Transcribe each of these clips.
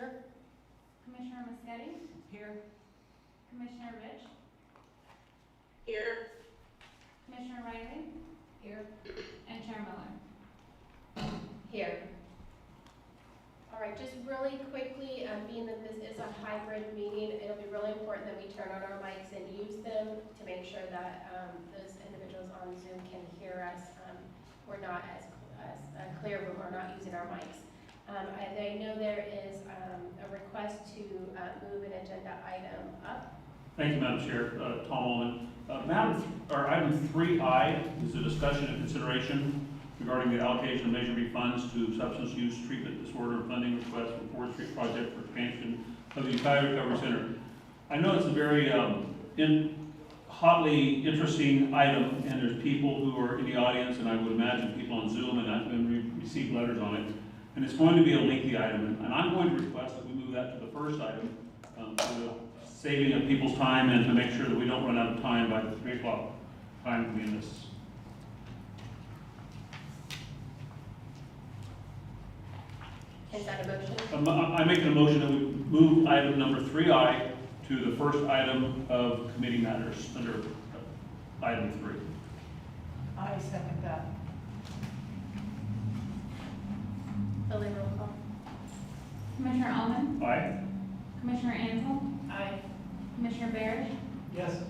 Here. Commissioner Moschetti, Here. Commissioner Rich, Here. Commissioner Riley, Here. and Chair Miller. Here. All right, just really quickly, being that this is a hybrid meeting, it'll be really important that we turn on our mics and use them to make sure that those individuals on Zoom can hear us. We're not as clear when we're not using our mics. I know there is a request to move an agenda item up. Thank you, Madam Chair. Tom Ullman. Item 3I is a discussion and consideration regarding the allocation of Measure B funds to substance use treatment disorder funding request for 4th Street project for expansion of the Ukiah Recovery Center. I know it's a very hotly interesting item, and there's people who are in the audience, and I would imagine people on Zoom, and I've received letters on it. And it's going to be a lengthy item, and I'm going to request that we move that to the first item for the saving of people's time and to make sure that we don't run out of time by the 3 o'clock time to be in this. Is that a motion? I'm making a motion that we move item number 3I to the first item of committee matters under item 3. I second that. Billy, roll call. Commissioner Ullman, Aye. Commissioner Ansel, Aye. Commissioner Barrett, Yes.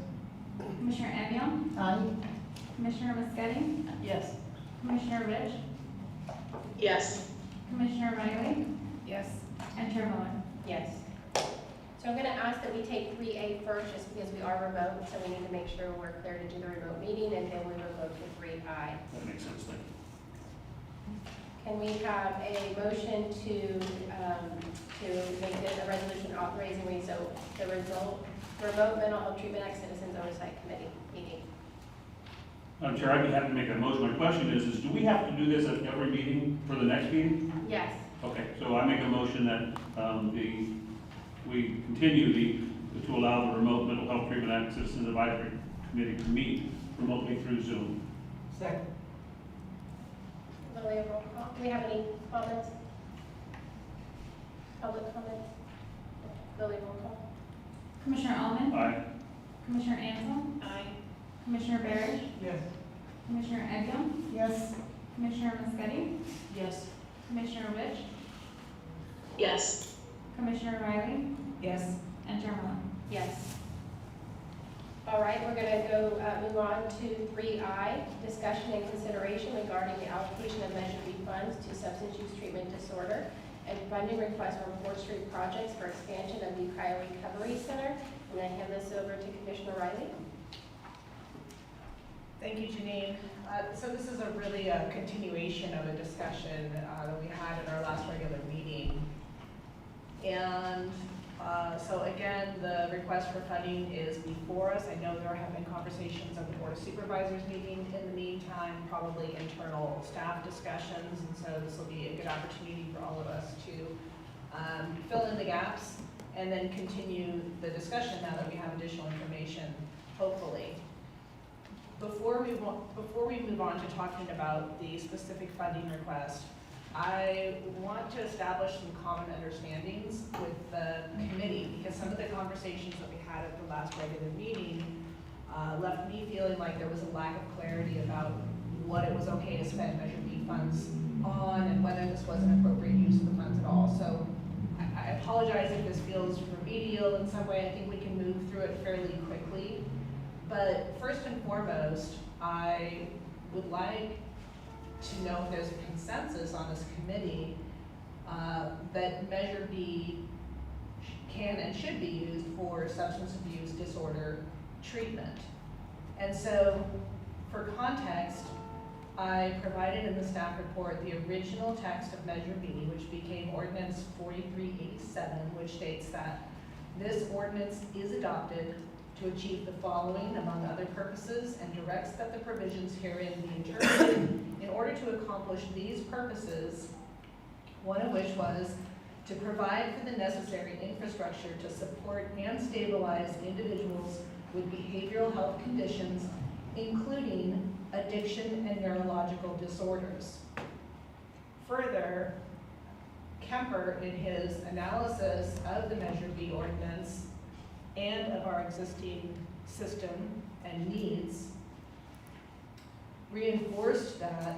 Commissioner Evian, Aye. Commissioner Moschetti, Yes. Commissioner Rich, Yes. Commissioner Riley, Yes. and Chair Miller. Yes. So I'm going to ask that we take 3A first, just because we are remote, so we need to make sure we're clear to do the remote meeting, and then we will go to 3I. That makes sense, thank you. Can we have a motion to make this a resolution authorizing the remote mental health treatment act citizens oversight committee meeting? Madam Chair, I'd be happy to make that motion. My question is do we have to do this at every meeting for the next meeting? Yes. Okay, so I make a motion that we continue to allow the remote mental health treatment act citizens advisory committee to meet remotely through Zoom. Second. Lily, roll call. Do we have any comments? Public comments? Lily, roll call. Commissioner Ullman, Aye. Commissioner Ansel, Aye. Commissioner Barrett, Yes. Commissioner Evian, Yes. Commissioner Moschetti, Yes. Commissioner Rich, Yes. Commissioner Riley, Yes. and Chair Miller. Yes. All right, we're going to go move on to 3I, discussion and consideration regarding the allocation of Measure B funds to substance use treatment disorder and funding request from 4th Street projects for expansion of the Ukiah Recovery Center. I'm going to hand this over to Commissioner Riley. Thank you, Janine. So this is a really a continuation of a discussion that we had at our last regular meeting. And so again, the request for funding is before us. I know there have been conversations at the Board of Supervisors meeting in the meantime, probably internal staff discussions, and so this will be a good opportunity for all of us to fill in the gaps and then continue the discussion now that we have additional information, hopefully. Before we move on to talking about the specific funding request, I want to establish some common understandings with the committee, because some of the conversations that we had at the last regular meeting left me feeling like there was a lack of clarity about what it was okay to spend Measure B funds on and whether this was an appropriate use of the funds at all. So I apologize if this feels remedial in some way. I think we can move through it fairly quickly. But first and foremost, I would like to know if there's a consensus on this committee that Measure B can and should be used for substance abuse disorder treatment. And so, for context, I provided in the staff report the original text of Measure B, which became Ordinance 4387, which states that this ordinance is adopted to achieve the following, among other purposes, and directs that the provisions herein be interpreted in order to accomplish these purposes, one of which was to provide for the necessary infrastructure to support and stabilize individuals with behavioral health conditions, including addiction and neurological disorders. Further, Kemper, in his analysis of the Measure B ordinance and of our existing system and needs, reinforced that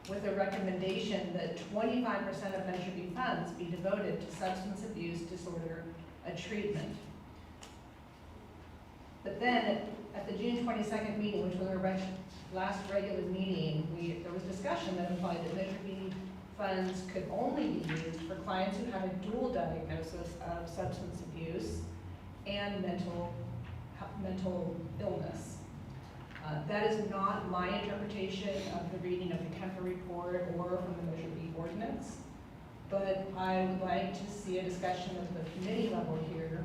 with a recommendation that 25% of Measure B funds be devoted to substance abuse disorder treatment. But then, at the June 22nd meeting, which was our last regular meeting, there was discussion that implied that Measure B funds could only be used for clients who have a dual diagnosis of substance abuse and mental illness. That is not my interpretation of the reading of the Kemper report or from the Measure B ordinance, but I would like to see a discussion at the committee level here,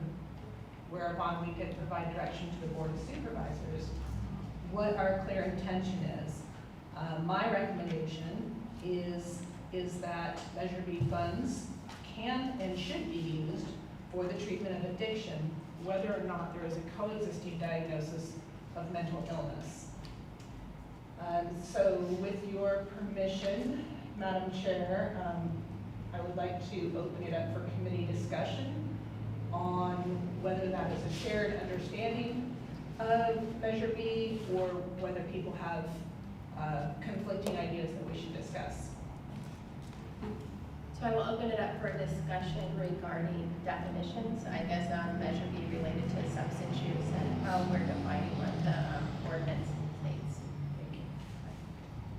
whereupon we could provide direction to the Board of Supervisors what our clear intention is. My recommendation is that Measure B funds can and should be used for the treatment of addiction, whether or not there is a coexisting diagnosis of mental illness. So with your permission, Madam Chair, I would like to open it up for committee discussion on whether that is a shared understanding of Measure B or whether people have conflicting ideas that we should discuss. So I will open it up for discussion regarding definitions, I guess, Measure B related to substance use and how we're defining what the ordinance states.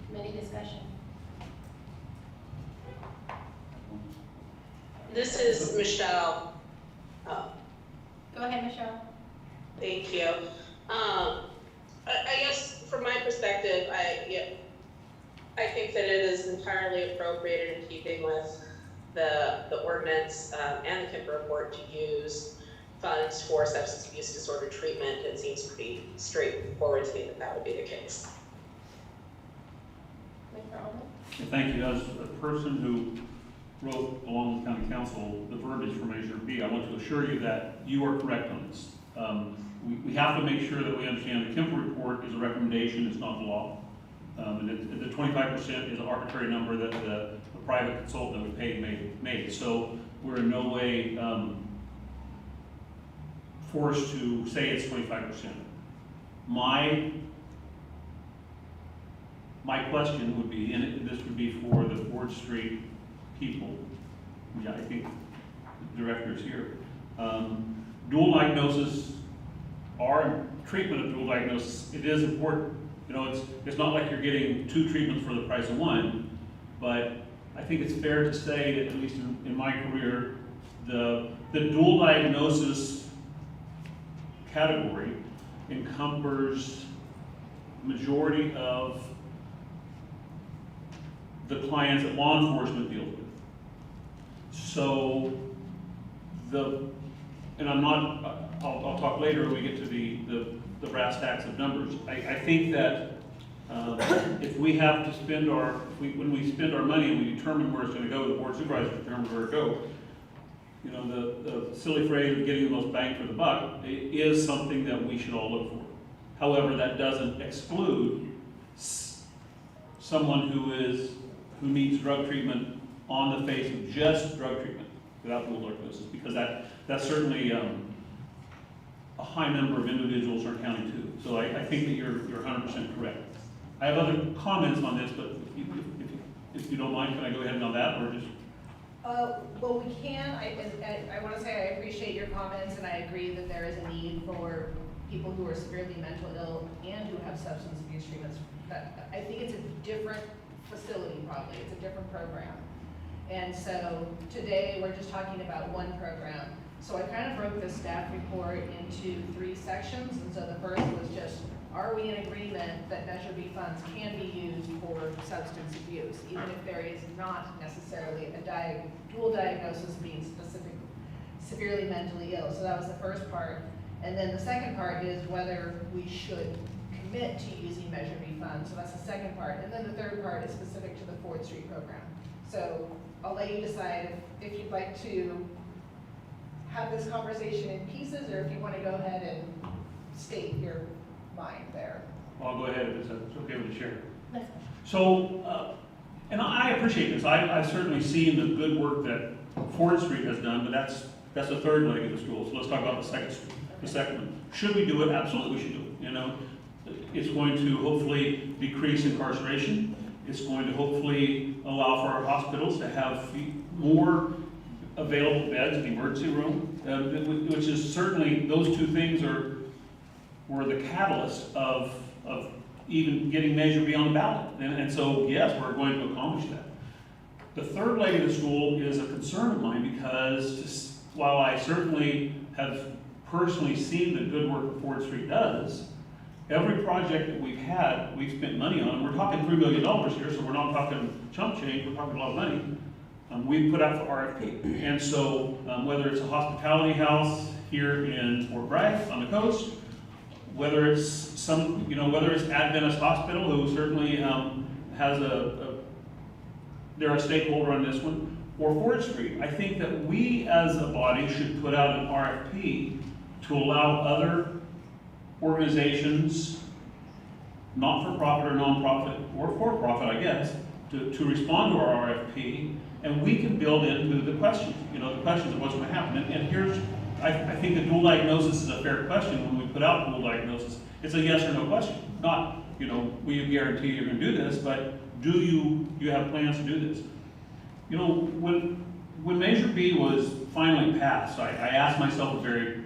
Committee discussion. This is Michelle. Go ahead, Michelle. Thank you. I guess from my perspective, I think that it is entirely appropriate in keeping with the ordinance and the Kemper report to use funds for substance abuse disorder treatment. It seems pretty straightforward to me that that would be the case. Mr. Alden? Thank you. As a person who wrote along with county council the verbiage for Measure B, I want to assure you that you are correct on this. We have to make sure that we understand the Kemper report is a recommendation, it's not the law. And the 25% is an arbitrary number that the private consultant that we paid made. So we're in no way forced to say it's 25%. My question would be, and this would be for the Ford Street people, yeah, I think the director is here. Dual diagnosis, our treatment of dual diagnosis, it is important. You know, it's not like you're getting two treatments for the price of one, but I think it's fair to say that, at least in my career, the dual diagnosis category encumbers majority of the clients that law enforcement deals with. So and I'm not, I'll talk later when we get to the brass tacks of numbers. I think that if we have to spend when we spend our money and we determine where it's going to go, the board of supervisors determine where it goes. You know, the silly phrase of getting the most bang for the buck is something that we should all look for. However, that doesn't exclude someone who needs drug treatment on the face of just drug treatment without dual diagnosis, because that's certainly a high number of individuals in our county too. So I think that you're 100% correct. I have other comments on this, but if you don't mind, can I go ahead on that, or just? Well, we can. I want to say I appreciate your comments, and I agree that there is a need for people who are severely mental ill and who have substance abuse treatments. But I think it's a different facility, probably. It's a different program. And so today we're just talking about one program. So I kind of broke the staff report into 3 sections. And so the first was just, are we in agreement that Measure B funds can be used for substance abuse, even if there is not necessarily a dual diagnosis being severely mentally ill? So that was the first part. And then the second part is whether we should commit to using Measure B funds. So that's the second part. And then the third part is specific to the Ford Street program. So I'll let you decide if you'd like to have this conversation in pieces, or if you want to go ahead and state your mind there. I'll go ahead if it's okay with the chair. Yes. So, and I appreciate this. I've certainly seen the good work that Ford Street has done, but that's the third leg of the stool. So let's talk about the second one. Should we do it? Absolutely, we should do it. You know, it's going to hopefully decrease incarceration. It's going to hopefully allow for our hospitals to have more available beds in the emergency room, which is certainly, those two things were the catalyst of even getting Measure B on the ballot. And so, yes, we're going to accomplish that. The third leg of the stool is a concern of mine because while I certainly have personally seen the good work that Ford Street does, every project that we've had, we've spent money on, and we're talking $3 million here, so we're not talking chump change, we're talking a lot of money. We've put out for RFP. And so whether it's a hospitality house here in Fort Bragg on the coast, whether it's whether it's Adventist Hospital, who certainly has they're a stakeholder on this one, or Ford Street, I think that we as a body should put out an RFP to allow other organizations, not-for-profit or non-profit, or for-profit, I guess, to respond to our RFP, and we can build into the questions, the questions of what's going to happen. And here's, I think the dual diagnosis is a fair question when we put out dual diagnosis. It's a yes or no question, not, will you guarantee you're going to do this, but do you have plans to do this? When Measure B was finally passed, I asked myself a very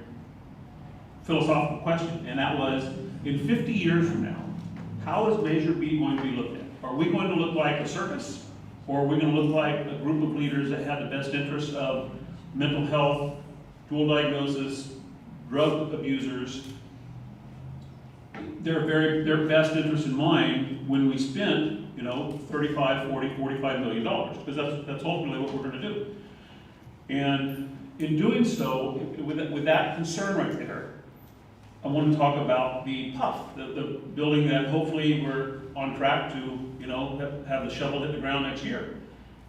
philosophical question, and that was, in 50 years from now, how is Measure B going to be looked at? Are we going to look like a circus? Or are we going to look like a group of leaders that have the best interests of mental health, dual diagnosis, drug abusers, their best interest in mind when we spend, $35, $40, $45 million, because that's ultimately what we're going to do. And in doing so, with that concern right there, I want to talk about the PUF, the building that hopefully we're on track to, have the shovel hit the ground next year.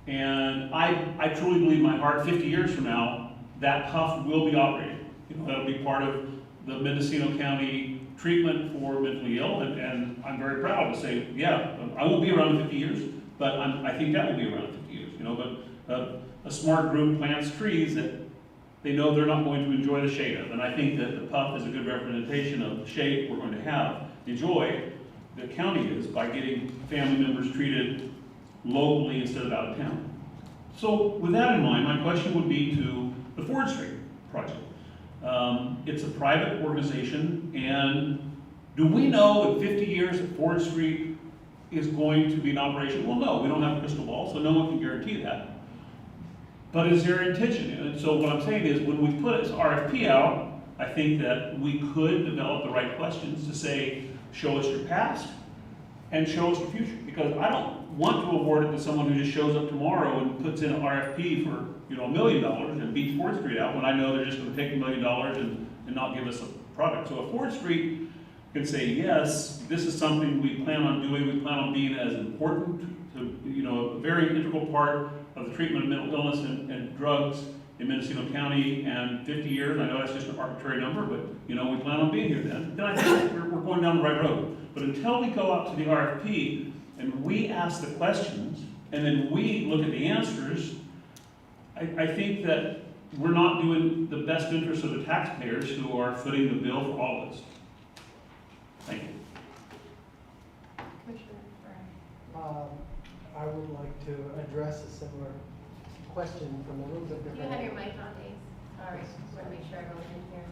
And I truly believe in my heart, 50 years from now, that PUF will be operating. That'll be part of the Mendocino County treatment for mentally ill, and I'm very proud to say, yeah, I won't be around in 50 years, but I think that will be around in 50 years, but a smart group plants trees that they know they're not going to enjoy the shade of, and I think that the PUF is a good representation of the shade we're going to have, enjoy, the county is, by getting family members treated locally instead of out of town. So with that in mind, my question would be to the Ford Street project. It's a private organization, and do we know in 50 years that Ford Street is going to be in operation? Well, no, we don't have a crystal ball, so no one can guarantee that. But is there intention? And so what I'm saying is, when we put this RFP out, I think that we could develop the right questions to say, show us your past and show us your future. Because I don't want to award it to someone who just shows up tomorrow and puts in an RFP for $1 million and beats Ford Street out when I know they're just going to take $1 million and not give us a product. So if Ford Street can say, yes, this is something we plan on doing, we plan on being as important to, a very integral part of the treatment of mental illness and drugs in Mendocino County, and 50 years, I know that's just an arbitrary number, but we plan on being here then I think we're going down the right road. But until we go out to the RFP and we ask the questions and then we look at the answers, I think that we're not doing the best interest of the taxpayers who are footing the bill for all of us. Thank you. Commissioner Brown. I would like to address a similar question from a little bit You different. have your mic on, Dave. Sorry, just want to make sure everyone can hear.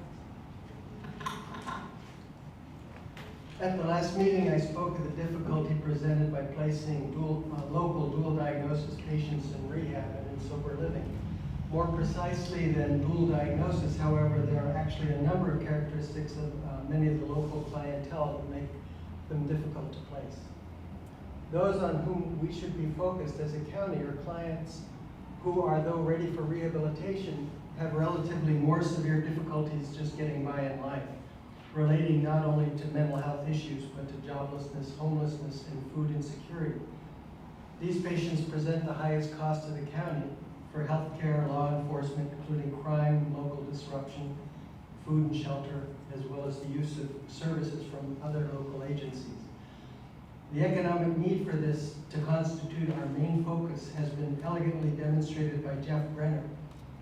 At the last meeting, I spoke of the difficulty presented by placing local dual diagnosis patients in rehab and in sober living. More precisely than dual diagnosis, however, there are actually a number of characteristics of many of the local clientele that make them difficult to place. Those on whom we should be focused as a county are clients who are, though ready for rehabilitation, have relatively more severe difficulties just getting by in life, relating not only to mental health issues, but to joblessness, homelessness, and food insecurity. These patients present the highest cost to the county for health care, law enforcement, including crime, local disruption, food and shelter, as well as the use of services from other local agencies. The economic need for this to constitute our main focus has been elegantly demonstrated by Jeff Brenner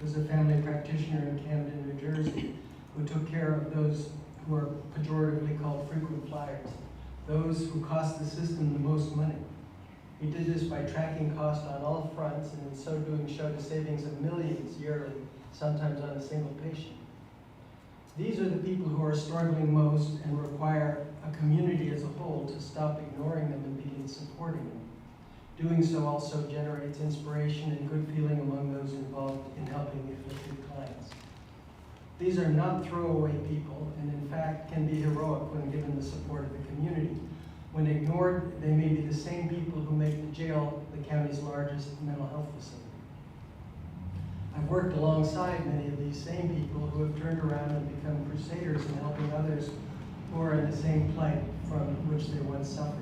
was a family practitioner in Camden, New Jersey, who took care of those who are pejoratively called frequent flyers, those who cost the system the most money. He did this by tracking costs on all fronts, and in so doing showed a savings of millions yearly, sometimes on a single patient. These are the people who are struggling most and require a community as a whole to stop ignoring them and begin supporting them. Doing so also generates inspiration and good feeling among those involved in helping the afflicted clients. These are not throwaway people, and in fact can be heroic when given the support of the community. When ignored, they may be the same people who make the jail the county's largest mental health facility. I've worked alongside many of these same people who have turned around and become crusaders in helping others who are in the same plight from which they once suffered.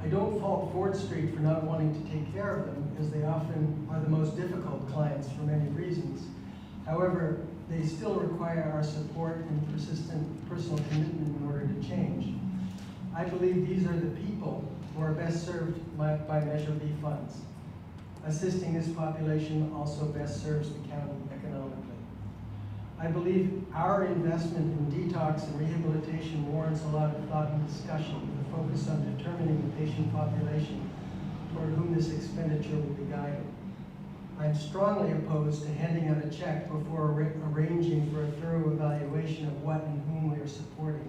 I don't fault Ford Street for not wanting to take care of them, as they often are the most difficult clients for many reasons. However, they still require our support and persistent personal commitment in order to change. I believe these are the people who are best served by Measure B funds. Assisting this population also best serves the county economically. I believe our investment in detox and rehabilitation warrants a lot of thought and discussion with a focus on determining the patient population toward whom this expenditure will be guided. I'm strongly opposed to handing out a check before arranging for a thorough evaluation of what and whom we are supporting.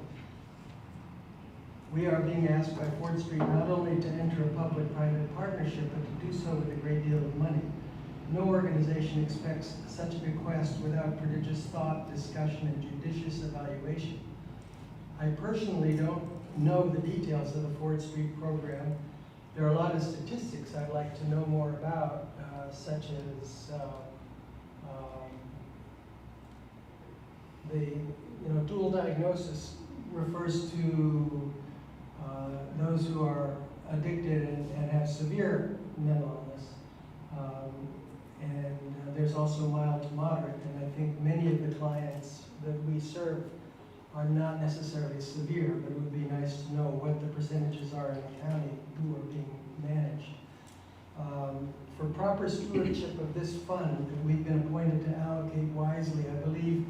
We are being asked by Ford Street not only to enter a public-private partnership, but to do so with a great deal of money. No organization expects such a bequest without prodigious thought, discussion, and judicious evaluation. I personally don't know the details of the Ford Street program. There are a lot of statistics I'd like to know more about, such as dual diagnosis refers to those who are addicted and have severe mental illness. There's also mild to moderate, and I think many of the clients that we serve are not necessarily severe, but it would be nice to know what the percentages are in the county who are being managed. For proper stewardship of this fund that we've been appointed to allocate wisely, I believe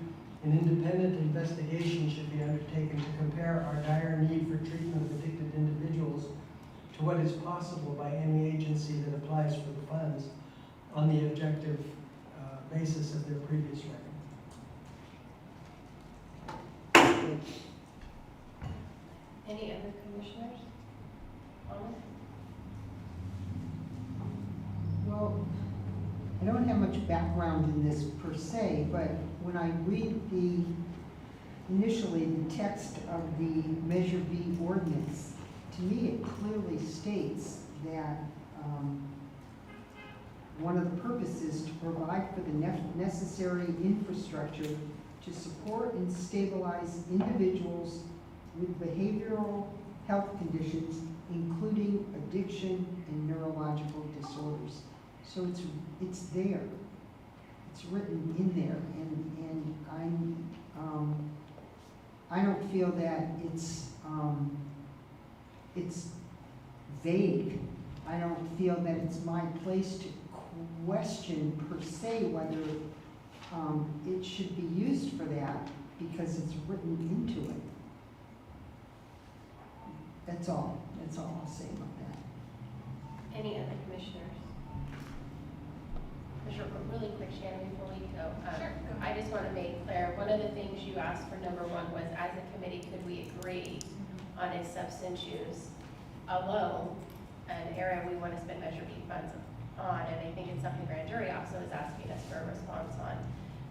an independent investigation should be undertaken to compare our dire need for treatment of addicted individuals to what is possible by any agency that applies for the funds on the objective basis of their previous record. Any other commissioners? Comments? Well, I don't have much background in this per se, but when I read initially the text of the Measure B ordinance, to me it clearly states that one of the purposes to provide for the necessary infrastructure to support and stabilize individuals with behavioral health conditions, including addiction and neurological disorders. So it's there. It's written in there, and I don't feel that it's vague. I don't feel that it's my place to question per se whether it should be used for that, because it's written into it. That's all I'll say about that. Any other commissioners? Really quick, Shannon, before we go. I just want to make clear, one of the things you asked for number one was, as a committee, could we agree on a substance use alone, an area we want to spend Measure B funds on, and I think it's something grand jury also is asking us for a response on.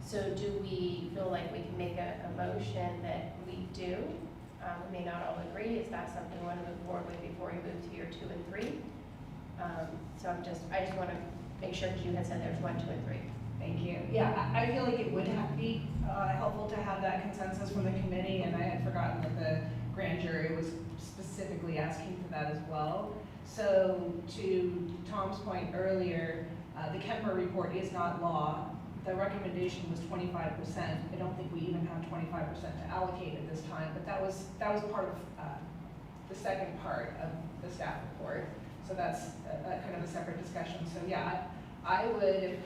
So do we feel like we can make a motion that we do? We may not all agree. Is that something we want to move forward with before we move to your 2 and 3? So I just want to make sure, because you had said there's 1, 2, and 3. Thank you. Yeah, I feel like it would have to be helpful to have that consensus from the committee, and I had forgotten that the grand jury was specifically asking for that as well. So to Tom's point earlier, the Kemper report is not law. The recommendation was 25%. I don't think we even have 25% to allocate at this time, but that was part of the second part of the staff report. So that's kind of a separate discussion. So yeah, I would,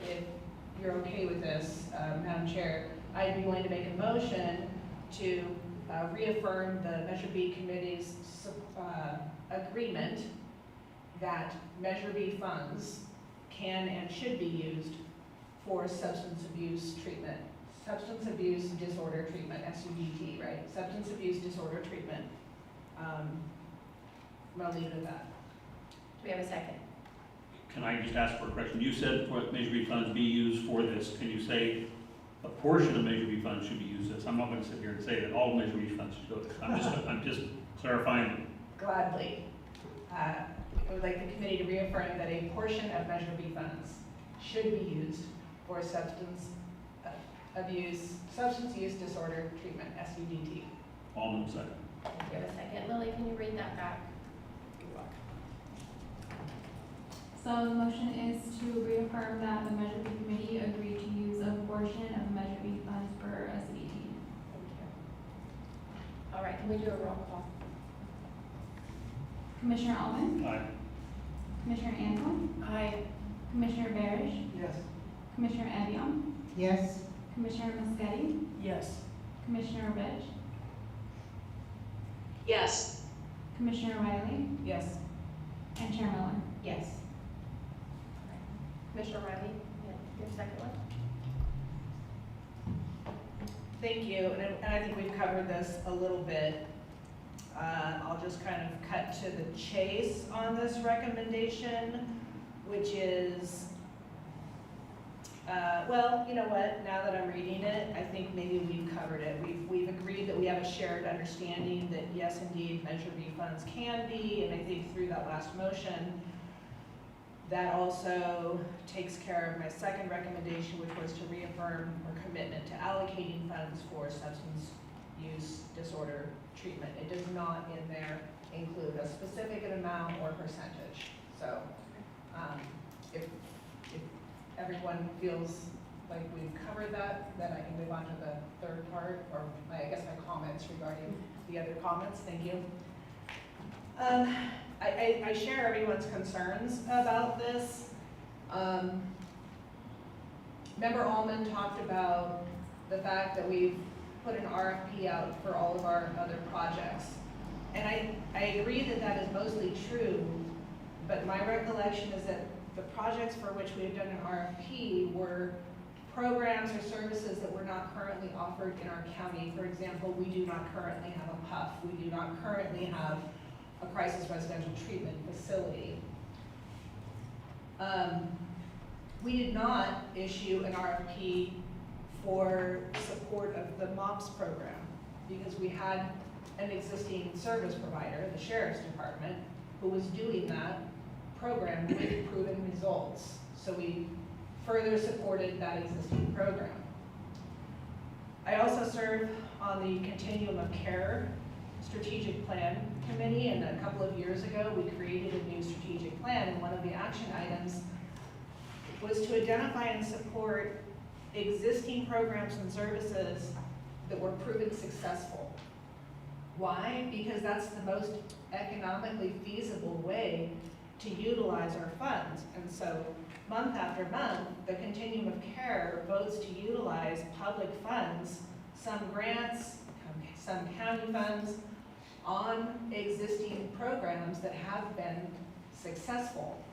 you're okay with this, Madam Chair, I'd be willing to make a motion to reaffirm the Measure B Committee's agreement that Measure B funds can and should be used for substance abuse treatment, substance abuse disorder treatment, SUDT, right? Substance abuse disorder treatment. I'm gonna leave it at that. Do we have a second? Can I just ask for a correction? You said for Measure B funds be used for this. Can you say a portion of Measure B funds should be used this? I'm not gonna sit here and say that all Measure B funds should go this. I'm just clarifying. Gladly. I would like the committee to reaffirm that a portion of Measure B funds should be used for substance use disorder treatment, SUDT. Almond second. Do we have a second? Lily, can you read that back? So the motion is to reaffirm that the Measure B Committee agreed to use a portion of the Measure B funds for SBT. All right, can we do a roll call? Commissioner Almond, Aye. Commissioner Anton, Aye. Commissioner Barish, Yes. Commissioner Evian, Yes. Commissioner Maschetti, Yes. Commissioner Rich, Yes. Commissioner Riley, Yes. and Chair Miller. Yes. Commissioner Riley, your second one? Thank you, and I think we've covered this a little bit. I'll just kind of cut to the chase on this recommendation, which is, well, you know what, now that I'm reading it, I think maybe we've covered it. We've agreed that we have a shared understanding that yes, indeed, Measure B funds can be, and I think through that last motion, that also takes care of my second recommendation, which was to reaffirm our commitment to allocating funds for substance use disorder treatment. It does not in there include a specific amount or percentage. So if everyone feels like we've covered that, then I can move on to the third part, or I guess my comments regarding the other comments. Thank you. I share everyone's concerns about this. Member Almond talked about the fact that we've put an RFP out for all of our other projects. And I agree that that is mostly true, but my recollection is that the projects for which we've done an RFP were programs or services that were not currently offered in our county. For example, we do not currently have a PUF. We do not currently have a crisis residential treatment facility. We did not issue an RFP for support of the MOPS program because we had an existing service provider, the Sheriff's Department, who was doing that program with proven results. So we further supported that existing program. I also serve on the Continuum of Care Strategic Plan Committee, and a couple of years ago we created a new strategic plan, and one of the action items was to identify and support existing programs and services that were proven successful. Why? Because that's the most economically feasible way to utilize our funds. And so month after month, the Continuum of Care votes to utilize public funds, some grants, some county funds, on existing programs that have been successful.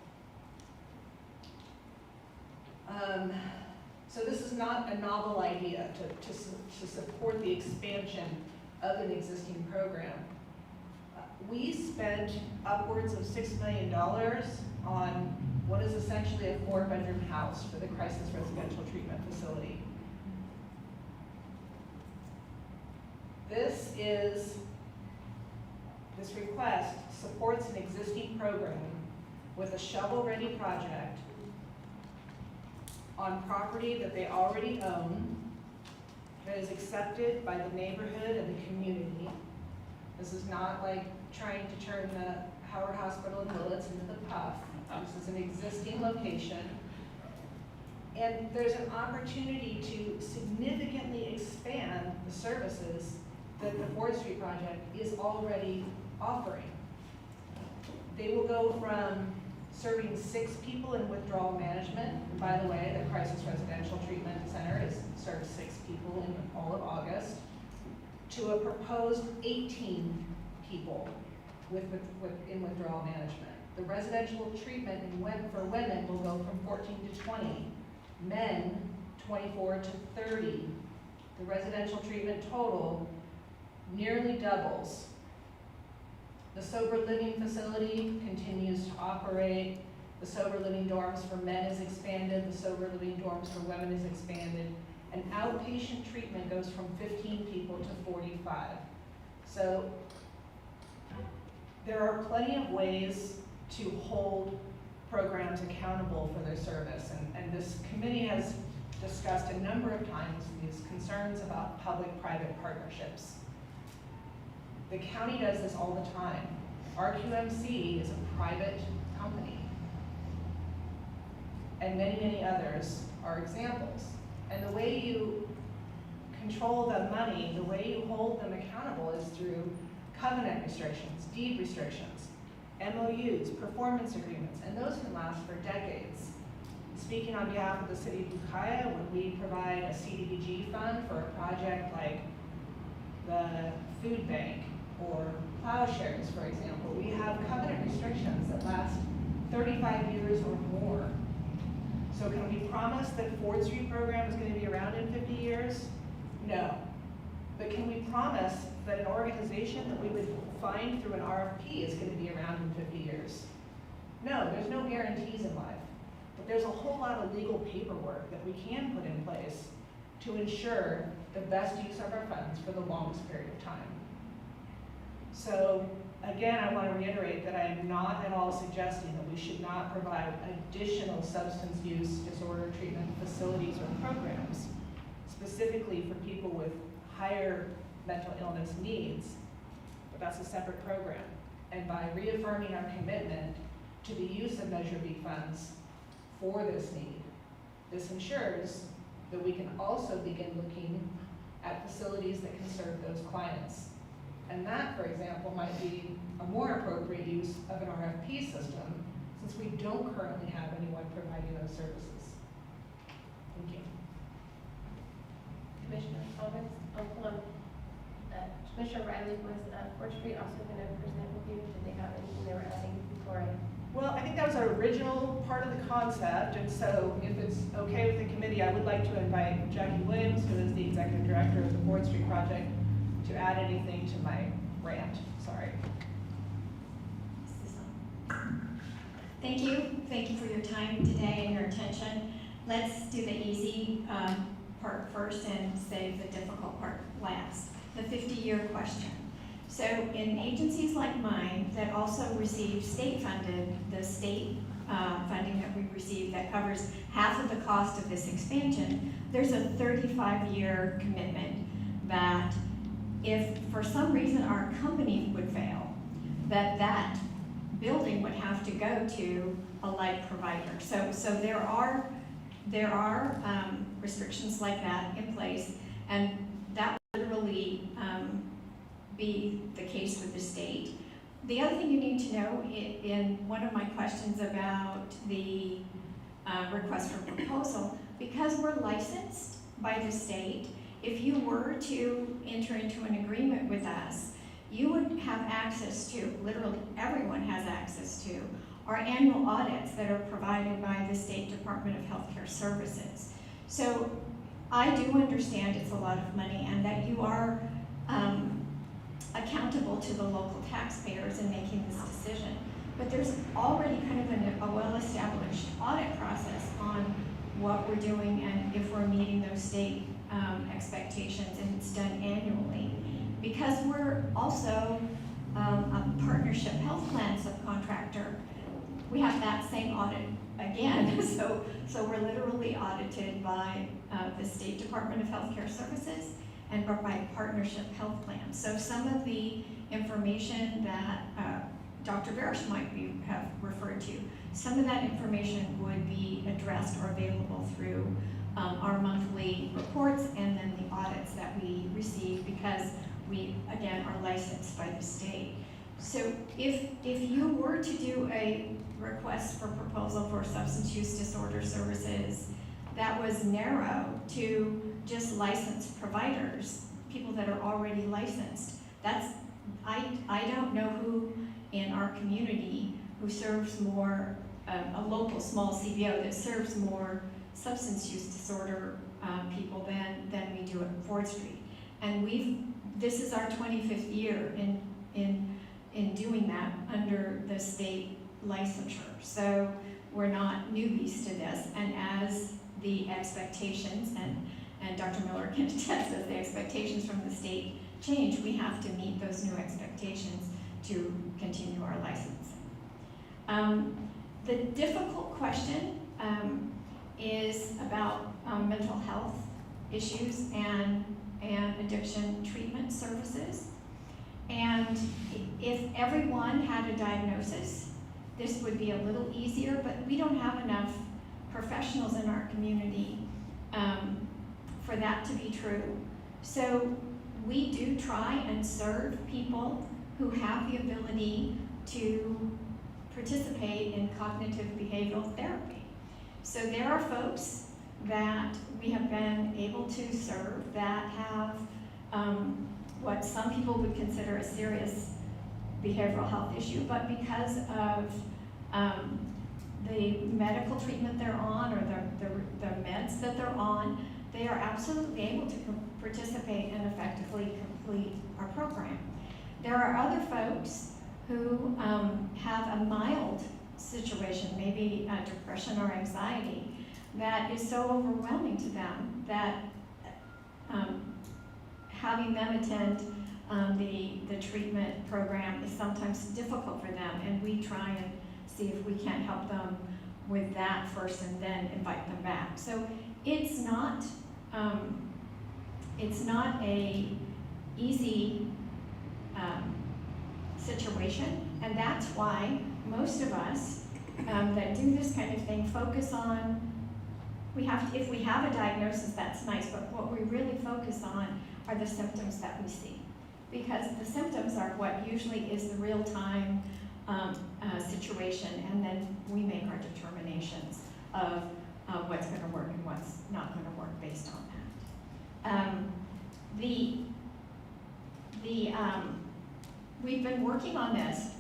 So this is not a novel idea to support the expansion of an existing program. We spent upwards of $6 million on what is essentially a 4-bedroom house for the crisis residential treatment facility. This request supports an existing program with a shovel-ready project on property that they already own, that is accepted by the neighborhood and the community. This is not like trying to turn the Howard Hospital in Willits into the PUF. This is an existing location. And there's an opportunity to significantly expand the services that the Ford Street project is already offering. They will go from serving 6 people in withdrawal management. And by the way, the Crisis Residential Treatment Center has served 6 people in all of August, to a proposed 18 people in withdrawal management. The residential treatment for women will go from 14 to 20, men 24 to 30. The residential treatment total nearly doubles. The sober living facility continues to operate. The sober living dorms for men is expanded. The sober living dorms for women is expanded. And outpatient treatment goes from 15 people to 45. So there are plenty of ways to hold programs accountable for their service. And this committee has discussed a number of times these concerns about public-private partnerships. The county does this all the time. RQMC is a private company. And many, many others are examples. And the way you control the money, the way you hold them accountable is through covenant restrictions, deed restrictions, MOUs, performance agreements, and those can last for decades. Speaking on behalf of the city of Ukiah, when we provide a CDBG fund for a project like the food bank or plowshares, for example, we have covenant restrictions that last 35 years or more. So can we promise that Ford Street program is going to be around in 50 years? No. But can we promise that an organization that we would find through an RFP is going to be around in 50 years? No, there's no guarantees in life. But there's a whole lot of legal paperwork that we can put in place to ensure the best use of our funds for the longest period of time. So again, I want to reiterate that I am not at all suggesting that we should not provide additional substance use disorder treatment facilities or programs, specifically for people with higher mental illness needs, but that's a separate program. And by reaffirming our commitment to the use of Measure B funds for this need, this ensures that we can also begin looking at facilities that can serve those clients. And that, for example, might be a more appropriate use of an RFP system, since we don't currently have anyone providing those services. Thank you. Commissioner comments? Hold on. Commissioner Riley, was Ford Street also going to present with you? Did they have anything they were adding before I? Well, I think that was our original part of the concept, and so if it's okay with the committee, I would like to invite Jackie Williams, who is the executive director of the Ford Street project, to add anything to my rant. Sorry. Thank you for your time today and your attention. Let's do the easy part first and save the difficult part last. The 50-year question. So in agencies like mine that also receive state funded, the state funding that we receive that covers half of the cost of this expansion, there's a 35-year commitment that if for some reason our company would fail, that building would have to go to a light provider. So there are restrictions like that in place, and that would literally be the case with the state. The other thing you need to know in one of my questions about the request for proposal, because we're licensed by the state, if you were to enter into an agreement with us, you would have access to, literally everyone has access to, our annual audits that are provided by the State Department of Healthcare Services. So I do understand it's a lot of money and that you are accountable to the local taxpayers in making this decision. But there's already kind of a well-established audit process on what we're doing and if we're meeting those state expectations, and it's done annually. Because we're also a partnership health plan subcontractor, we have that same audit again. So we're literally audited by the State Department of Healthcare Services and by partnership health plans. So some of the information that Dr. Barish might have referred to, some of that information would be addressed or available through our monthly reports and then the audits that we receive, because we, again, are licensed by the state. So if you were to do a request for proposal for substance use disorder services that was narrow to just licensed providers, people that are already licensed, I don't know who in our community who serves more, a local small CBO that serves more substance use disorder people than we do at Ford Street. And this is our 25th year in doing that under the state licensure. So we're not newbies to this, and as the expectations, and Dr. Miller can attest, as the expectations from the state change, we have to meet those new expectations to continue our licensing. The difficult question is about mental health issues and addiction treatment services. And if everyone had a diagnosis, this would be a little easier, but we don't have enough professionals in our community for that to be true. So we do try and serve people who have the ability to participate in cognitive behavioral therapy. So there are folks that we have been able to serve that have what some people would consider a serious behavioral health issue, but because of the medical treatment they're on or the meds that they're on, they are absolutely able to participate and effectively complete our program. There are other folks who have a mild situation, maybe depression or anxiety, that is so overwhelming to them that having them attend the treatment program is sometimes difficult for them, and we try and see if we can't help them with that first and then invite them back. So it's not a easy situation, and that's why most of us that do this kind of thing focus on, if we have a diagnosis, that's nice, but what we really focus on are the symptoms that we see. Because the symptoms are what usually is the real-time situation, and then we make our determinations of what's going to work and what's not going to work based on that. We've been working on this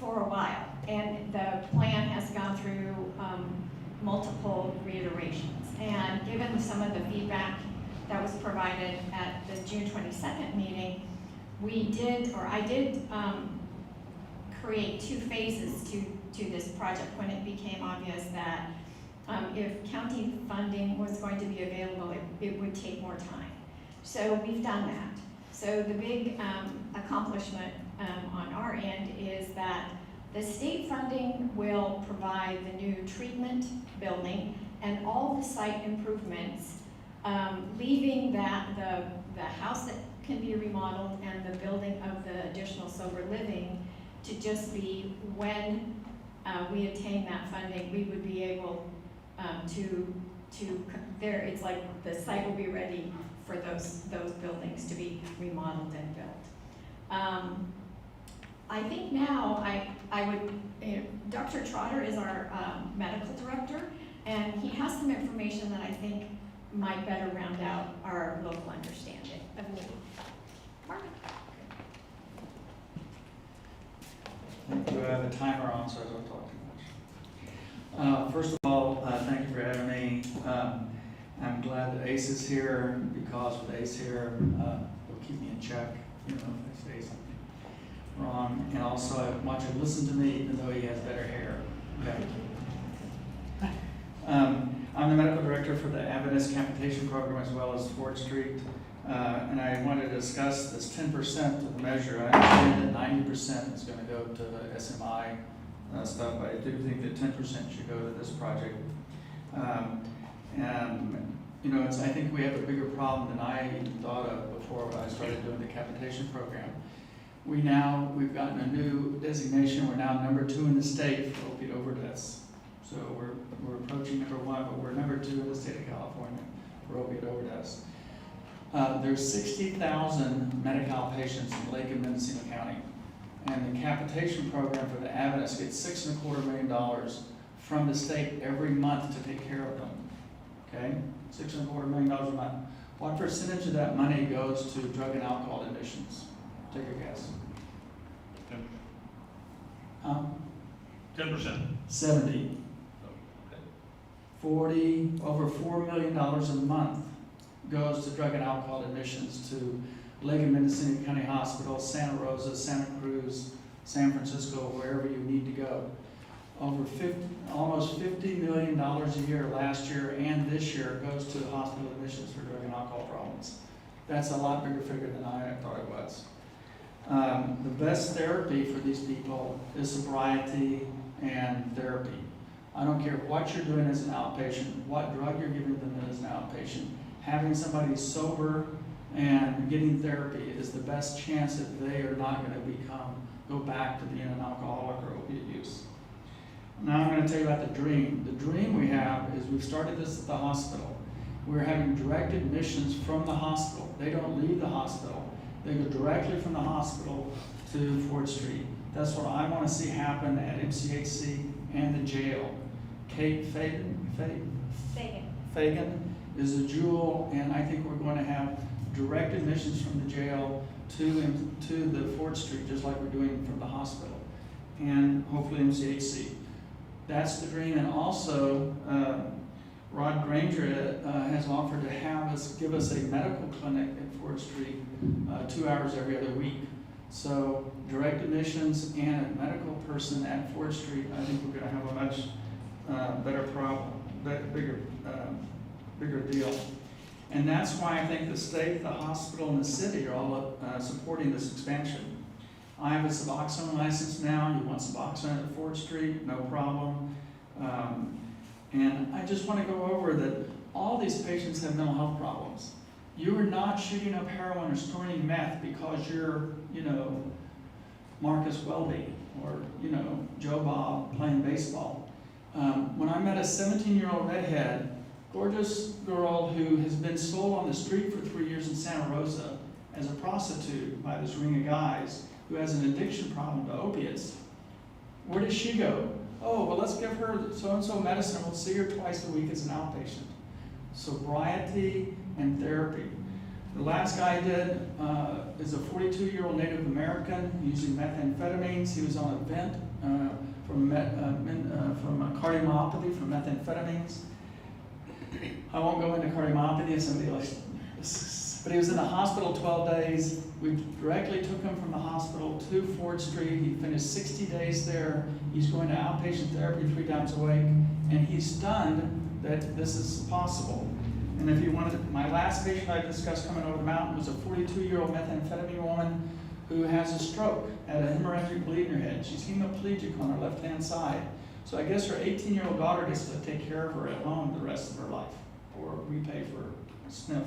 for a while, and the plan has gone through multiple reiterations. And given some of the feedback that was provided at the June 22nd meeting, I did create 2 phases to this project when it became obvious that if county funding was going to be available, it would take more time. So we've done that. So the big accomplishment on our end is that the state funding will provide the new treatment building and all the site improvements, leaving that the house that can be remodeled and the building of the additional sober living to just be, when we attain that funding, we would be able it's like the site will be ready for those buildings to be remodeled and built. I think now I would, Dr. Trotter is our medical director, and he has some information that I think might better round out our local understanding of need. Mark? Thank you. I have a timer on, so I don't talk too much. First of all, thank you for having me. I'm glad that Ace is here, because with Ace here, he'll keep me in check, if I say something wrong. And also, I want you to listen to me, even though he has better hair. Okay. I'm the medical director for the Adventist Capitation Program as well as Ford Street. And I want to discuss this 10% of the measure. I understand that 90% is going to go to the SMI stuff, but I do think that 10% should go to this project. I think we have a bigger problem than I even thought of before I started doing the capitation program. We've gotten a new designation. We're now number 2 in the state for opiate overdose. So we're approaching number 1, but we're number 2 in the state of California for opiate overdose. There's 60,000 Medi-Cal patients in Lake and Mendocino County. And the capitation program for the Adventists gets $6.25 million from the state every month to take care of them. Okay? $6.25 million a month. What percentage of that money goes to drug and alcohol admissions? Take a guess. 10%. 70. 40, over $4 million a month goes to drug and alcohol admissions to Lake and Mendocino County Hospital, Santa Rosa, Santa Cruz, San Francisco, wherever you need to go. Almost $50 million a year last year and this year goes to hospital admissions for drug and alcohol problems. That's a lot bigger figure than I thought it was. The best therapy for these people is sobriety and therapy. I don't care what you're doing as an outpatient, what drug you're giving them as an outpatient. Having somebody sober and getting therapy is the best chance that they are not going to go back to being an alcoholic or opiate use. Now I'm going to tell you about the dream. The dream we have is we've started this at the hospital. We're having direct admissions from the hospital. They don't leave the hospital. They go directly from the hospital to Ford Street. That's what I want to see happen at MCHC and the jail. Kate Fagan is a jewel, and I think we're going to have direct admissions from the jail to the Ford Street, just like we're doing from the hospital, and hopefully MCHC. That's the dream, and also Rod Granger has offered to give us a medical clinic at Ford Street 2 hours every other week. So direct admissions and a medical person at Ford Street, I think we're going to have a much better problem, bigger deal. And that's why I think the state, the hospital, and the city are all supporting this expansion. I have a Suboxone license now. You want Suboxone at Ford Street? No problem. And I just want to go over that all these patients have mental health problems. You are not shooting up heroin or storing meth because you're, Marcus Welby or, Joe Bob playing baseball. When I met a 17-year-old redhead, gorgeous girl who has been sold on the street for 3 years in Santa Rosa as a prostitute by this ring of guys who has an addiction problem to opiates. Where does she go? Oh, well, let's give her so-and-so medicine. We'll see her twice a week as an outpatient. Sobriety and therapy. The last guy I did is a 42-year-old Native American using methamphetamines. He was on a vent from a cardiomyopathy from methamphetamines. I won't go into cardiomyopathy as somebody else. But he was in the hospital 12 days. We directly took him from the hospital to Ford Street. He finished 60 days there. He's going to outpatient therapy 3 times a week. And he's stunned that this is possible. And if you wanted, my last patient I discussed coming over the mountain was a 42-year-old methamphetamine woman who has a stroke, had a hemorrhagic bleed in her head. She's hemiplegic on her left-hand side. So I guess her 18-year-old daughter gets to take care of her at home the rest of her life, or repay for a sniff.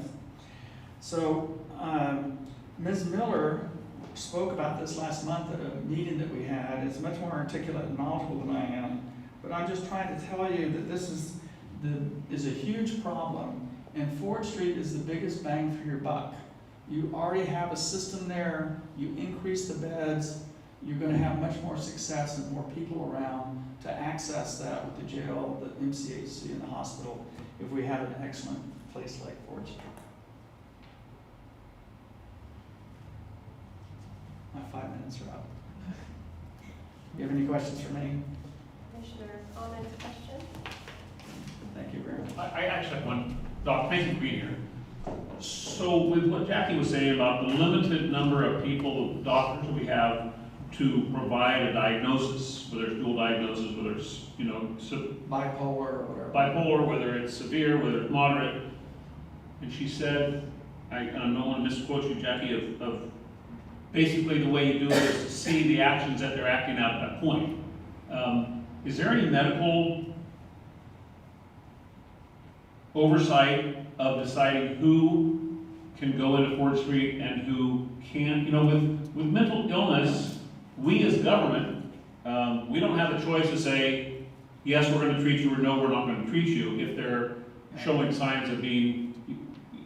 So Ms. Miller spoke about this last month at a meeting that we had. It's much more articulate and knowledgeable than I am. But I'm just trying to tell you that this is a huge problem, and Ford Street is the biggest bang for your buck. You already have a system there. You increase the beds. You're going to have much more success and more people around to access that with the jail, the MCHC, and the hospital if we have an excellent place like Ford Street. My 5 minutes are up. You have any questions for me? Commissioner, comments, questions? Thank you very much. I actually have one. Doc, thank you for being here. So with what Jackie was saying about the limited number of people, doctors that we have to provide a diagnosis, whether it's dual diagnosis, whether it's, Bipolar or whatever. bipolar, whether it's severe, whether it's moderate. And she said, I don't want to misquote you, Jackie, of basically the way you do it is to see the actions that they're acting out at that point. Is there any medical oversight of deciding who can go into Ford Street and who can't? With mental illness, we as government, we don't have the choice to say, yes, we're going to treat you, or no, we're not going to treat you if they're showing signs of being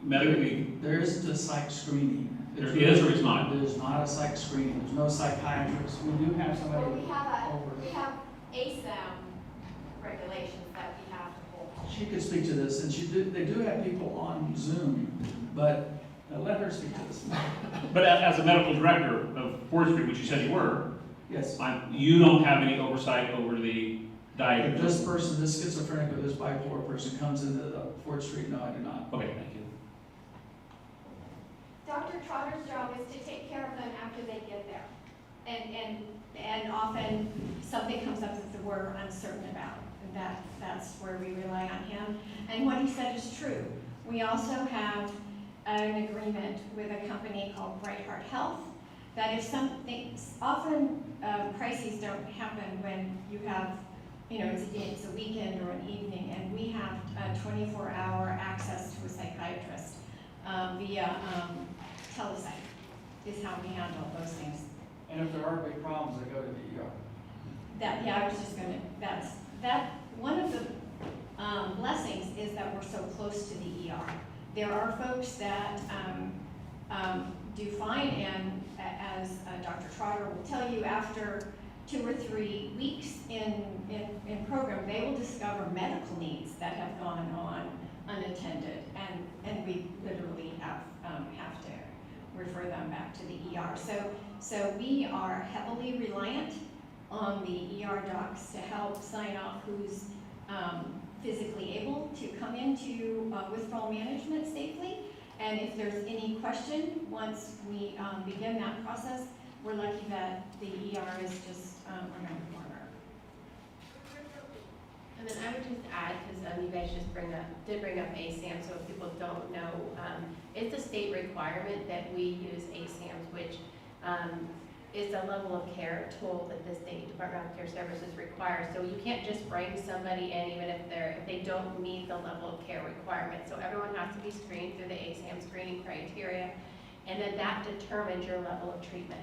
medically. There isn't a psych screening. There is or it's not? There's not a psych screening, there's no psychiatrist. We do have somebody Well, we have over. ASAM regulations that we have to hold. She could speak to this, and they do have people on Zoom, but let her speak to this. But as a medical director of Ford Street, which you said you were, Yes. you don't have any oversight over the If diagnosis? this person, this schizophrenic or this bipolar person comes into the Ford Street, no, I do not. Okay, thank you. Dr. Trotter's job is to take care of them after they get there. And often something comes up that we're uncertain about, and that's where we rely on him. And what he said is true. We also have an agreement with a company called Bright Heart Health, that if something, often crises don't happen when you have, it's a weekend or an evening, and we have 24-hour access to a psychiatrist via telepsych is how we handle those things. And if there are big problems, they go to the ER. I was just gonna, one of the blessings is that we're so close to the ER. There are folks that do fine, and as Dr. Trotter will tell you, after 2 or 3 weeks in program, they will discover medical needs that have gone on unattended, and we literally have to refer them back to the ER. So we are heavily reliant on the ER docs to help sign off who's physically able to come into withdrawal management safely. And if there's any question, once we begin that process, we're lucky that the ER is just around the corner. And then I would just add, because you guys just did bring up ASAM, so if people don't know, it's a state requirement that we use ASAMs, which is a level of care tool that the State Department of Care Services requires. So you can't just bring somebody in even if they don't meet the level of care requirement. So everyone has to be screened through the ASAM screening criteria, and then that determines your level of treatment.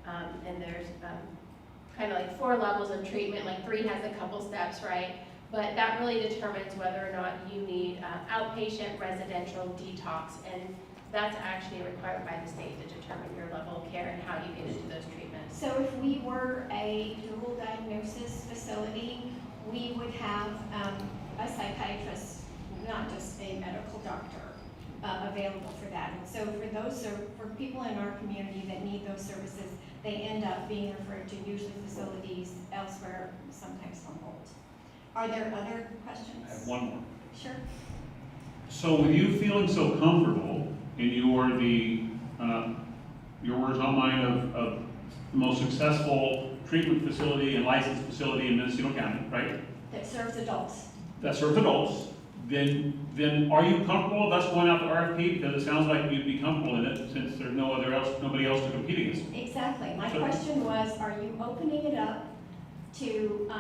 And there's kind of like 4 levels of treatment, like 3 has a couple steps, right? But that really determines whether or not you need outpatient, residential, detox, and that's actually required by the state to determine your level of care and how you get into those treatments. So if we were a dual diagnosis facility, we would have a psychiatrist, not just a medical doctor, available for that. And so for people in our community that need those services, they end up being referred to usually facilities elsewhere, sometimes Humboldt. Are there other questions? I have one more. Sure. So with you feeling so comfortable, and you are your words not mine, of the most successful treatment facility and licensed facility in Mendocino County, right? That serves adults. That serves adults, then are you comfortable with us going out to RFP? Because it sounds like you'd be comfortable in it since there's nobody else to compete against. Exactly. My So- question was, are you opening it up to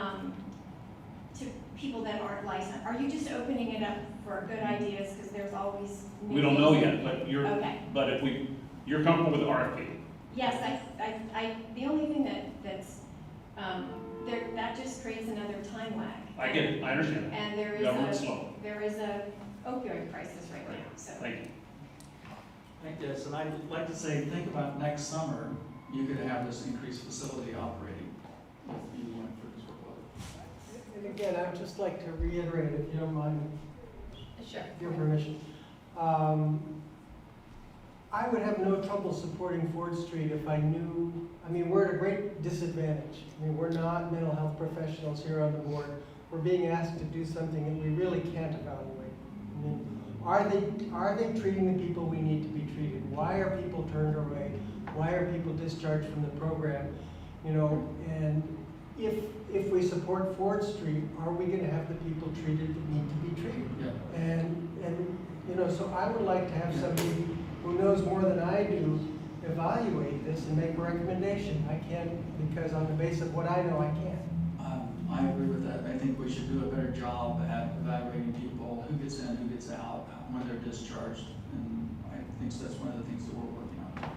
people that aren't licensed? Are you just opening it up for good ideas, because there's always new We don't know things? yet, but Okay. you're comfortable with the RFP? Yes, the only thing that just creates another time lag. I get it, I understand that. And Government's slow. there is a opioid crisis right now, so. Thank you. Thank you, and I'd like to say, think about next summer, you could have this increased facility operating if you went for this workload. And again, I would just like to reiterate, if you don't mind, Sure. your permission. I would have no trouble supporting Ford Street if I knew, we're at a great disadvantage. We're not mental health professionals here on the board. We're being asked to do something that we really can't evaluate. Are they treating the people we need to be treated? Why are people turned away? Why are people discharged from the program? And if we support Ford Street, are we gonna have the people treated that need to be treated? Yeah. And so I would like to have somebody who knows more than I do evaluate this and make a recommendation. I can't, because on the basis of what I know, I can't. I agree with that. I think we should do a better job at evaluating people, who gets in, who gets out, when they're discharged. And I think that's one of the things that we're working on.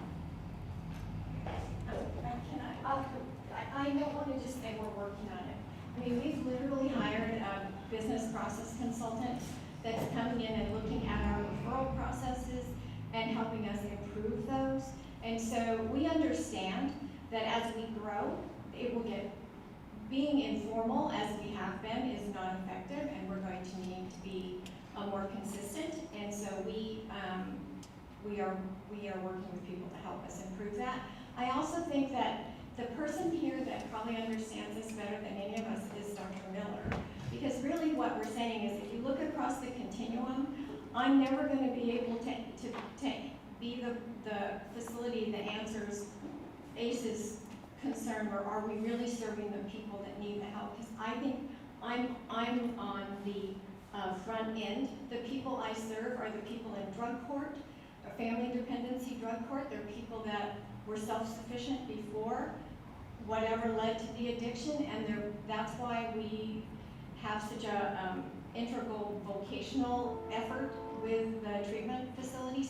I don't want to just say we're working on it. We've literally hired a business process consultant that's coming in and looking at our referral processes and helping us improve those. And so we understand that as we grow, it will get, being informal as we have been is not effective, and we're going to need to be more consistent. And so we are working with people to help us improve that. I also think that the person here that probably understands this better than any of us is Dr. Miller. Because really what we're saying is if you look across the continuum, I'm never going to be able to be the facility that answers ACE's concern, or are we really serving the people that need the help? Because I think I'm on the front end. The people I serve are the people in drug court, or family dependency drug court. They're people that were self-sufficient before whatever led to the addiction, and that's why we have such a integral vocational effort with the treatment facility.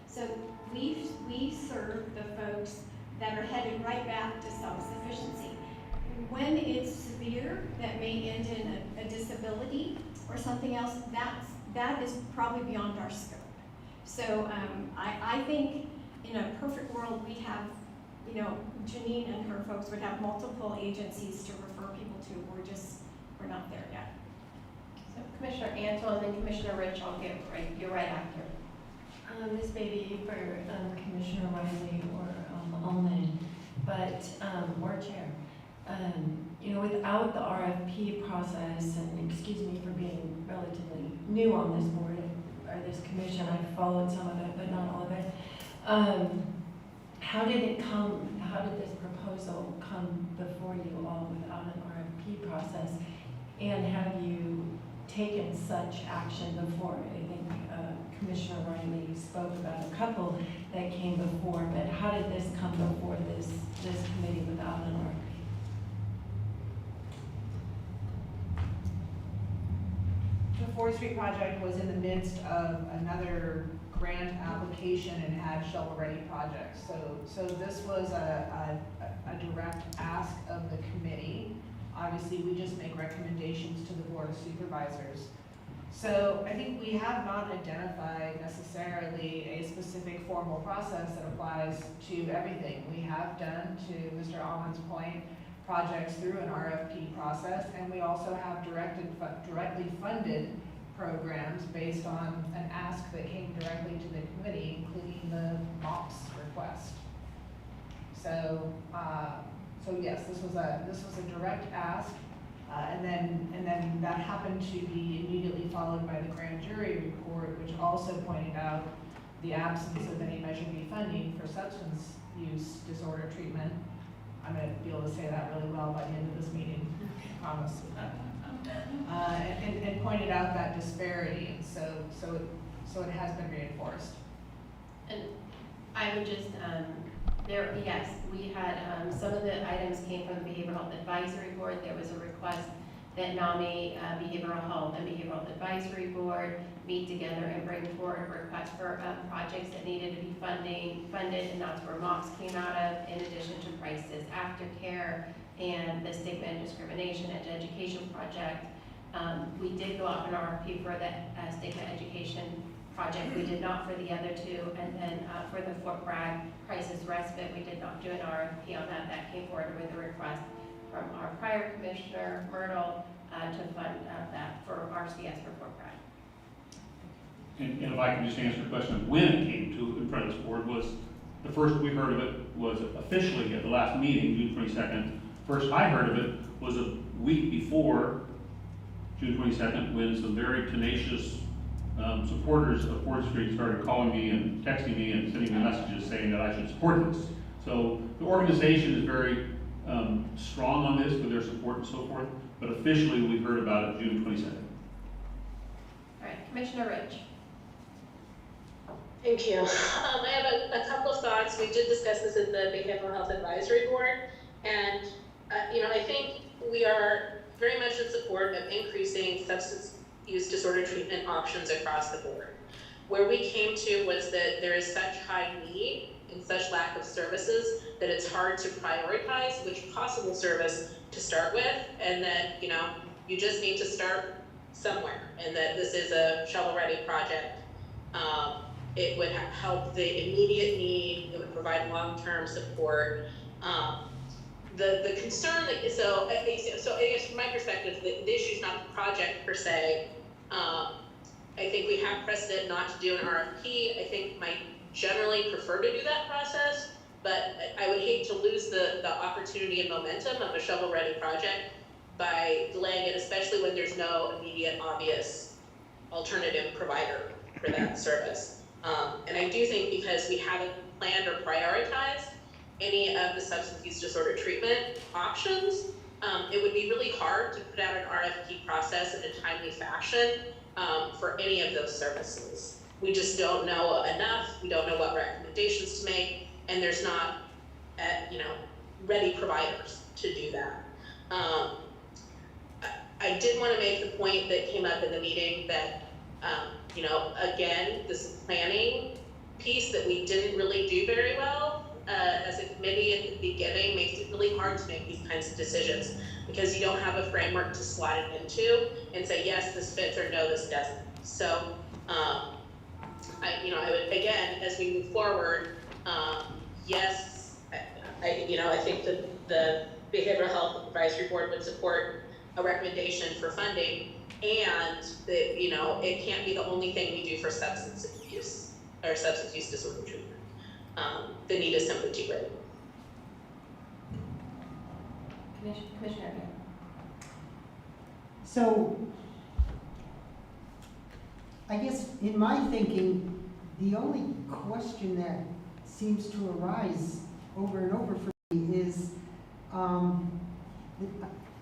So we serve the folks that are headed right back to self-sufficiency. When it's severe, that may end in a disability or something else, that is probably beyond our scope. So I think in a perfect world, we'd have, Janine and her folks would have multiple agencies to refer people to. We're not there yet. So Commissioner Antle and then Commissioner Rich, you're right after. This may be for Commissioner Riley or Ullman, but, or Chair. Without the RFP process, and excuse me for being relatively new on this board or this commission, I've followed some of it, but not all of it. How did this proposal come before you all without an RFP process? And have you taken such action before? I think Commissioner Riley spoke about a couple that came before, but how did this come before this committee without an RFP? The 4th Street project was in the midst of another grant application and had shovel-ready projects. So this was a direct ask of the committee. Obviously, we just make recommendations to the Board of Supervisors. So I think we have not identified necessarily a specific formal process that applies to everything. We have done, to Mr. Allen's point, projects through an RFP process, and we also have directly funded programs based on an ask that came directly to the committee, including the MOPS request. So yes, this was a direct ask, and then that happened to be immediately followed by the grand jury report, which also pointed out the absence of any Measure B funding for substance use disorder treatment. I'm going to be able to say that really well by the end of this meeting, I promise. And pointed out that disparity, and so it has been reinforced. And I would just, yes, we had, some of the items came from the Behavioral Health Advisory Board. There was a request that NAMI, Behavioral Health and Behavioral Health Advisory Board meet together and bring forward a request for projects that needed to be funded, and that's where MOPS came out of, in addition to Price's Aftercare and the Stigma and Discrimination Education Project. We did go out an RFP for that stigma education project. We did not for the other two, and then for the Fort Bragg crisis respite, we did not do an RFP on that. That came forward with a request from our prior commissioner, Myrtle, to fund that for RCS for Fort Bragg. And if I can just answer the question of when it came to in front of this board, was the first we heard of it was officially at the last meeting, June 22nd. First I heard of it was a week before June 22nd, when some very tenacious supporters of 4th Street started calling me and texting me and sending me messages saying that I should support this. So the organization is very strong on this with their support and so forth, but officially we heard about it June 22nd. All right, Commissioner Rich. Thank you. I have a couple of thoughts. We did discuss this at the Behavioral Health Advisory Board, and I think we are very much in support of increasing substance use disorder treatment options across the board. Where we came to was that there is such high need and such lack of services that it's hard to prioritize which possible service to start with, and that you just need to start somewhere, and that this is a shovel-ready project. it would help the immediate need, it would provide long-term support. The concern that, so I guess from my perspective, the issue is not the project per se. I think we have precedent not to do an RFP. I think might generally prefer to do that process, but I would hate to lose the opportunity and momentum of a shovel-ready project by delaying it, especially when there's no immediate obvious alternative provider for that service. And I do think because we haven't planned or prioritized any of the substance use disorder treatment options, it would be really hard to put out an RFP process in a timely fashion for any of those services. We just don't know enough, we don't know what recommendations to make, and there's not, ready providers to do that. I did want to make the point that came up in the meeting that, again, this planning piece that we didn't really do very well as a committee at the beginning makes it really hard to make these kinds of decisions because you don't have a framework to slot it into and say, yes, this fits or no, this doesn't. So, I would, again, as we move forward, yes, I think that the Behavioral Health Advisory Board would support a recommendation for funding, and that, it can't be the only thing we do for substance use or substance use disorder treatment. The need is simply too great. Commissioner. So, I guess in my thinking, the only question that seems to arise over and over for me is,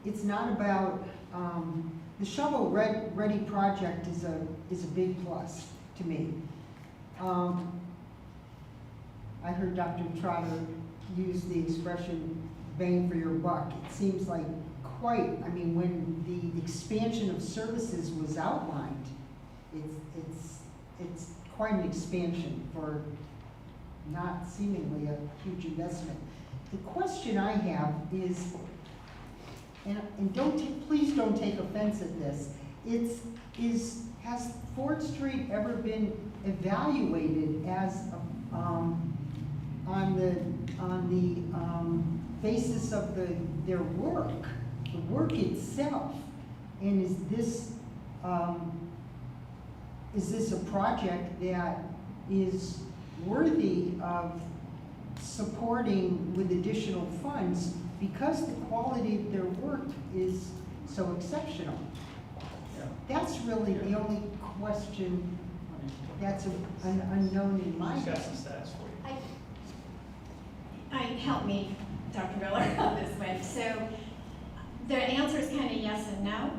it's not about, the shovel-ready project is a big plus to me. I heard Dr. Trotter use the expression bang for your buck. It seems like when the expansion of services was outlined, it's quite an expansion for not seemingly a huge investment. The question I have is, and please don't take offense at this, has Ford Street ever been evaluated as on the basis of their work, the work itself? And is this a project that is worthy of supporting with additional funds because the quality of their work is so exceptional? Yeah. That's really the only question that's an unknown in my She's got mind. some stats for you. Help me, Dr. Miller, on this one. So the answer is kind of yes and no.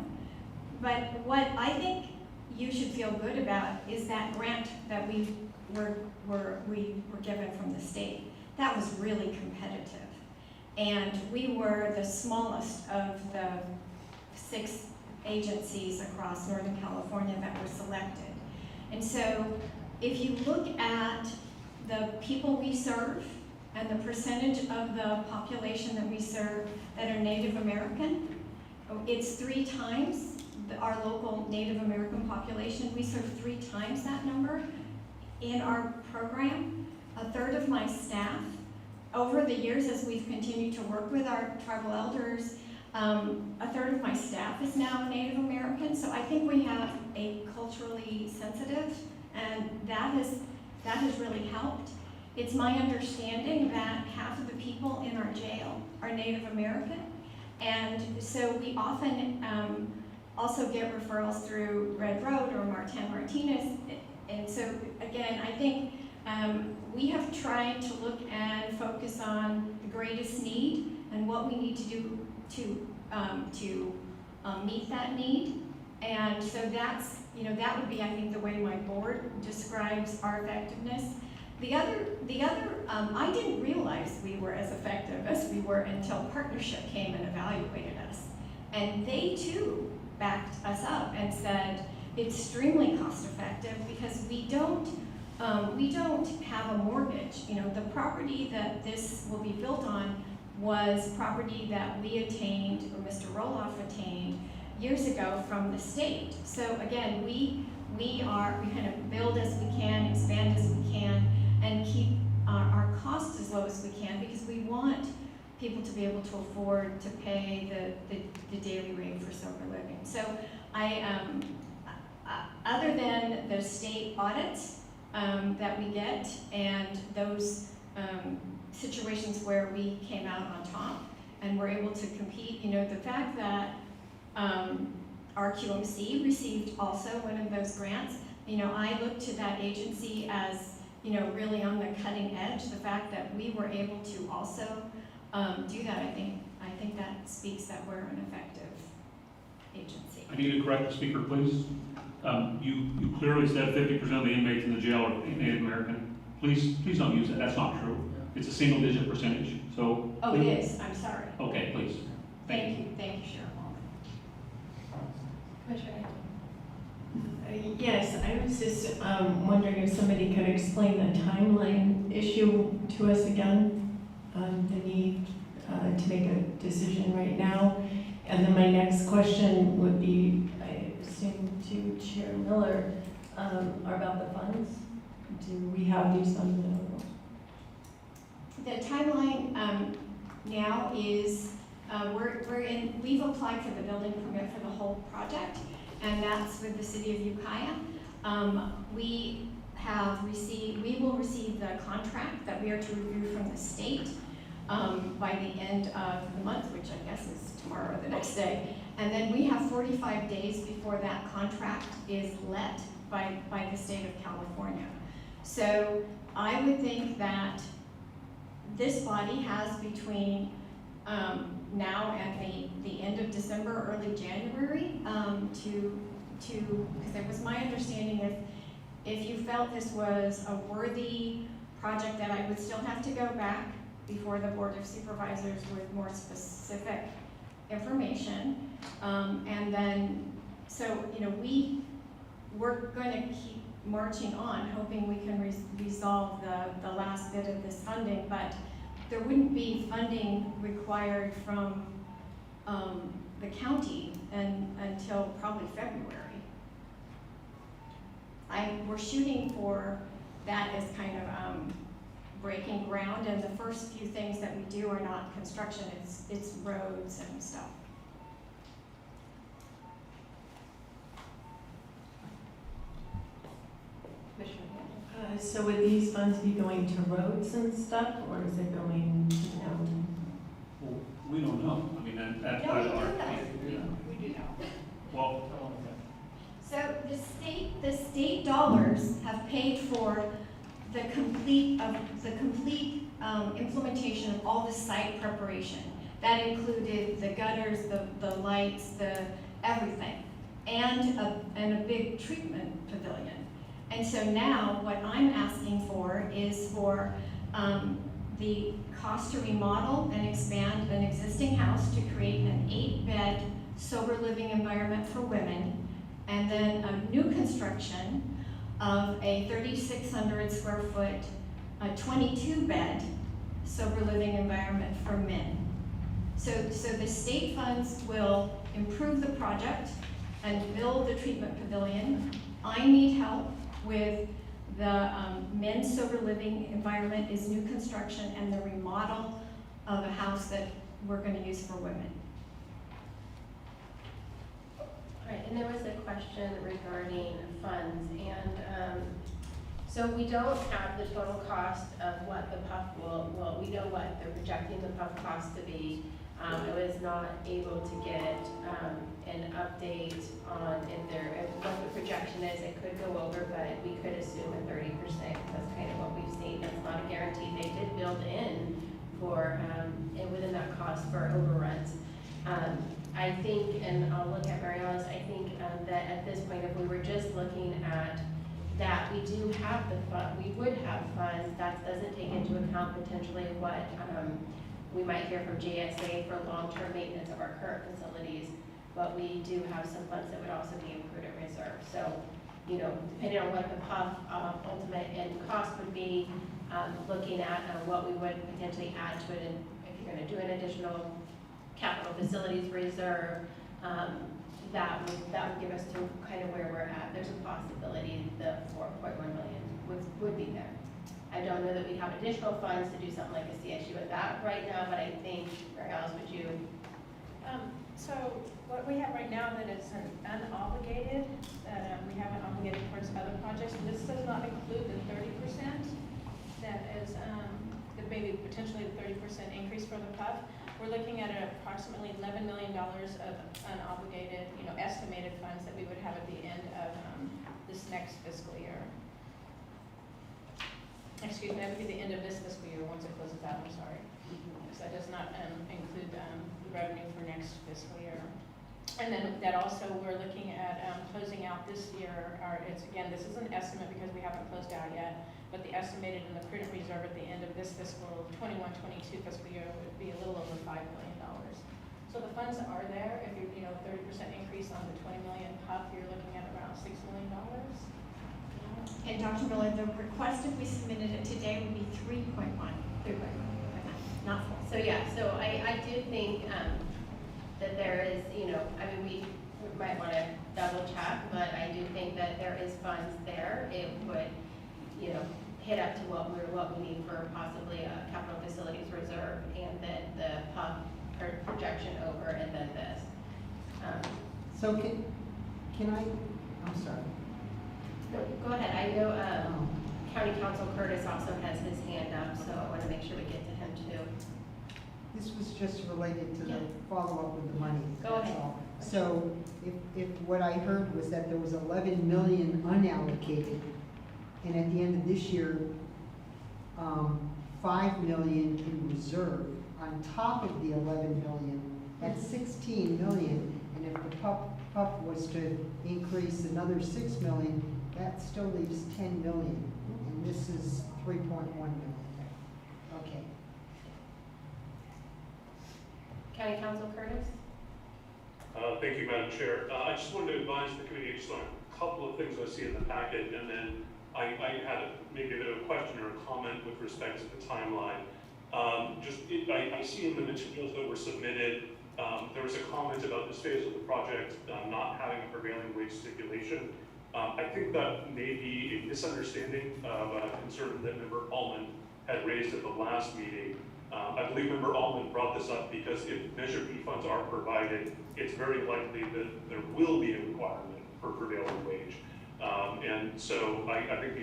But what I think you should feel good about is that grant that we were given from the state. That was really competitive. And we were the smallest of the 6 agencies across Northern California that were selected. And so if you look at the people we serve and the percentage of the population that we serve that are Native American, it's 3 times our local Native American population. We serve 3 times that number in our program. A third of my staff, over the years as we've continued to work with our tribal elders, a third of my staff is now Native American. So I think we have a culturally sensitive, and that has really helped. It's my understanding that half of the people in our jail are Native American, and so we often also get referrals through Red Road or Martin Martinez. And so again, I think we have tried to look and focus on the greatest need and what we need to do to meet that need. And so that's, that would be, I think, the way my board describes our effectiveness. The other, I didn't realize we were as effective as we were until Partnership came and evaluated us. And they too backed us up and said it's extremely cost effective because we don't have a mortgage. The property that this will be built on was property that we attained, or Mr. Roloff attained, years ago from the state. So again, we we kind of build as we can, expand as we can, and keep our costs as low as we can, because we want people to be able to afford to pay the daily rate for sober living. So other than the state audits that we get and those situations where we came out on top and were able to compete, the fact that our QMC received also one of those grants, I look to that agency as, really on the cutting edge. The fact that we were able to also do that, I think that speaks that we're an effective agency. I need to correct the speaker, please. You clearly said 50% of the inmates in the jail are Native American. Please don't use that. That's not true. It's a single-digit percentage. So. Oh, it is. I'm sorry. Okay, please. Thank you, Cheryl. Commissioner. Yes, I was just wondering if somebody could explain the timeline issue to us again, the need to make a decision right now. And then my next question would be, I assume to Chair Miller, about the funds. Do we have these funds available? The timeline now is we've applied for the building permit for the whole project, and that's with the city of Ukiah. We will receive the contract that we are to review from the state by the end of the month, which I guess is tomorrow or the next day. And then we have 45 days before that contract is let by the state of California. So I would think that this body has between now and the end of December, early January, because it was my understanding if you felt this was a worthy project, that I would still have to go back before the Board of Supervisors with more specific information. And then, so, we're going to keep marching on, hoping we can resolve the last bit of this funding, but there wouldn't be funding required from the county until probably February. We're shooting for that as kind of breaking ground, and the first few things that we do are not construction, it's roads and stuff. So would these funds be going to roads and stuff, or is it going to, Well, we don't know. I mean, that's part of our. We do know. Well, So the state dollars have paid for the complete implementation of all the site preparation. That included the gutters, the lights, the everything, and a big treatment pavilion. And so now what I'm asking for is for the cost to remodel and expand an existing house to create an 8-bed sober living environment for women, and then a new construction of a 3,600 square foot, a 22-bed sober living environment for men. So the state funds will improve the project and build the treatment pavilion. I need help with the men's sober living environment is new construction, and the remodel of a house that we're going to use for women. Right, and there was a question regarding funds, and so we don't have the total cost of what the PUF will, we know what they're projecting the PUF cost to be. I was not able to get an update on what the projection is. It could go over, but we could assume a 30%. That's kind of what we've seen. That's not a guarantee. They did build in for within that cost for overruns. I think, and I'll look at Mariana's, I think that at this point, if we were just looking at that, we do have we would have funds. That doesn't take into account potentially what we might hear from JSA for long-term maintenance of our current facilities, but we do have some funds that would also be in prudent reserve. So, depending on what the PUF ultimate end cost would be, looking at what we would potentially add to it, and if you're going to do an additional capital facilities reserve, that would give us to kind of where we're at. There's a possibility the 4.1 million would be there. I don't know that we'd have additional funds to do something like a CSU with that right now, but I think, Mary Alice, would you? So what we have right now that is an unobligated, that we haven't obligated towards other projects, and this does not include the 30% that is, that maybe potentially the 30% increase for the PUF. We're looking at approximately $11 million of unobligated, estimated funds that we would have at the end of this next fiscal year. Excuse me, that would be the end of this fiscal year once it closes out, I'm sorry. So that does not include the revenue for next fiscal year. And then that also, we're looking at closing out this year, this is an estimate because we haven't closed out yet, but the estimated in the prudent reserve at the end of this fiscal 21-22 fiscal year would be a little over $5 million. So the funds are there. If you 30% increase on the 20 million PUF, you're looking at around $6 million. And Dr. Miller, the request, if we submitted it today, would be 3.1. 3.1. Not full. So yeah, so I do think that there is, we might want to double check, but I do think that there is funds there. It would, hit up to what we need for possibly a capital facilities reserve, and then the PUF projection over, and then this. So can I'm sorry. No, go ahead. I know County Council Curtis also has his hand up, so I want to make sure we get to him too. This was just related to Yeah. the follow-up with the money. Go that's ahead. all. So if what I heard was that there was 11 million unallocated, and at the end of this year, 5 million in reserve, on top of the 11 million, that's 16 million. And if the PUF was to increase another 6 million, that still leaves 10 million. And this is 3.1 million. Okay. County Council Curtis? Thank you, Madam Chair. I just wanted to advise the committee just on a couple of things I see in the packet, and then I had maybe a bit of a question or a comment with respect to the timeline. I see in the materials that were submitted, there was a comment about this phase of the project not having a prevailing wage stipulation. I think that may be a misunderstanding of a concern that Member Allman had raised at the last meeting. I believe Member Allman brought this up because if Measure B funds are provided, it's very likely that there will be a requirement for prevailing wage. And so I think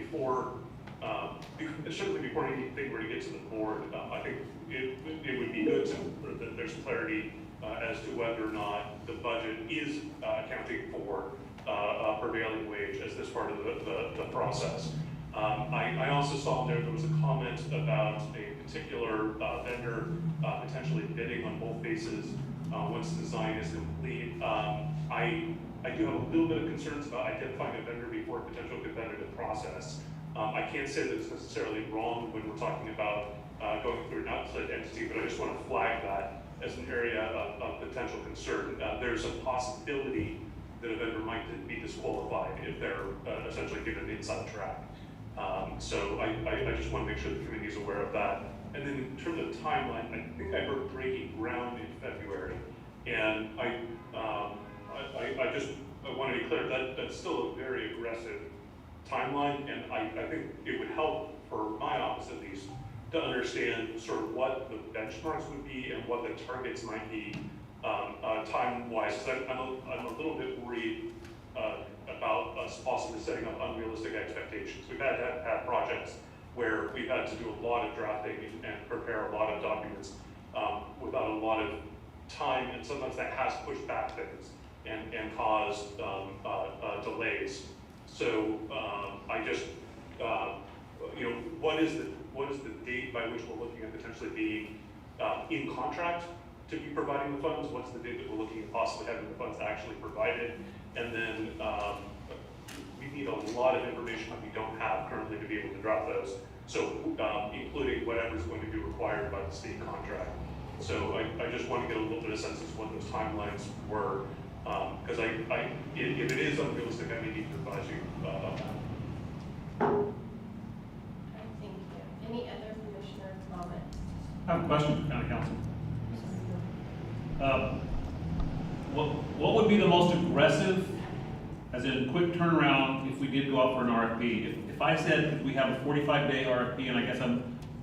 certainly before anything were to get to the board, I think it would be good that there's clarity as to whether or not the budget is accounting for prevailing wage as this part of the process. I also saw there was a comment about a particular vendor potentially bidding on both phases once the design is complete. I do have a little bit of concerns about identifying a vendor before a potential competitive process. I can't say that it's necessarily wrong when we're talking about going through an outside entity, but I just want to flag that as an area of potential concern. There's a possibility that a vendor might be disqualified if they're essentially given the inside track. So I just want to make sure the committee is aware of that. And then in terms of timeline, I think I heard breaking ground in February, and I want to be clear that that's still a very aggressive timeline, and I think it would help for my office at least to understand sort of what the benchmarks would be and what the targets might be time-wise. Because I'm a little bit worried about us possibly setting up unrealistic expectations. We've had projects where we've had to do a lot of drafting and prepare a lot of documents without a lot of time, and sometimes that has pushed back things and caused delays. So I just, what is the date by which we're looking at potentially being in contract to be providing the funds? What's the date that we're looking at possibly having the funds actually provided? And then we need a lot of information that we don't have currently to be able to draft those. So including whatever's going to be required by the state contract. So I just want to get a little bit of sense of what those timelines were. Because if it is unrealistic, I may need to advise you of that. Thank you. Any other commissioner comments? I have a question for County Council. what would be the most aggressive, as in quick turnaround, if we did go out for an RFP? If I said we have a 45-day RFP, and I guess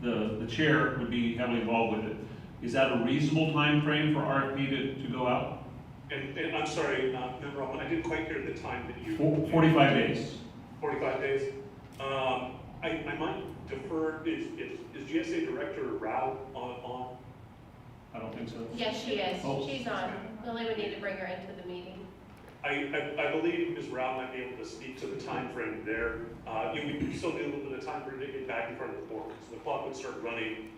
the chair would be heavily involved with it, is that a reasonable time frame for RFP to go out? And I'm sorry, Member Allen, I didn't quite hear the time that you. 45 days. 45 days. I might defer, is GSA Director Rao on? I don't think so. Yes, she is. Oh. She's on. Lily would need to bring her into the meeting. I believe Ms. Rao might be able to speak to the time frame there. We still need a little bit of time for her to get back in front of the board. So the clock would start running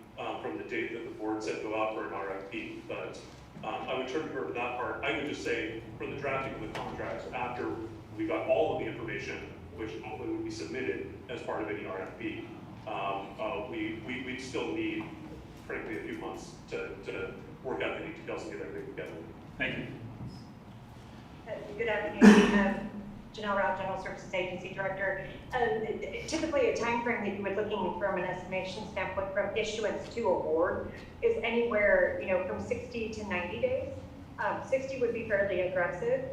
from the date that the board said go out for an RFP. But I would turn to her for that part. I would just say for the drafting of the contracts, after we got all of the information, which hopefully would be submitted as part of any RFP, we'd still need, frankly, a few months to work out the details and get everything together. Thank you. Good afternoon, Janelle Rao, General Services Agency Director. Typically, a time frame that you would looking from an estimation standpoint from issuance to award is anywhere, from 60 to 90 days. 60 would be fairly aggressive.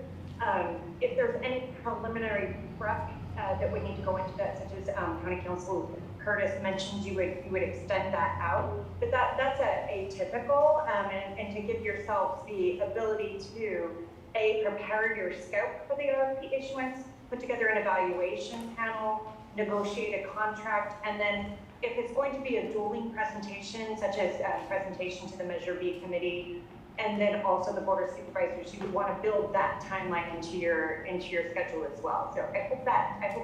If there's any preliminary prep that would need to go into that, such as County Council Curtis mentioned, you would extend that out. But that's atypical, and to give yourselves the ability to prepare your scope for the RFP issuance, put together an evaluation panel, negotiate a contract, and then if it's going to be a dueling presentation, such as a presentation to the Measure B committee, and then also the Board of Supervisors, you would want to build that timeline into your schedule as well. So I hope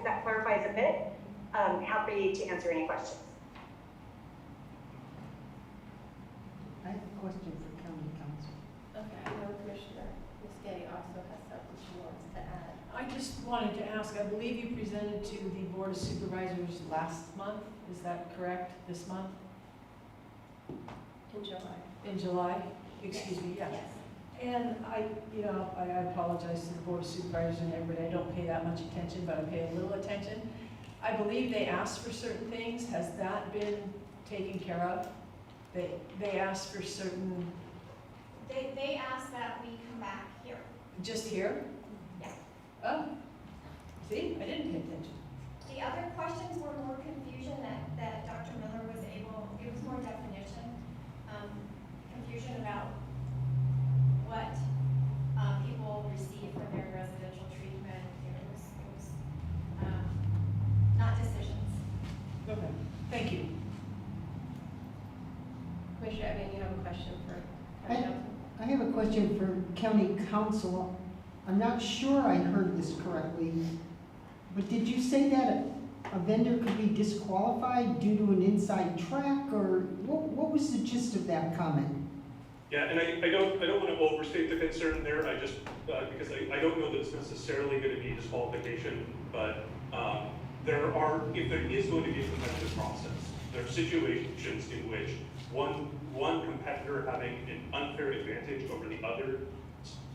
that clarifies a bit. Happy to answer any questions. I have a question for County Council. Okay, I know Commissioner Muscati also has something she wants to add. I just wanted to ask, I believe you presented to the Board of Supervisors last month, is that correct, this month? In July. In July? Excuse me, yes. And I apologize to the Board of Supervisors and everybody, I don't pay that much attention, but I pay a little attention. I believe they asked for certain things, has that been taken care of? They asked for certain, They asked that we come back here. just here? Yeah. Oh, see, I didn't pay attention. The other questions were more confusion that Dr. Miller was able, it was more definition, confusion about what people receive for their residential treatment. It was not decisions. Okay, thank you. Commissioner Evan, you have a question for County Council? I have a question for County Council. I'm not sure I heard this correctly, but did you say that a vendor could be disqualified due to an inside track, or what was the gist of that comment? Yeah, and I don't want to overstate the concern there. I just because I don't know that it's necessarily going to be disqualification, but if there is going to be a competitive process, there are situations in which one competitor having an unfair advantage over the other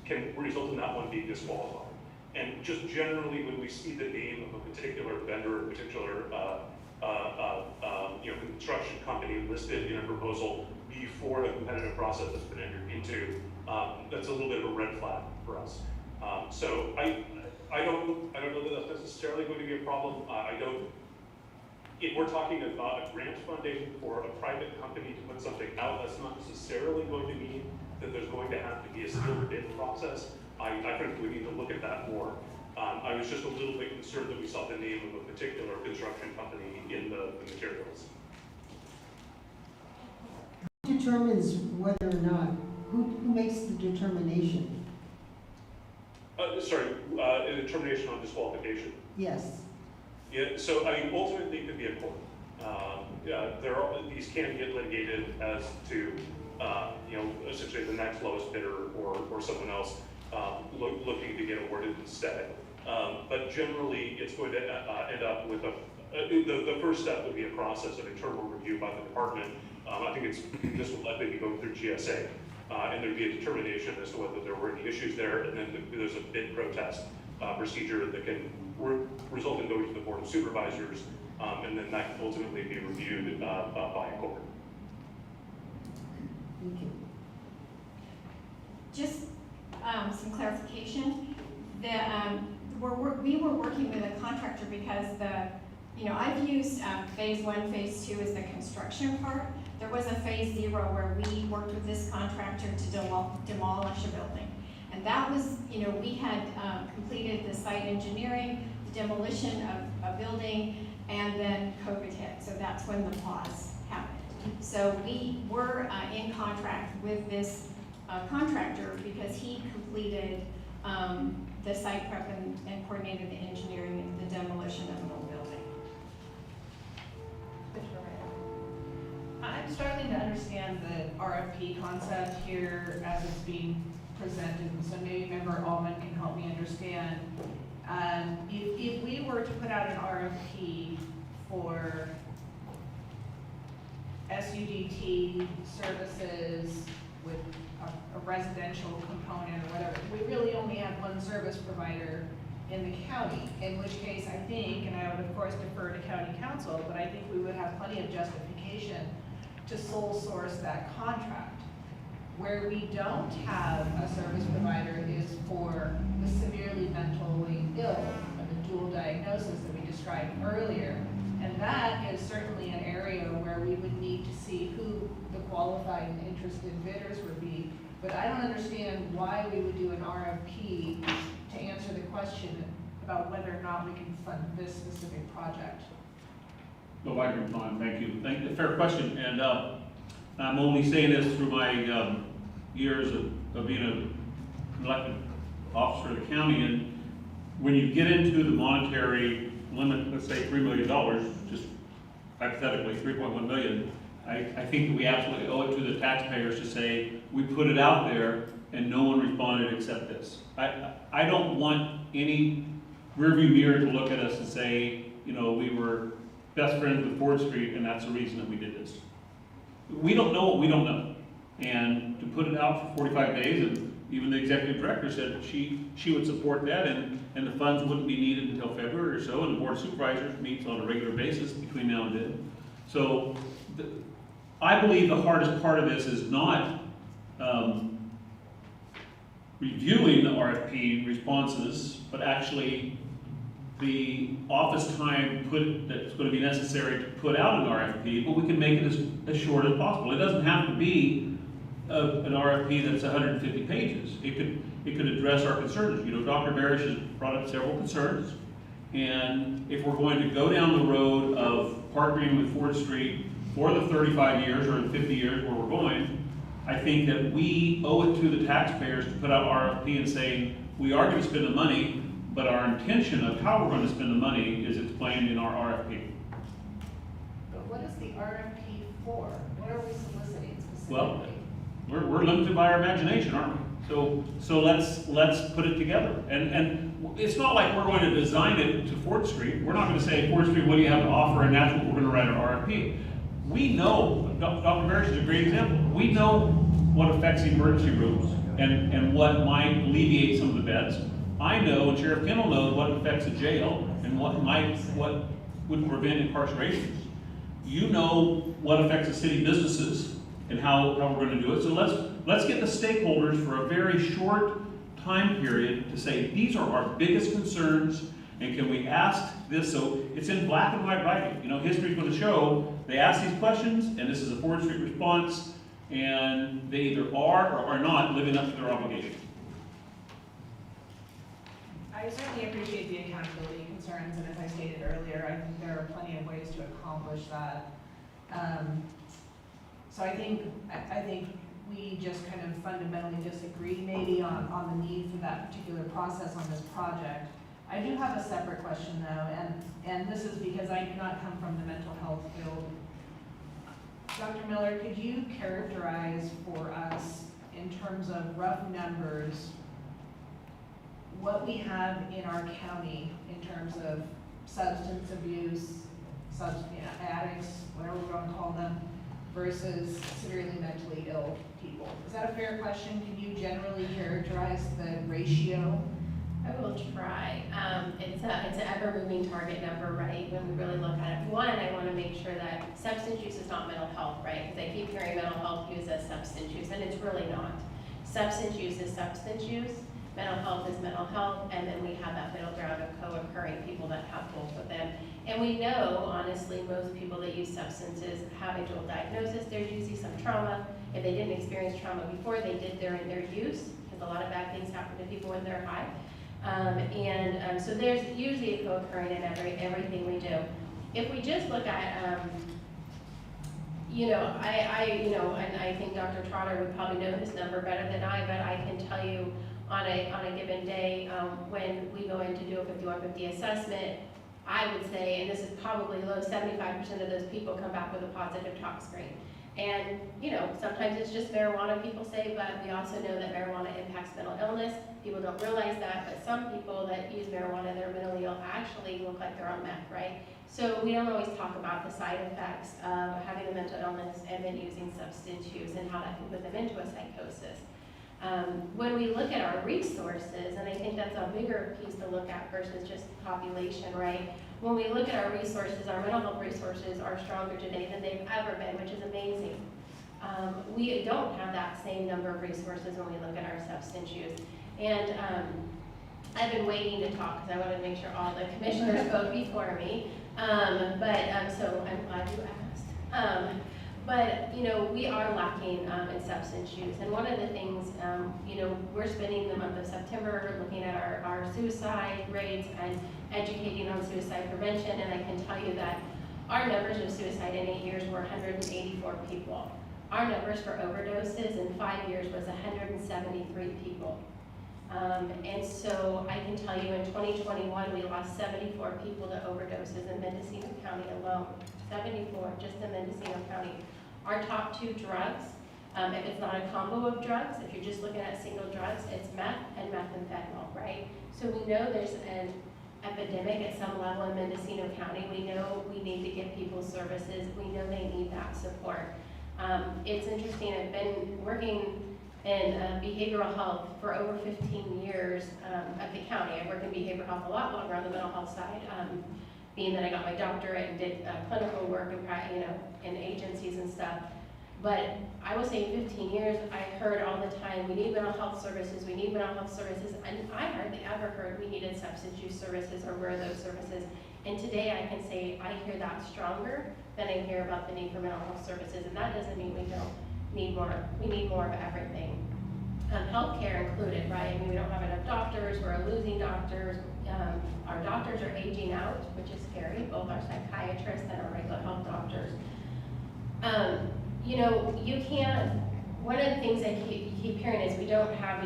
can result in that one being disqualified. And just generally, when we see the name of a particular vendor, a particular construction company listed in a proposal before a competitive process has been entered into, that's a little bit of a red flag for us. So I don't know that that's necessarily going to be a problem. If we're talking about a grant funding for a private company to put something out, that's not necessarily going to mean that there's going to have to be a sealed bid process. I think we need to look at that more. I was just a little bit concerned that we saw the name of a particular construction company in the materials. Who determines whether or not, who makes the determination? A determination on disqualification. Yes. Yeah, so ultimately it could be a court. These can get litigated as to, essentially the next lowest bidder or someone else looking to get awarded instead. But generally, it's going to end up with the first step would be a process of internal review by the department. I think this would likely be going through GSA. And there'd be a determination as to whether there were any issues there, and then there's a bid protest procedure that can result in going to the Board of Supervisors, and then that can ultimately be reviewed by a court. Thank you. Just some clarification clarification. We were working with a contractor because I've used phase 1, phase 2 as the construction part. There was a phase 0 where we worked with this contractor to demolish a building. And that was, we had completed the site engineering, the demolition of a building, and then COVID hit. So that's when the pause happened. So we were in contract with this contractor because he completed the site prep and coordinated the engineering and the demolition of an old building. I'm struggling to understand the RFP concept here as it's being presented, so maybe Member Allman can help me understand. If we were to put out an RFP for SUDT services with a residential component or whatever, we really only have one service provider in the county, in which case I think, and I would of course defer to county council, but I think we would have plenty of justification to sole source that contract. Where we don't have a service provider is for the severely mentally ill, or the dual diagnosis that we described earlier. And that is certainly an area where we would need to see who the qualified and interested bidders would be. But I don't understand why we would do an RFP to answer the question about whether or not we can fund this specific project. No, I can fine, thank you. Fair question, and I'm only saying this through my years of being an elected officer of the county, and when you get into the monetary limit, let's say $3 million, just hypothetically $3.1 million, I think that we absolutely owe it to the taxpayers to say, we put it out there and no one responded except this. I don't want any rearview mirror to look at us and say, we were best friends with Ford Street and that's the reason that we did this. We don't know what we don't know. And to put it out for 45 days, and even the executive director said that she would support that, and the funds wouldn't be needed until February or so, and the board of supervisors meets on a regular basis between now and then. So I believe the hardest part of this is not reviewing the RFP responses, but actually the office time that's going to be necessary to put out an RFP, but we can make it as short as possible. It doesn't have to be an RFP that's 150 pages. It could address our concerns. Dr. Barish has brought up several concerns, and if we're going to go down the road of partnering with Ford Street for the 35 years or the 50 years where we're going, I think that we owe it to the taxpayers to put out RFP and say, we are going to spend the money, but our intention of how we're going to spend the money is explained in our RFP. But what is the RFP for? What are we soliciting specifically? Well, we're limited by our imagination, aren't we? So let's put it together. And it's not like we're going to design it to Ford Street. We're not going to say, Ford Street, what do you have to offer? And that's what we're going to write our RFP. We know, Dr. Barish is a great example. We know what affects emergency rooms and what might alleviate some of the beds. I know, and Sheriff Kendall knows, what affects a jail and what would prevent incarcerations. You know what affects the city businesses and how we're going to do it. So let's get the stakeholders for a very short time period to say, these are our biggest concerns, and can we ask this? So it's in black and white writing. History's going to show they ask these questions, and this is a Ford Street response, and they either are or are not living up to their obligation. I certainly appreciate the accountability concerns, and as I stated earlier, I think there are plenty of ways to accomplish that. So I think we just kind of fundamentally disagree maybe on the need for that particular process on this project. I do have a separate question though, and this is because I do not come from the mental health field. Dr. Miller, could you characterize for us in terms of rough numbers what we have in our county in terms of substance abuse, addicts, whatever we're going to call them, versus severely mentally ill people? Is that a fair question? Can you generally characterize the ratio? I will try. It's an ever-moving target number, right? When we really look at it. One, I want to make sure that substance use is not mental health, right? Because I keep hearing mental health use as substance use, and it's really not. Substance use is substance use. Mental health is mental health, and then we have that middle ground of co-occurring people that have both of them. And we know, honestly, most people that use substances have a dual diagnosis. There's usually some trauma. If they didn't experience trauma before, they did during their use, because a lot of bad things happen to people when they're high. So there's usually a co-occurring in everything we do. If we just look at, and I think Dr. Trotter would probably know this number better than I, but I can tell you on a given day, when we go in to do a 5150 assessment, I would say, and this is probably low, 75% of those people come back with a positive tox screen. And, sometimes it's just marijuana, people say, but we also know that marijuana impacts mental illness. People don't realize that, but some people that use marijuana, they're mentally ill, actually look like they're on meth, right? So we don't always talk about the side effects of having a mental illness and then using substance use and how that can put them into a psychosis. When we look at our resources, and I think that's a bigger piece to look at versus just population, right? When we look at our resources, our mental health resources are stronger today than they've ever been, which is amazing. We don't have that same number of resources when we look at our substance use. And I've been waiting to talk because I wanted to make sure all the commissioners spoke before me. So I'm glad you asked. We are lacking in substance use. And one of the things, we're spending the month of September looking at our suicide rates and educating on suicide prevention. And I can tell you that our numbers of suicide in 8 years were 184 people. Our numbers for overdoses in 5 years was 173 people. And so I can tell you in 2021, we lost 74 people to overdoses in Mendocino County alone. 74 just in Mendocino County. Our top 2 drugs, if it's not a combo of drugs, if you're just looking at single drugs, it's meth and methamphetamine, right? So we know there's an epidemic at some level in Mendocino County. We know we need to give people services. We know they need that support. It's interesting, I've been working in behavioral health for over 15 years at the county. I worked in behavioral health a lot longer on the mental health side, being that I got my doctorate and did clinical work in agencies and stuff. But I will say in 15 years, I heard all the time, we need mental health services, we need mental health services, and I hardly ever heard we needed substance use services or where are those services. And today I can say I hear that stronger than I hear about the need for mental health services, and that doesn't mean we don't need more. We need more of everything. Healthcare included, right? I mean, we don't have enough doctors, we're losing doctors. Our doctors are aging out, which is scary, both our psychiatrists and our regular health doctors. You can't, one of the things I keep hearing is we don't have.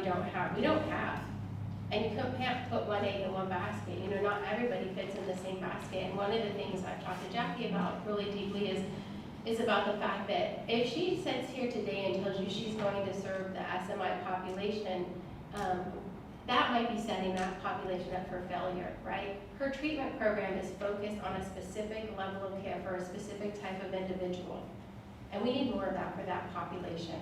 And you can't put one egg in one basket. Not everybody fits in the same basket. And one of the things I've talked to Jackie about really deeply is about the fact that if she sits here today and tells you she's going to serve the SMI population, that might be setting that population up for failure, right? Her treatment program is focused on a specific level of care for a specific type of individual. And we need more of that for that population.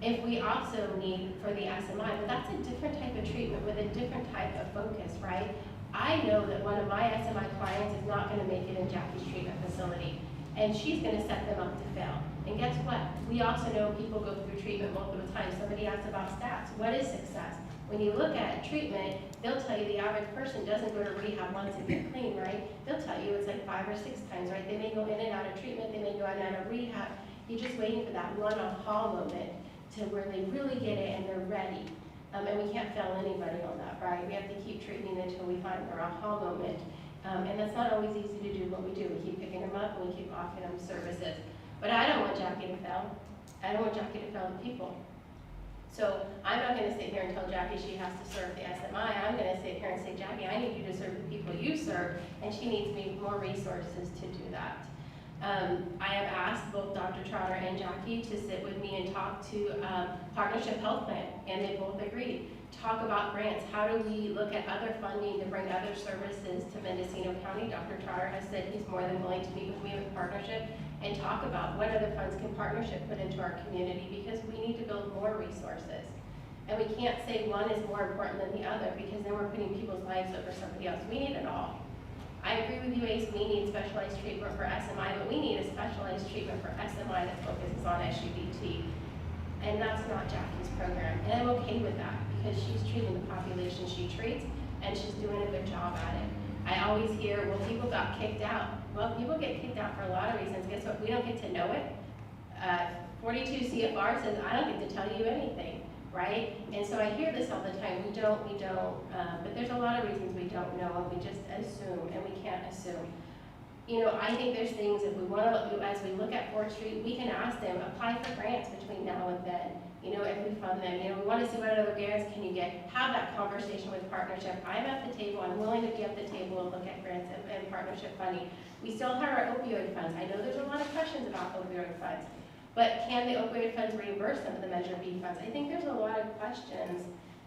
If we also need for the SMI, but that's a different type of treatment with a different type of focus, right? I know that one of my SMI clients is not going to make it in Jackie's treatment facility, and she's going to set them up to fail. And guess what? We also know people go through treatment multiple times. Somebody asked about stats. What is success? When you look at treatment, they'll tell you the average person doesn't go to rehab once and get clean, right? They'll tell you it's like 5 or 6 times, right? They may go in and out of treatment, they may go in and out of rehab. You're just waiting for that one aha moment to where they really get it and they're ready. And we can't fail anybody on that, right? We have to keep treating until we find our aha moment. And that's not always easy to do, but we do. We keep picking them up and we keep offering them services. But I don't want Jackie to fail. I don't want Jackie to fail the people. So I'm not going to sit here and tell Jackie she has to serve the SMI. I'm going to sit here and say, Jackie, I need you to serve the people you serve, and she needs me more resources to do that. I have asked both Dr. Trotter and Jackie to sit with me and talk to Partnership Health Plan, and they both agreed. Talk about grants. How do we look at other funding to bring other services to Mendocino County? Dr. Trotter has said he's more than willing to meet with me with Partnership and talk about what other funds can Partnership put into our community, because we need to build more resources. And we can't say one is more important than the other, because then we're putting people's lives over somebody else. We need it all. I agree with you, Ace, we need specialized treatment for SMI, but we need a specialized treatment for SMI that focuses on SUDT. And that's not Jackie's program, and I'm okay with that, because she's treating the population she treats, and she's doing a good job at it. I always hear, well, people got kicked out. Well, people get kicked out for a lot of reasons. Guess what? We don't get to know it. 42 CFR says, I don't get to tell you anything, right? And so I hear this all the time. We don't, but there's a lot of reasons we don't know, and we just assume, and we can't assume. You know, I think there's things, if we want to, as we look at 4th Street, we can ask them, apply for grants between now and then. You know, if we fund them, you know, we want to see what other grants can you get, have that conversation with partnership. I'm at the table, I'm willing to be at the table and look at grants and partnership funding. We still have our opioid funds. I know there's a lot of questions about opioid funds, but can the opioid funds reimburse some of the Measure B funds? I think there's a lot of questions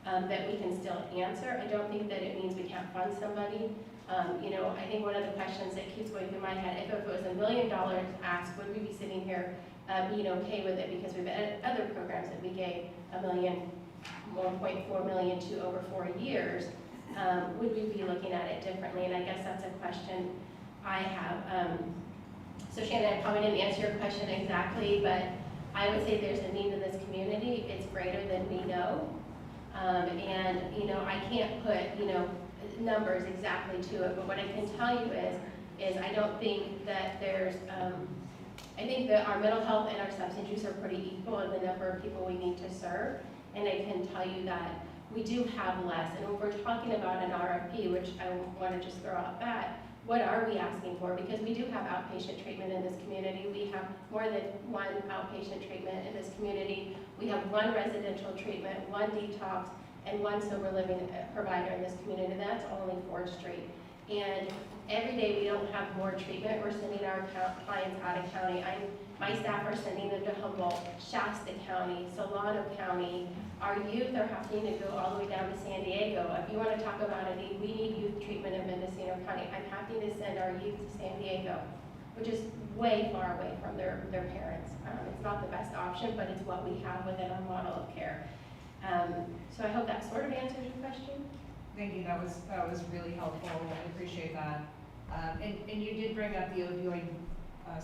that we can still answer. I don't think that it means we can't fund somebody. You know, I think one of the questions that keeps going through my head, if it was $1 million asked, would we be sitting here being okay with it? Because we've had other programs that we gave $1.4 million to over 4 years. Would we be looking at it differently? And I guess that's a question I have. So Shannon, I probably didn't answer your question exactly, but I would say there's a need in this community. It's greater than we know. And, you know, I can't put, you know, numbers exactly to it, but what I can tell you is I don't think that there's, I think that our mental health and our substance use are pretty equal in the number of people we need to serve, and I can tell you that we do have less, and when we're talking about an RFP, which I want to just throw out that, what are we asking for? Because we do have outpatient treatment in this community. We have more than one outpatient treatment in this community. We have one residential treatment, one detox, and one sober living provider in this community. That's only 4th Street. And every day we don't have more treatment. We're sending our clients out of county. My staff are sending them to Humboldt, Shasta County, Solano County. Our youth are having to go all the way down to San Diego. If you want to talk about a need, we need youth treatment in Mendocino County. I'm happy to send our youth to San Diego, which is way far away from their parents. It's not the best option, but it's what we have within our model of care. So I hope that sort of answers your question. Thank you, that was really helpful, I appreciate that. And you did bring up the opioid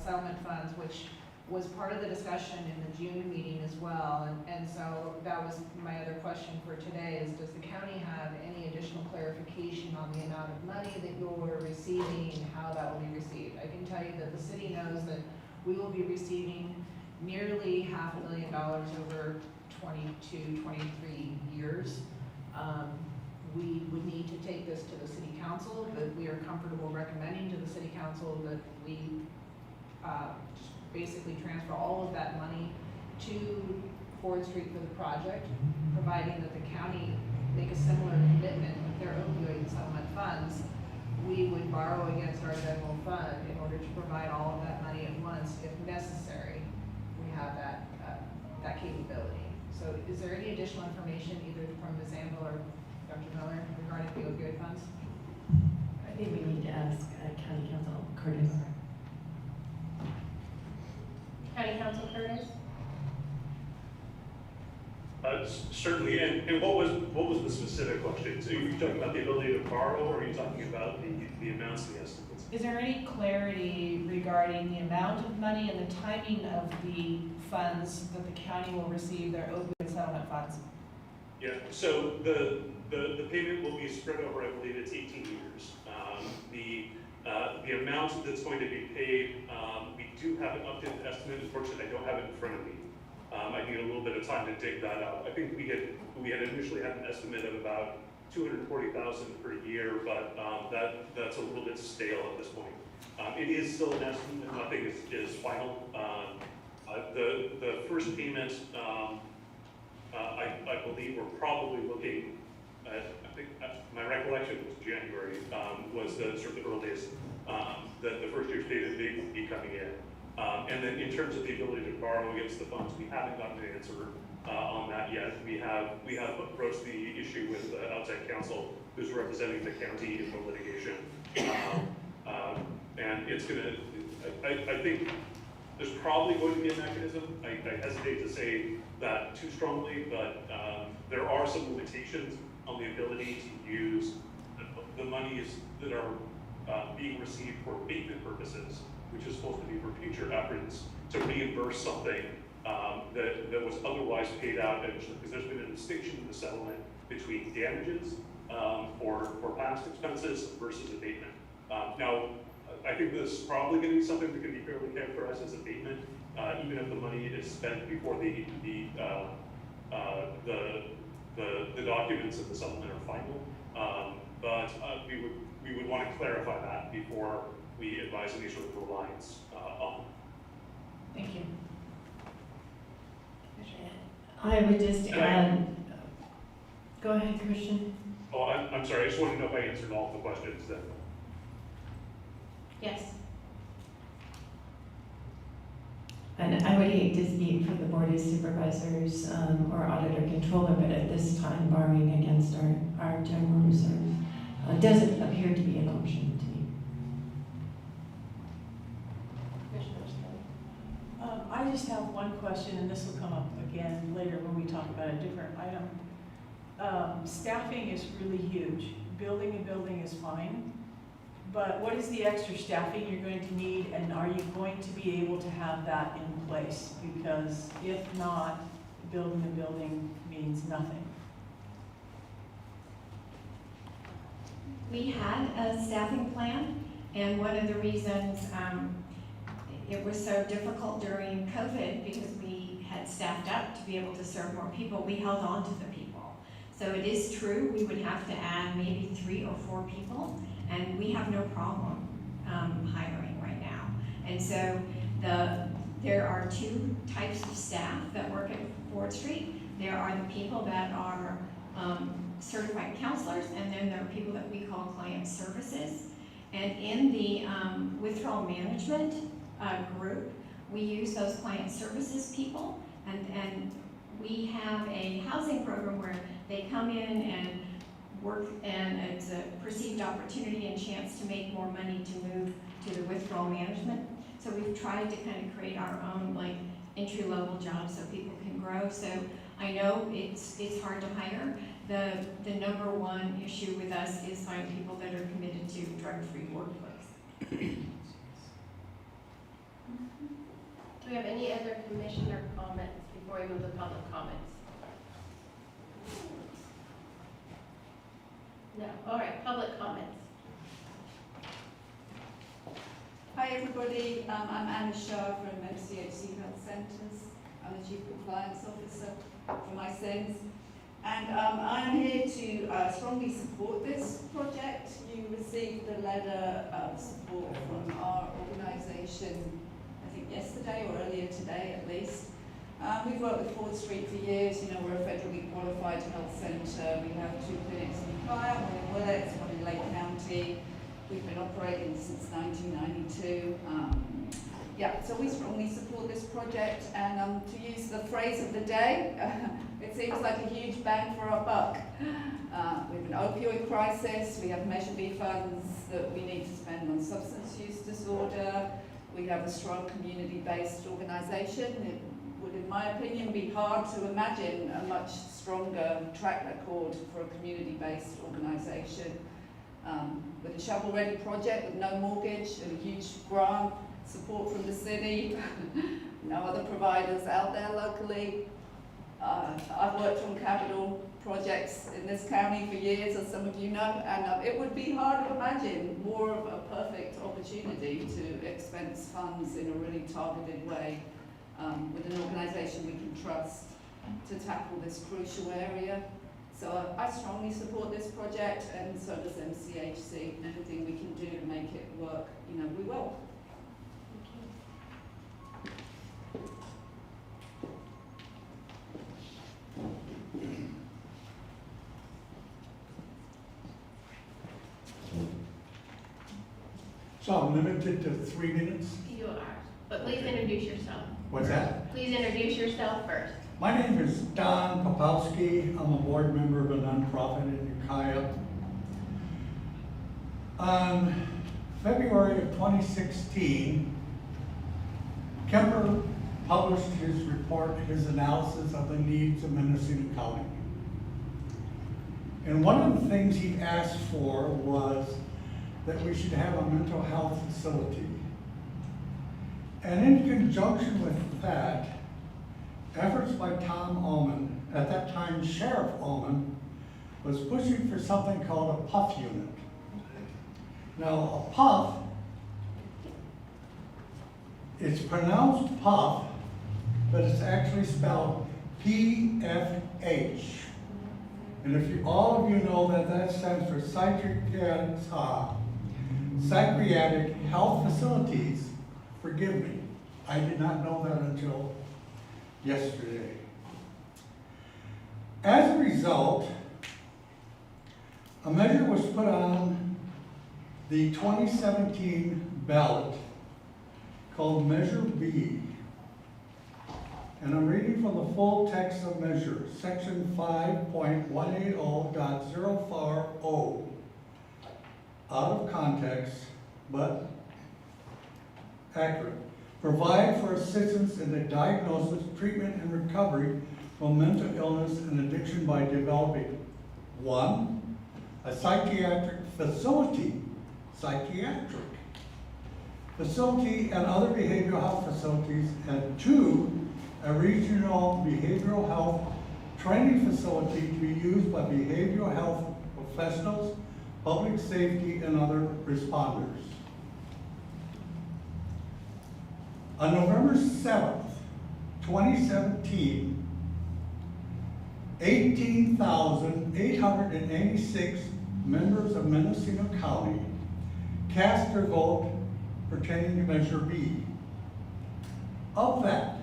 settlement funds, which was part of the discussion in the June meeting as well, and so that was my other question for today is, does the county have any additional clarification on the amount of money that you're receiving and how that will be received? I can tell you that the city knows that we will be receiving nearly $500,000 over 22, 23 years. We would need to take this to the city council, but we are comfortable recommending to the city council that we just basically transfer all of that money to 4th Street for the project, providing that the county make a similar commitment with their opioid settlement funds. We would borrow against our general fund in order to provide all of that money at once if necessary. We have that capability. So is there any additional information either from Ms. Anvil or Dr. Miller regarding the opioid funds? I think we need to ask County Council Curtis. County Council Curtis? Certainly, and what was the specific question? So are you talking about the ability to borrow, or are you talking about the amounts of the estimates? Is there any clarity regarding the amount of money and the timing of the funds that the county will receive, their opioid settlement funds? Yeah, so the payment will be spread over, I believe it's 18 years. The amount that's going to be paid, we do have an updated estimate. Unfortunately, I don't have it in front of me. I need a little bit of time to dig that out. I think we had initially had an estimate of about $240,000 per year, but that's a little bit stale at this point. It is still an estimate. Nothing is final. The first payment, I believe we're probably looking at, I think my recollection was January, was the sort of the earliest that the first year's payment may be coming in. And then in terms of the ability to borrow against the funds, we haven't gotten an answer on that yet. We have approached the issue with outside counsel who's representing the county in the litigation. And it's gonna, I think there's probably going to be a mechanism. I hesitate to say that too strongly, but there are some limitations on the ability to use the monies that are being received for abatement purposes, which is supposed to be for future efforts, to reimburse something that was otherwise paid out, because there's been a distinction in the settlement between damages for past expenses versus abatement. Now, I think this is probably going to be something that can be fairly characterized as abatement, even if the money is spent before the documents of the settlement are final. But we would want to clarify that before we advise any sort of reliance on. Thank you. I would just add, go ahead, Christian. Oh, I'm sorry, I just wanted to know if I answered all the questions then. Yes. And I would hate to speak for the Board of Supervisors or Auditor Controller, but at this time, borrowing against our general reserve doesn't appear to be an option to me. Commissioner Scully? I just have one question, and this will come up again later when we talk about a different item. Staffing is really huge. Building a building is fine, but what is the extra staffing you're going to need, and are you going to be able to have that in place? Because if not, building a building means nothing. We had a staffing plan, and one of the reasons it was so difficult during COVID, because we had staffed up to be able to serve more people, we held on to the people. So it is true, we would have to add maybe 3 or 4 people, and we have no problem hiring right now. And so there are 2 types of staff that work at Ford Street. There are the people that are certified counselors, and then there are people that we call client services. And in the withdrawal management group, we use those client services people, and we have a housing program where they come in and work, and it's a perceived opportunity and chance to make more money to move to the withdrawal management. So we've tried to kind of create our own like entry-level jobs so people can grow. So I know it's hard to hire. The number one issue with us is finding people that are committed to drug-free workplace. Do we have any other commissioner comments before we move to public comments? No. All right, public comments. Hi everybody, I'm Anna Shah from MCHC Health Centres. I'm the Chief Compliance Officer for my sins. And I'm here to strongly support this project. You received the letter of support from our organisation, I think yesterday or earlier today at least. We've worked with Ford Street for years. You know, we're a federally qualified health centre. We have 2 clinics in Clive, one in Willets, one in Lake County. We've been operating since 1992. Yeah, so we strongly support this project, and to use the phrase of the day, it seems like a huge bang for our buck. We have an opioid crisis, we have Measure B funds that we need to spend on substance use disorder, we have a strong community-based organisation. It would, in my opinion, be hard to imagine a much stronger track record for a community-based organisation. With a shovel-ready project with no mortgage and a huge grant, support from the city, no other providers out there locally. I've worked on capital projects in this county for years, as some of you know, and it would be hard to imagine more of a perfect opportunity to expense funds in a really targeted way with an organisation we can trust to tackle this crucial area. So I strongly support this project, and so does MCHC. Anything we can do to make it work, you know, we will. So I'm limited to 3 minutes? You are, but please introduce yourself. What's that? Please introduce yourself first. My name is Don Popowski. I'm a board member of a nonprofit in Ukiah. February of 2016, Kemper published his report, his analysis of the needs of Mendocino County. And one of the things he asked for was that we should have a mental health facility. And in conjunction with that, efforts by Tom Ullman, at that time Sheriff Ullman, was pushing for something called a PUF unit. Now, a PUF, it's pronounced puff, but it's actually spelled PFH. And if all of you know that stands for psychiatric health facilities, forgive me. I did not know that until yesterday. As a result, a measure was put on the 2017 ballot called Measure B. And I'm reading from the full text of measure, section 5.180.040, out of context, but accurate. Provide for assistance in the diagnosis, treatment, and recovery from mental illness and addiction by developing 1, a psychiatric facility and other behavioral health facilities, and 2, a regional behavioral health training facility to be used by behavioral health professionals, public safety, and other responders. On November 7th, 2017, 18,886 members of Mendocino County cast their vote pertaining to Measure B. Of that,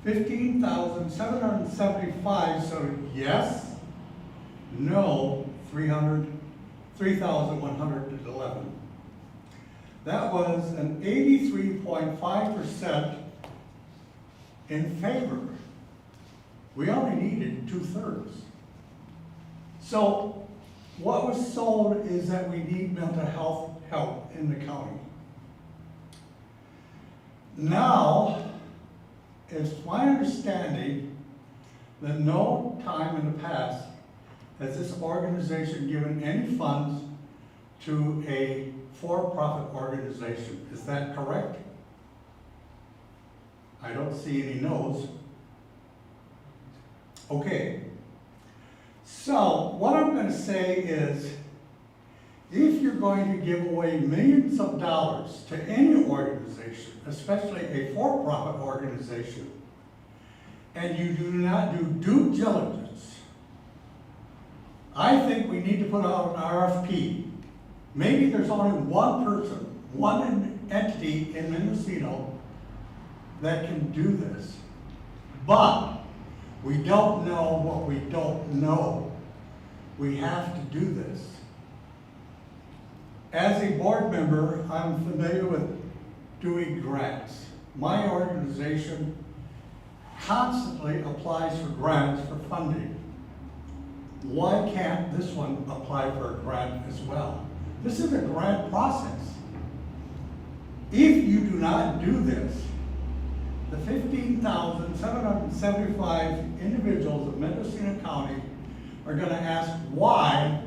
15,775 voted yes, no, 3,111. That was an 83.5% in favor. We only needed 2/3. So what was sold is that we need mental health help in the county. Now, it's my understanding that no time in the past has this organization given any funds to a for-profit organization. Is that correct? I don't see any no's. Okay. So what I'm going to say is, if you're going to give away millions of dollars to any organization, especially a for-profit organization, and you do not do due diligence, I think we need to put out an RFP. Maybe there's only one person, one entity in Mendocino that can do this. But we don't know what we don't know. We have to do this. As a board member, I'm familiar with doing grants. My organization constantly applies for grants for funding. Why can't this one apply for a grant as well? This is a grant process. If you do not do this, the 15,775 individuals of Mendocino County are going to ask, why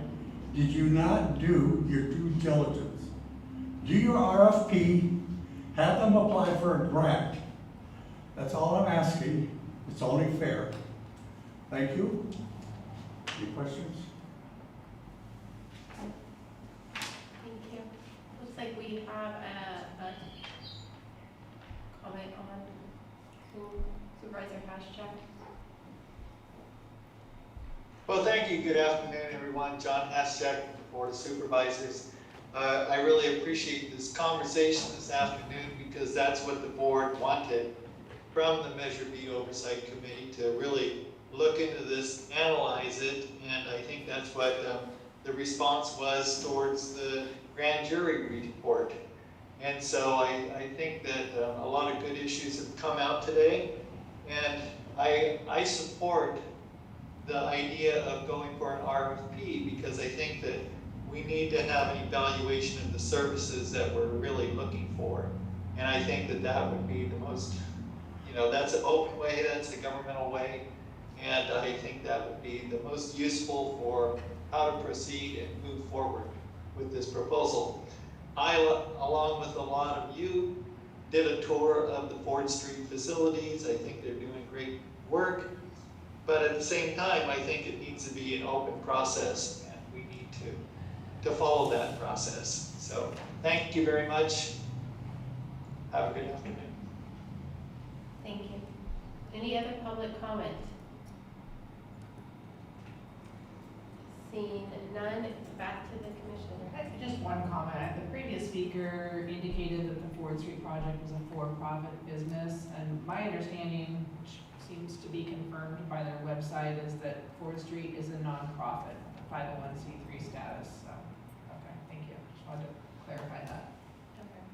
did you not do your due diligence? Do your RFP, have them apply for a grant. That's all I'm asking. It's only fair. Thank you. Any questions? Thank you. Looks like we have a comment on Supervisor Haschak. Well, thank you. Good afternoon, everyone. John Haschak from the Board of Supervisors. I really appreciate this conversation this afternoon because that's what the board wanted from the Measure B Oversight Committee, to really look into this, analyze it, and I think that's what the response was towards the grand jury report. And so I think that a lot of good issues have come out today, and I support the idea of going for an RFP because I think that we need to have an evaluation of the services that we're really looking for. And I think that that would be the most, that's an open way, that's a governmental way. And I think that would be the most useful for how to proceed and move forward with this proposal. I, along with a lot of you, did a tour of the Ford Street facilities. I think they're doing great work. But at the same time, I think it needs to be an open process, and we need to follow that process. So thank you very much. Have a good afternoon. Thank you. Any other public comment? Seeing none, back to the commissioner. Just one comment. The previous speaker indicated that the Ford Street project was a for-profit business, and my understanding, which seems to be confirmed by their website, is that Ford Street is a nonprofit, 501c3 status. So, okay, thank you. Just wanted to clarify that.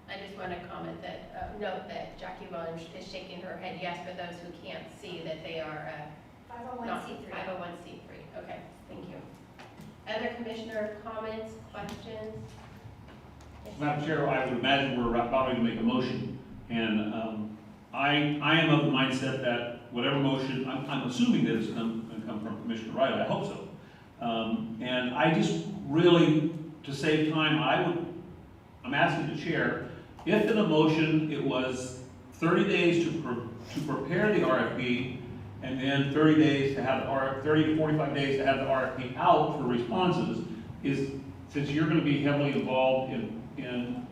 I just want to comment that, note that Jackie Williams is shaking her head yes for those who can't see that they are a 501c3. 501c3. Okay, thank you. Other commissioner comments, questions? Madam Chair, I would imagine we're about to make a motion, and I am of the mindset that whatever motion, I'm assuming that it's going to come from Commissioner Riley, I hope so. And I just really, to save time, I'm asking the chair, if in a motion it was 30 days to prepare the RFP, and then 30 days to have 30 to 45 days to have the RFP out for responses, since you're going to be heavily involved in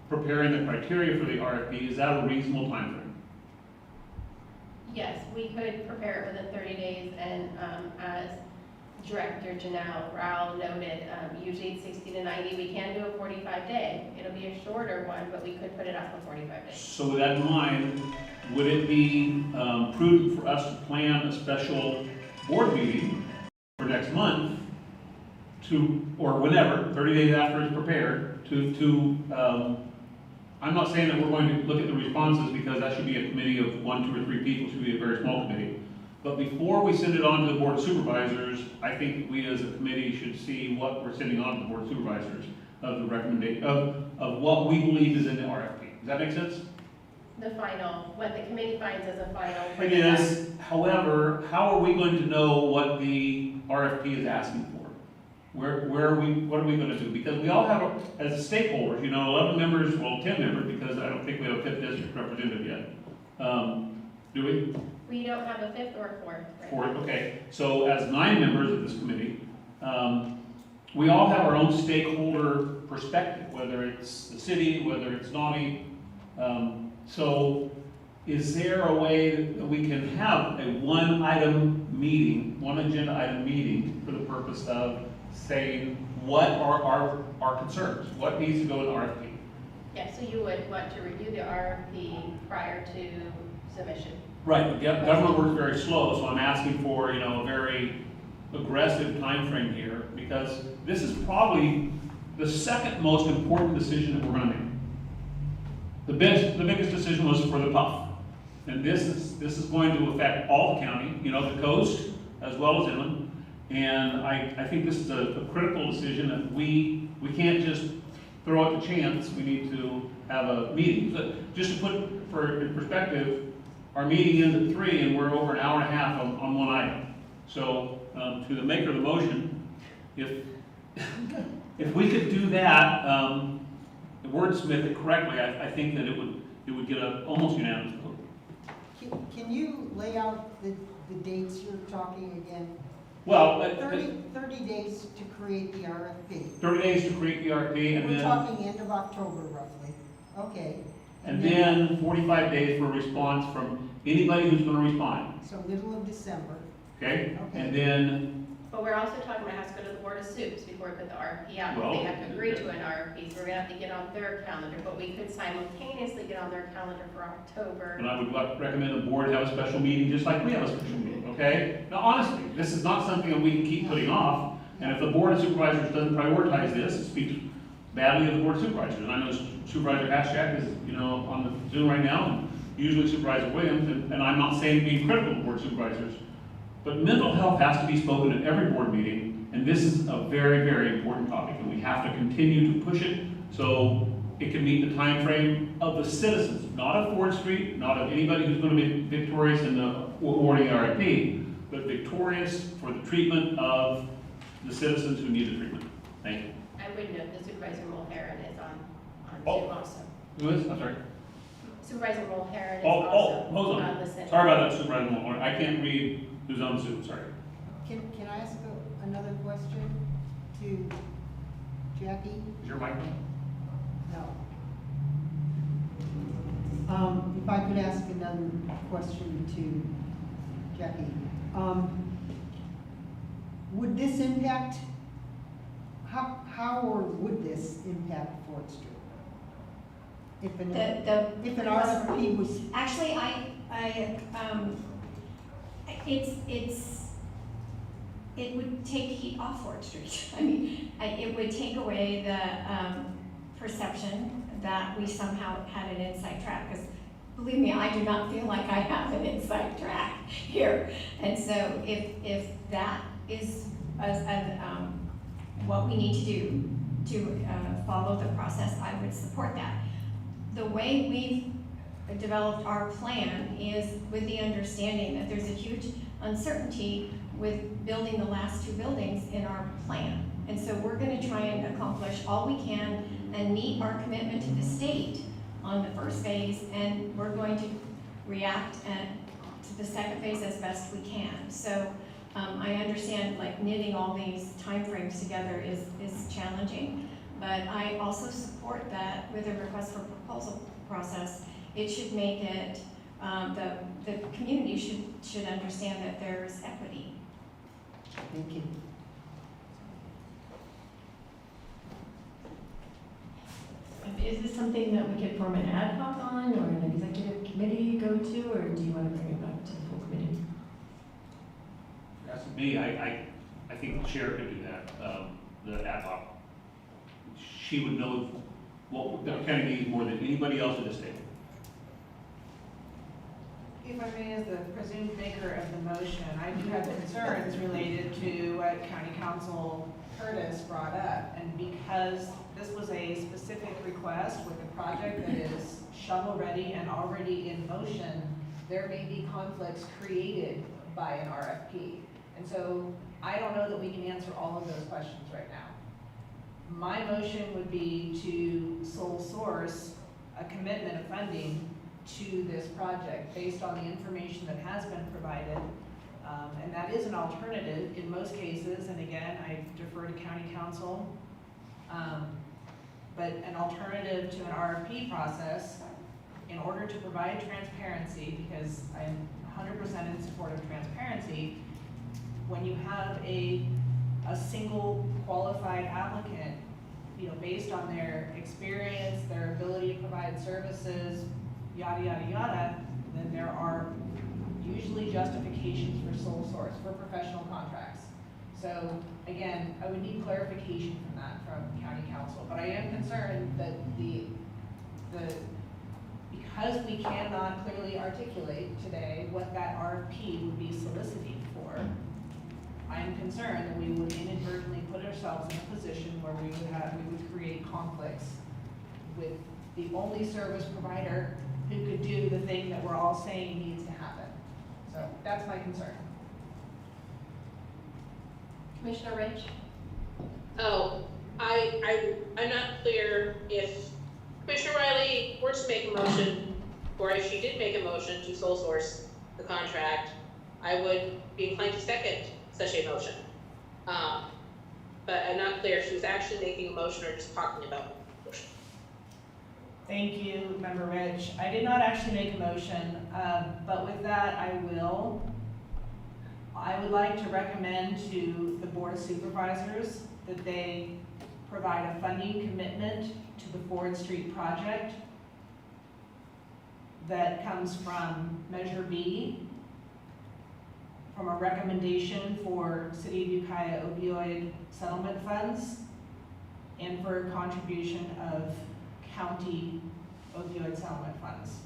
preparing the criteria for the RFP, is that a reasonable timeframe? Yes, we could prepare it within 30 days, and as Director Janelle Rao noted, usually it's 60 to 90. We can do a 45-day. It'll be a shorter one, but we could put it up for 45 days. So with that in mind, would it be prudent for us to plan a special board meeting for next month or whenever, 30 days after it's prepared, I'm not saying that we're going to look at the responses because that should be a committee of 1, 2, or 3 people, it should be a very small committee. But before we send it on to the Board of Supervisors, I think we as a committee should see what we're sending on to the Board of Supervisors of the recommendation, of what we believe is in the RFP. Does that make sense? The final, what the committee finds as a final. It is, however, how are we going to know what the RFP is asking for? What are we going to do? Because we all have, as stakeholders, 11 members, well, 10 members, because I don't think we have a 5th district representative yet. Do we? We don't have a 5th or a 4th. Right? 4th, okay. So as 9 members of this committee, we all have our own stakeholder perspective, whether it's the city, whether it's NAMI. So is there a way that we can have a one agenda item meeting for the purpose of saying what are our concerns? What needs to go in the RFP? Yeah, so you would want to review the RFP prior to submission. Right, but government works very slow, so I'm asking for, a very aggressive time frame here, because this is probably the second most important decision that we're going to make. The biggest decision was for the PUF, and this is going to affect all the county, the coast as well as inland. And I think this is a critical decision that we can't just throw it to chance. We need to have a meeting. So just to put in perspective, our meeting ends at 3 and we're over an hour and a half on one item. So to the maker of the motion, if we could do that, wordsmith it correctly, I think that it would get an almost unanimous vote. Can you lay out the dates you're talking again? Well, 30 days to create the RFP. 30 days to create the RFP, and We're talking end of October roughly. Okay. And then 45 days for a response from anybody who's going to respond. So middle of December. Okay? Okay. And then, But we're also talking about has to go to the Board of Supes before we put the RFP out. Well, They have to agree to an RFP, so we're gonna have to get on their calendar, but we could simultaneously get on their calendar for October. and I would recommend the board have a special meeting just like we have a special meeting, okay? Now, honestly, this is not something that we can keep putting off, and if the Board of Supervisors doesn't prioritize this, it speaks badly of the Board of Supervisors. And I know Supervisor Haschak is, on the Zoom right now, and usually Supervisor Williams, and I'm not saying being critical of the Board of Supervisors, but mental health has to be spoken at every board meeting, and this is a very, very important topic, and we have to continue to push it so it can meet the time frame of the citizens, not of Ford Street, not of anybody who's going to be victorious in the awarding RFP, but victorious for the treatment of the citizens who need the treatment. Thank you. I would note that Supervisor Mulherin is on Oh. Zoom also. Who is? I'm sorry. Supervisor Mulhern is Oh, also hold on. listening. Sorry about that, Supervisor Mulhern. I can't read who's on Zoom, sorry. Can I ask another question to Jackie? Is your mic on? No. If I could ask another question to Jackie. Would this impact, how or would this impact Ford Street? If an RFP was, Actually, it would take heat off Ford Street. I mean, it would take away the perception that we somehow had an inside track, because believe me, I do not feel like I have an inside track here. And so if that is what we need to do to follow the process, I would support that. The way we've developed our plan is with the understanding that there's a huge uncertainty with building the last two buildings in our plan. And so we're gonna try and accomplish all we can and meet our commitment to the state on the first phase, and we're going to react to the second phase as best we can. So I understand like knitting all these timeframes together is challenging, but I also support that with a request for proposal process. It should make it, the community should understand that there's equity. thank you. Is this something that we could form an ad hoc on, or an executive committee go to, or do you want to bring it back to the full committee? That's me, I think the chair could do that, the ad hoc. She would know what the county needs more than anybody else at this table. If I may, as the presumed maker of the motion, I do have concerns related to what County Council Curtis brought up. And because this was a specific request with a project that is shovel-ready and already in motion, there may be conflicts created by an RFP. And so I don't know that we can answer all of those questions right now. My motion would be to sole source a commitment of funding to this project based on the information that has been provided. And that is an alternative in most cases, and again, I defer to County Council. But an alternative to an RFP process, in order to provide transparency, because I'm 100% in support of transparency, when you have a single qualified applicant, based on their experience, their ability to provide services, yada, yada, yada, then there are usually justifications for sole source, for professional contracts. So again, I would need clarification from that from County Council, but I am concerned that because we cannot clearly articulate today what that RFP would be soliciting for, I am concerned that we would inadvertently put ourselves in a position where we would create conflicts with the only service provider who could do the thing that we're all saying needs to happen. So that's my concern. Commissioner Rich? Oh, I'm not clear if Commissioner Riley were to make a motion, or if she did make a motion to sole source the contract, I would be inclined to second such a motion. But I'm not clear if she was actually making a motion or just talking about a motion. Thank you, Member Rich. I did not actually make a motion, but with that, I would like to recommend to the Board of Supervisors that they provide a funding commitment to the Ford Street project that comes from Measure B, from a recommendation for City of Ukiah opioid settlement funds, and for a contribution of county opioid settlement funds.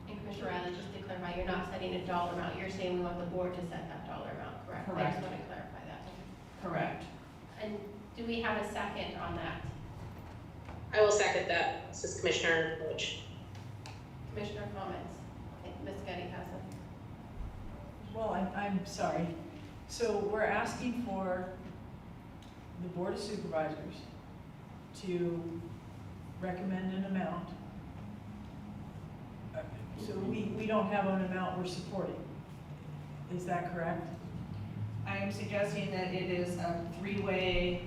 And Commissioner Riley, just to clarify, you're not setting a dollar amount, you're saying we want the board to set that dollar amount, correct? I Correct. just want to clarify that. Correct. And do we have a second on that? I will second that. This is Commissioner Roach. Commissioner comments? I think Ms. Getty has it. Well, I'm sorry. So we're asking for the Board of Supervisors to recommend an amount. So we don't have an amount we're supporting. Is that correct? I am suggesting that it is a three-way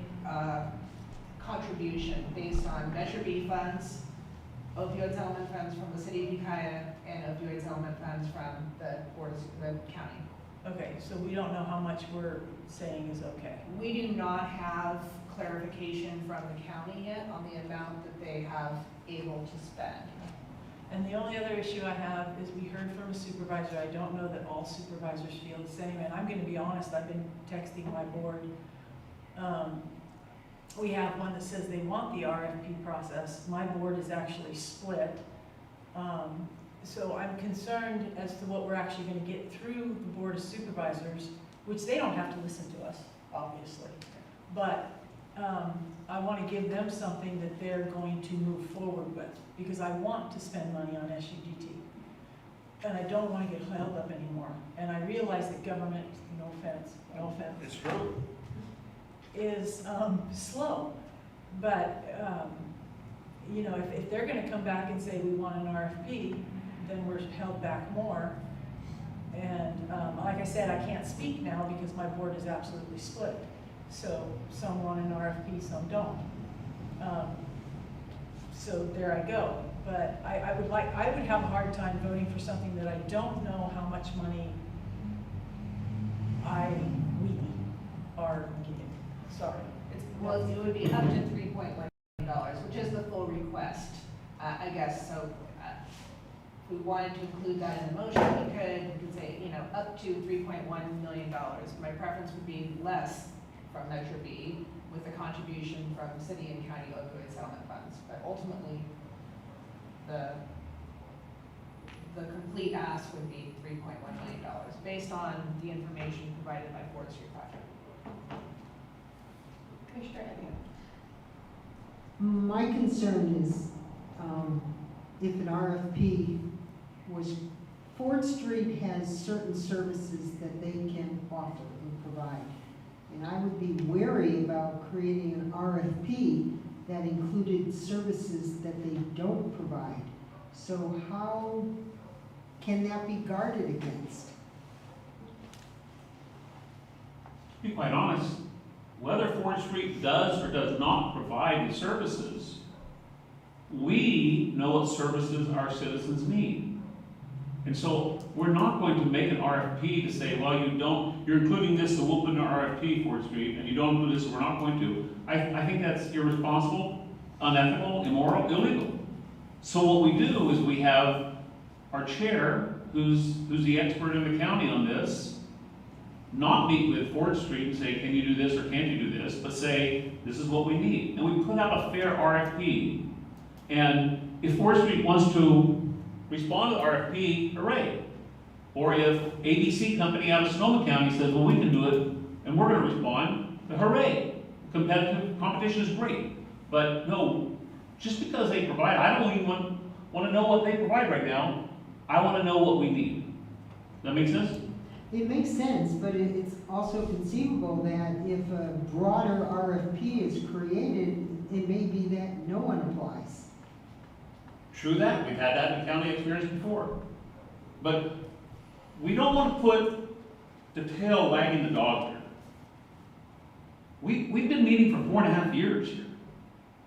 contribution based on Measure B funds, opioid settlement funds from the city of Ukiah, and opioid settlement funds from the county. Okay, so we don't know how much we're saying is okay. We do not have clarification from the county yet on the amount that they have able to spend. And the only other issue I have is we heard from a supervisor. I don't know that all supervisors feel the same, and I'm gonna be honest, I've been texting my board. We have one that says they want the RFP process. My board is actually split. So I'm concerned as to what we're actually gonna get through the Board of Supervisors, which they don't have to listen to us, obviously. But I wanna give them something that they're going to move forward with, because I want to spend money on SUGT. And I don't wanna get held up anymore. And I realize that government, no offense, It's true. is slow. But, you know, if they're gonna come back and say we want an RFP, then we're held back more. And like I said, I can't speak now because my board is absolutely split. So some want an RFP, some don't. So there I go. But I would have a hard time voting for something that I don't know how much money we are getting. Sorry. Well, it would be up to $3.1 million, which is the full request, I guess. So if we wanted to include that in the motion, we could say, you know, up to $3.1 million. My preference would be less from Measure B with the contribution from city and county opioid settlement funds. But ultimately, the complete ask would be $3.1 million based on the information provided by Forestry Project. Commissioner Evia. My concern is, if an RFP was, Ford Street has certain services that they can offer and provide. And I would be wary about creating an RFP that included services that they don't provide. So how can that be guarded against? To be quite honest, whether Ford Street does or does not provide the services, we know what services our citizens need. And so we're not going to make an RFP to say, well, you're including this, so we'll put in an RFP, Ford Street, and you don't include this, so we're not going to. I think that's irresponsible, unethical, immoral, illegal. So what we do is we have our chair, who's the expert in the county on this, not meet with Ford Street and say, can you do this or can't you do this, but say, this is what we need. And we put out a fair RFP. And if Ford Street wants to respond to the RFP, hooray. Or if ABC company out of Sonoma County says, well, we can do it, and we're gonna respond, hooray. Competition is great. But no, just because they provide, I don't even want to know what they provide right now. I want to know what we need. Does that make sense? It makes sense, but it's also conceivable that if a broader RFP is created, it may be that no one applies. True that. We've had that in county experience before. But we don't want to put the tail wagging the dog here. We've been meeting for 4.5 years here.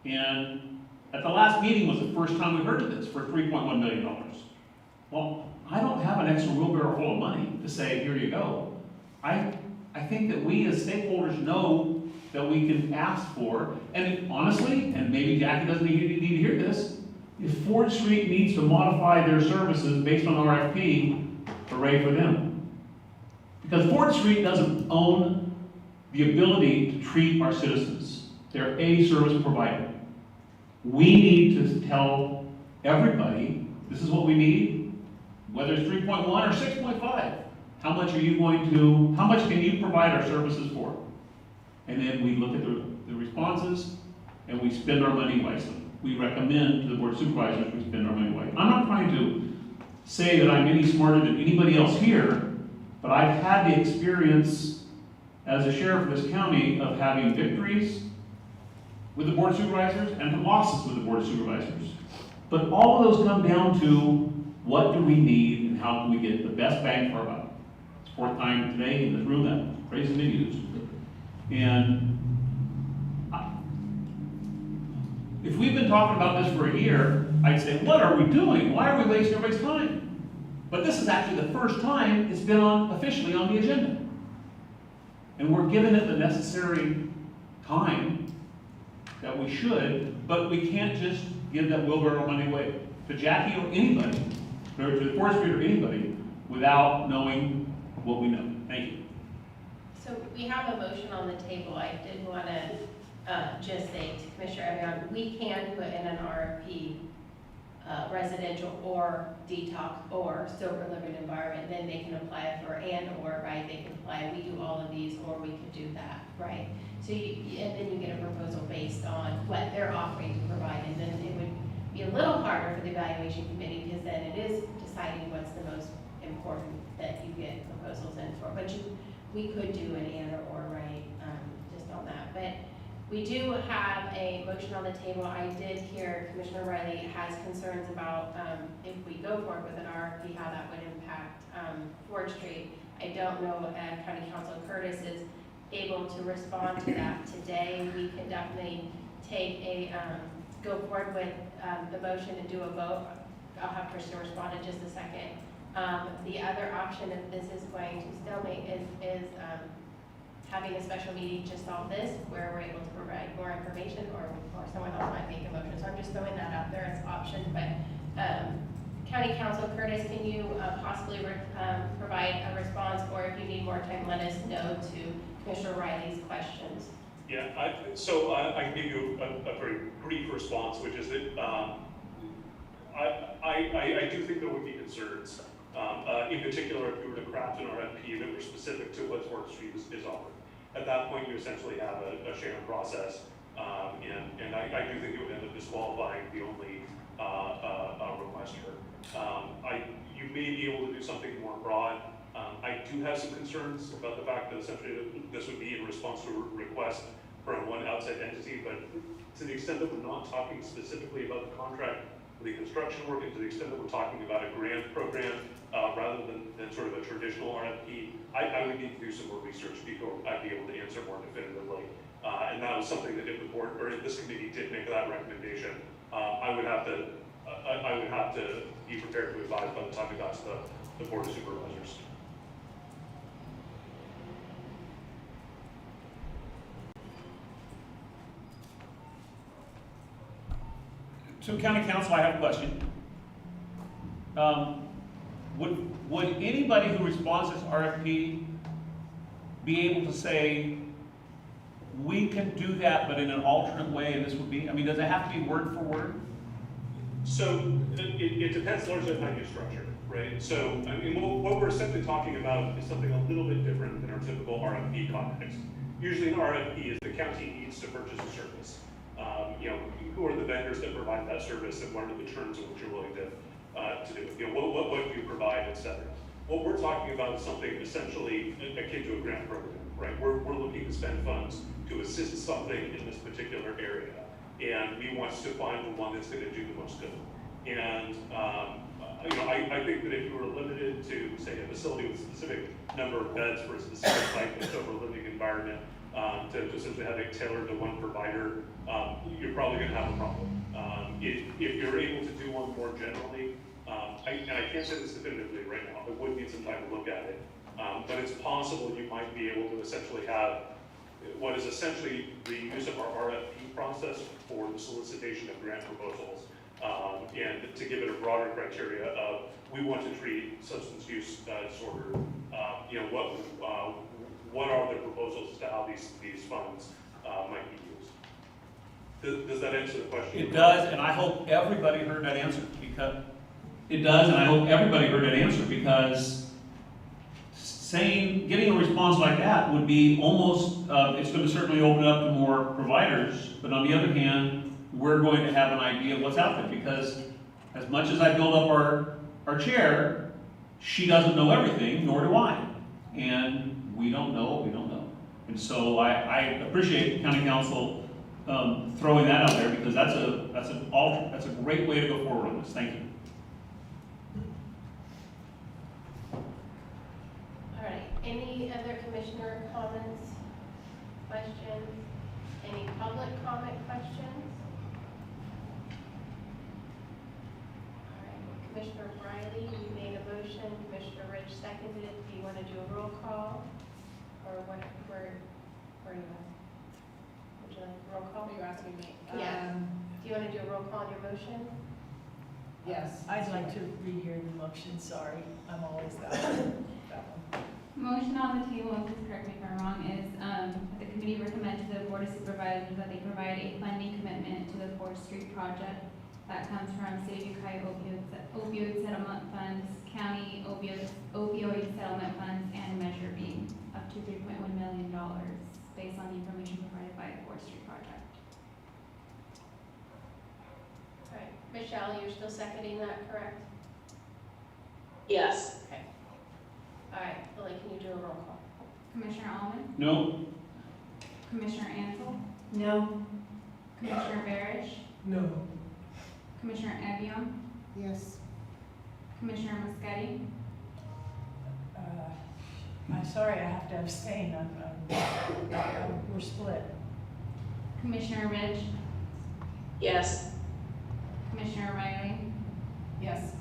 And at the last meeting was the first time we heard of this for $3.1 million. Well, I don't have an extra wheelbarrow full of money to say, here you go. I think that we as stakeholders know that we can ask for, and honestly, and maybe Jackie doesn't need to hear this, if Ford Street needs to modify their services based on RFP, hooray for them. Because Ford Street doesn't own the ability to treat our citizens. They're a service provider. We need to tell everybody, this is what we need, whether it's 3.1 or 6.5. How much can you provide our services for? And then we look at the responses and we spend our money wisely. We recommend to the Board of Supervisors we spend our money wisely. I'm not trying to say that I'm any smarter than anybody else here, but I've had the experience as a sheriff of this county of having victories with the Board of Supervisors and some losses with the Board of Supervisors. But all of those come down to what do we need and how can we get the best bang for our buck. It's fourth time today in this room that praising videos. And if we've been talking about this for a year, I'd say, what are we doing? Why are we wasting everybody's time? But this is actually the first time it's been officially on the agenda. And we're giving it the necessary time that we should, but we can't just give that wheelbarrow money away to Jackie or anybody, or to the forestry or anybody, without knowing what we know. Thank you. So we have a motion on the table. I did want to just say to Commissioner Evian, we can put in an RFP, residential or detox or sober living environment, then they can apply for and/or, right? They can apply, we do all of these, or we could do that, right? So and then you get a proposal based on what they're offering to provide, and then it would be a little harder for the evaluation committee, because then it is deciding what's the most important that you get proposals in for. But we could do an and/or, right, just on that. But we do have a motion on the table. I did hear Commissioner Riley has concerns about if we go forward with an RFP, how that would impact forestry. I don't know if County Council Curtis is able to respond to that today. We can definitely take go forward with the motion and do a vote. I'll have Kristen respond in just a second. The other option, if this is going to stalemate, is having a special meeting to solve this, where we're able to provide more information, or someone else might make a motion. So I'm just throwing that out there as options. But County Council Curtis, can you possibly provide a response, or if you need more time, let us know to Commissioner Riley's questions. Yeah, I can give you a very brief response, which is that I do think there would be concerns. In particular, if you were to craft an RFP that were specific to what forestry is offered. At that point, you essentially have a sharing process, and I do think it would end up disqualifying the only requester. You may be able to do something more broad. I do have some concerns about the fact that essentially this would be in response to a request from one outside entity, but to the extent that we're not talking specifically about the contract for the construction work, and to the extent that we're talking about a grant program, rather than sort of a traditional RFP, I would need to do some more research before I'd be able to answer more definitively. And that was something that if the board, or if this committee did make that recommendation, I would have to be prepared to advise by the time it got to the Board of Supervisors. So County Council, I have a question. Would anybody who responds to this RFP be able to say, we can do that, but in an alternate way, and this would be, I mean, does it have to be word for word? So it depends largely on how you structure it, right? So I mean, what we're essentially talking about is something a little bit different than our typical RFP context. Usually an RFP is the county needs to purchase a service. Who are the vendors that provide that service, and what are the terms in which you're willing to do it? What do you provide, et cetera. What we're talking about is something essentially akin to a grant program, right? We're looking to spend funds to assist something in this particular area, and we want to find the one that's going to do the most good. And I think that if you were limited to, say, a facility with a specific number of beds for a specific type of sober living environment, to essentially have it tailored to one provider, you're probably going to have a problem. If you're able to do one more generally, and I can't say this definitively right now, I would need some time to look at it, but it's possible you might be able to essentially have what is essentially the use of our RFP process for the solicitation of grant proposals, and to give it a broader criteria of, we want to treat substance use disorder, what are the proposals as to how these funds might be used. Does that answer the question? It does, and I hope everybody heard that answer, because getting a response like that would be almost, it's going to certainly open up to more providers, but on the other hand, we're going to have an idea of what's out there, because as much as I build up our chair, she doesn't know everything, nor do I. And we don't know what we don't know. And so I appreciate County Council throwing that out there, because that's a great way to go forward on this. Thank you. All right, any other commissioner comments, questions? Any public comment questions? All right, Commissioner Briley, you made a motion, Commissioner Rich seconded it. Do you want to do a roll call? Or what, where are you at? Would you like a roll call? You're asking me. Yeah. Do you want to do a roll call on your motion? Yes. I'd like to rehear the motion, sorry, I'm always that one. Motion on the table, and please correct me if I'm wrong, is, that the committee recommends to the Board of Supervisors that they provide a funding commitment to the 4th Street project that comes from City of Ukiah opioid settlement funds, county opioid settlement funds, and Measure B, up to $3.1 million, based on the information provided by the 4th Street project. All right, Michelle, you're still seconding that, correct? Yes. Okay. All right, Lily, can you do a roll call? Commissioner Almond? No? Commissioner Ansel? No. Commissioner Barish? No. Commissioner Evian? Yes. Commissioner Muschetti? I'm sorry, I have to abstain, we're split. Commissioner Ridge? Yes. Commissioner Riley? Yes.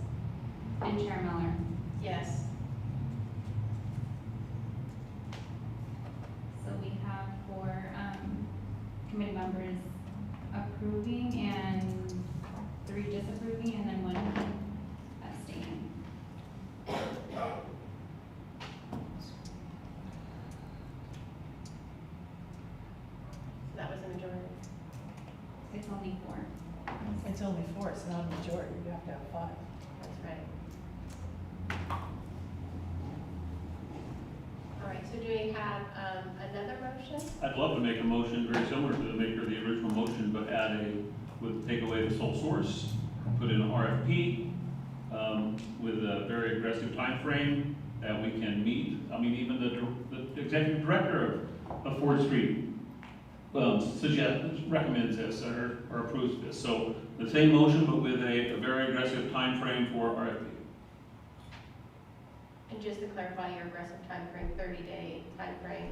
And Chair Miller? Yes. So we have 4 committee members approving and 3 disapproving, and then 1 abstaining. So that was a majority. It's only 4. It's only 4, it's not a majority, you have to have 5. That's right. All right, so do we have another motion? I'd love to make a motion very similar to the maker of the original motion, but take away the sole source, put in an RFP, with a very aggressive time frame that we can meet. I mean, even the executive director of 4th Street recommends this or approves this. So the same motion, but with a very aggressive time frame for RFP. And just to clarify your aggressive timeframe, 30-day timeframe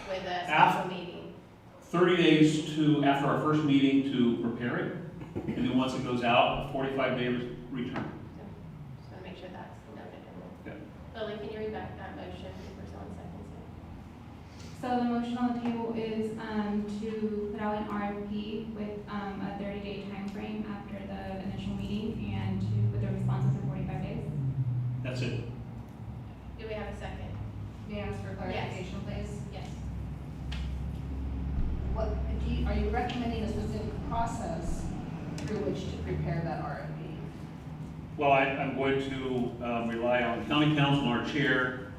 with a After- special meeting. 30 days after our first meeting to prepare it, and then once it goes out, a 45-day return. Just want to make sure that's noted in there. Yeah. Lily, can you read back that motion for someone seconds? So the motion on the table is to put out an RFP with a 30-day time frame after the initial meeting, and with a response within 45 days. That's it. Do we have a second? May I ask for clarification, please? Yes. Are you recommending a specific process through which to prepare that RFP? Well, I'm going to rely on county council and our chair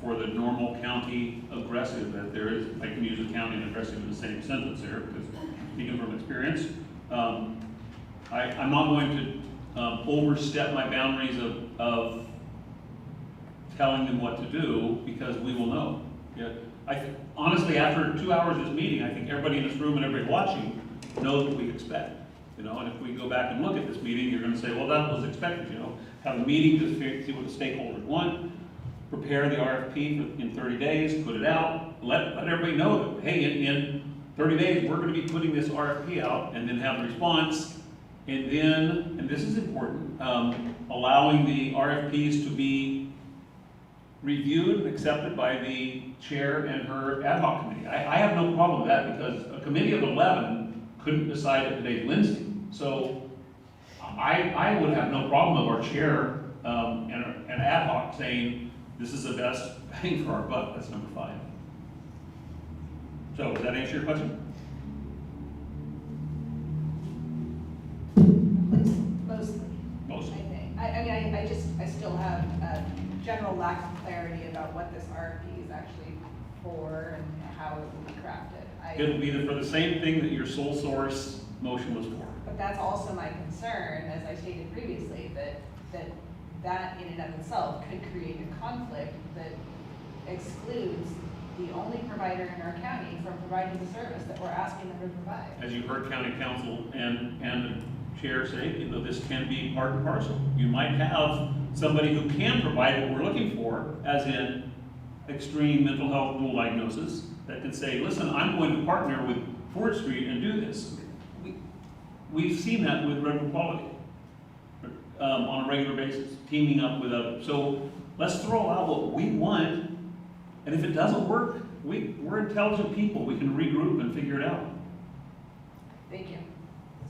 for the normal county aggressive that there is. I can use the county and aggressive in the same sentence there, because speaking from experience, I'm not going to overstep my boundaries of telling them what to do, because we will know. Yeah. Honestly, after 2 hours of this meeting, I think everybody in this room and everybody watching knows what we expect. And if we go back and look at this meeting, you're going to say, well, that was expected. Have a meeting to see what the stakeholders want, prepare the RFP in 30 days, put it out, let everybody know that, hey, in 30 days, we're going to be putting this RFP out, and then have a response. And then, and this is important, allowing the RFPs to be reviewed and accepted by the chair and her ad hoc committee. I have no problem with that, because a committee of 11 couldn't decide that today's Wednesday. So I would have no problem of our chair and ad hoc saying, this is the best bang for our buck. That's number 5. So does that answer your question? Mostly. Mostly. I think. I still have a general lack of clarity about what this RFP is actually for and how it will be crafted. It'll be for the same thing that your sole source motion was for. But that's also my concern, as I stated previously, that in and of itself could create a conflict that excludes the only provider in our county from providing the service that we're asking them to provide. As you heard county council and the chair say, you know, this can be part and parcel. You might have somebody who can provide what we're looking for, as in extreme mental health dual diagnosis, that can say, listen, I'm going to partner with Ford Street and do this. We've seen that with Redwood Quality on a regular basis, teaming up with others. So let's throw out what we want, and if it doesn't work, we're intelligent people. We can regroup and figure it out. Thank you.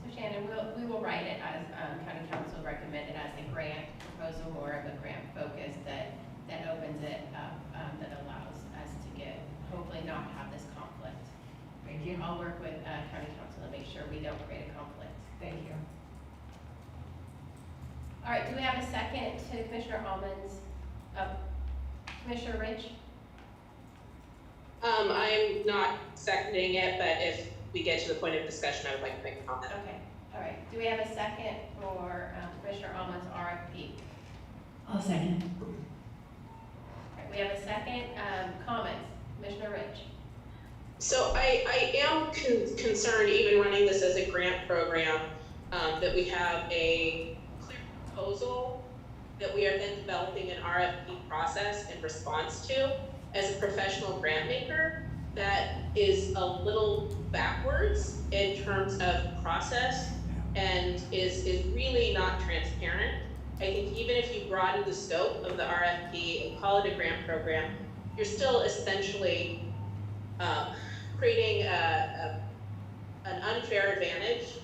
So Shannon, we will write it as county council recommended as a grant proposal, more of a grant focus that opens it up, that allows us to get, hopefully not have this conflict. Thank you. I'll work with county council to make sure we don't create a conflict. Thank you. All right, do we have a second to Commissioner Almond's, Commissioner Rich? I'm not seconding it, but if we get to the point of discussion, I would like to make a comment. Okay, all right. Do we have a second for Commissioner Almond's RFP? I'll second. All right, we have a second. Comments, Commissioner Rich? So I am concerned, even running this as a grant program, that we have a clear proposal that we are then developing an RFP process in response to as a professional grant maker that is a little backwards in terms of process and is really not transparent. I think even if you broaden the scope of the RFP and call it a grant program, you're still essentially creating an unfair advantage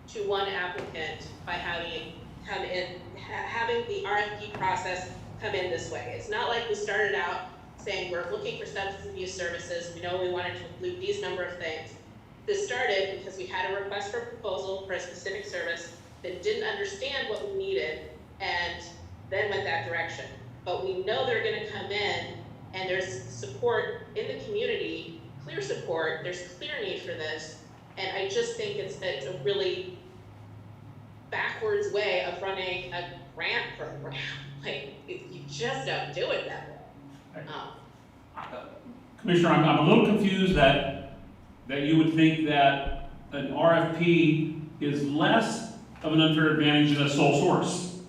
to one applicant by having the RFP process come in this way. It's not like we started out saying we're looking for substance abuse services, we know we wanted to include these number of things. This started because we had a request for proposal for a specific service that didn't understand what we needed and then went that direction. But we know they're gonna come in and there's support in the community, clear support, there's clear need for this. And I just think it's a really backwards way of running a grant program. Like, you just don't do it that way. Commissioner, I'm a little confused that you would think that an RFP is less of an unfair advantage than a sole source.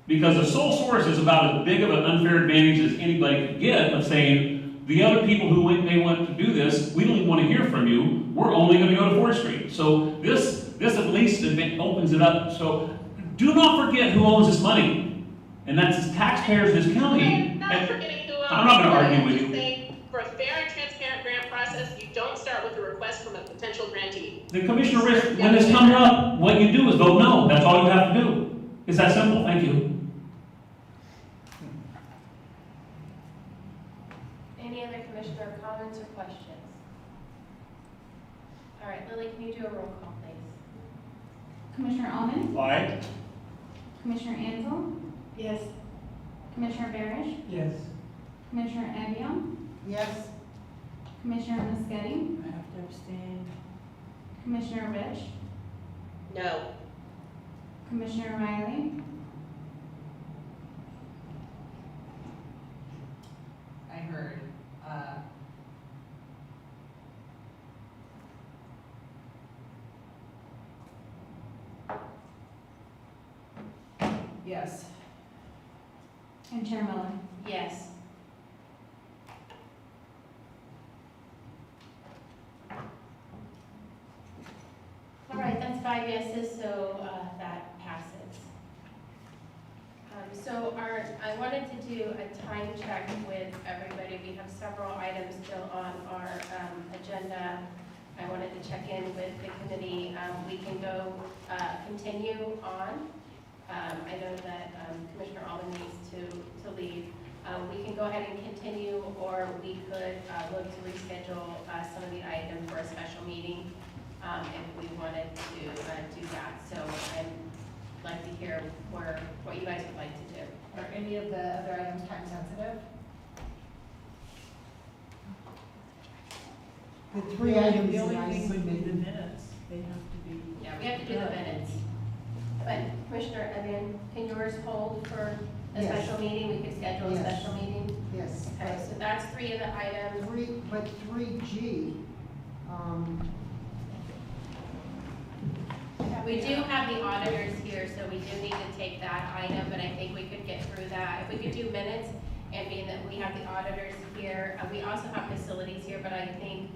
Because a sole source is about as big of an unfair advantage as anybody could get of saying, the other people who may want to do this, we don't even want to hear from you, we're only going to go to 4th Street. So this at least opens it up. So do not forget who owns this money. And that's the taxpayers in this county. I'm not forgetting who owns it. I'm not going to argue with you. For a fair and transparent grant process, you don't start with a request from a potential grantee. The Commissioner Rich, when this comes up, what you do is vote no. That's all you have to do. It's that simple. Thank you. Any other commissioner comments or questions? All right, Lily, can you do a roll call, please? Commissioner Almond? Aye. Commissioner Ansel? Yes. Commissioner Barish? Yes. Commissioner Evian? Yes. Commissioner Muschetti? I have to abstain. Commissioner Rich? No. Commissioner Riley? I heard, yes. And Chair Miller? Yes. All right, that's 5 yeses, so that passes. I wanted to do a time check with everybody. We have several items still on our agenda. I wanted to check in with the committee. We can go continue on. I know that Commissioner Almond needs to leave. We can go ahead and continue, or we could look to reschedule some of the items for a special meeting if we wanted to do that. So I'd like to hear what you guys would like to do. Are any of the other items time sensitive? The three items The that only I thing would be the submitted. minutes. They have to be. Yeah, we have to do the minutes. But Commissioner Evian, can yours hold for a Yes. special meeting, we could schedule a Yes. special meeting? Yes. Okay, so that's 3 of the items. But 3G, We do have the auditors here, so we do need to take that item, but I think we could get through that. If we could do minutes, and being that we have the auditors here, we also have facilities here, but I think,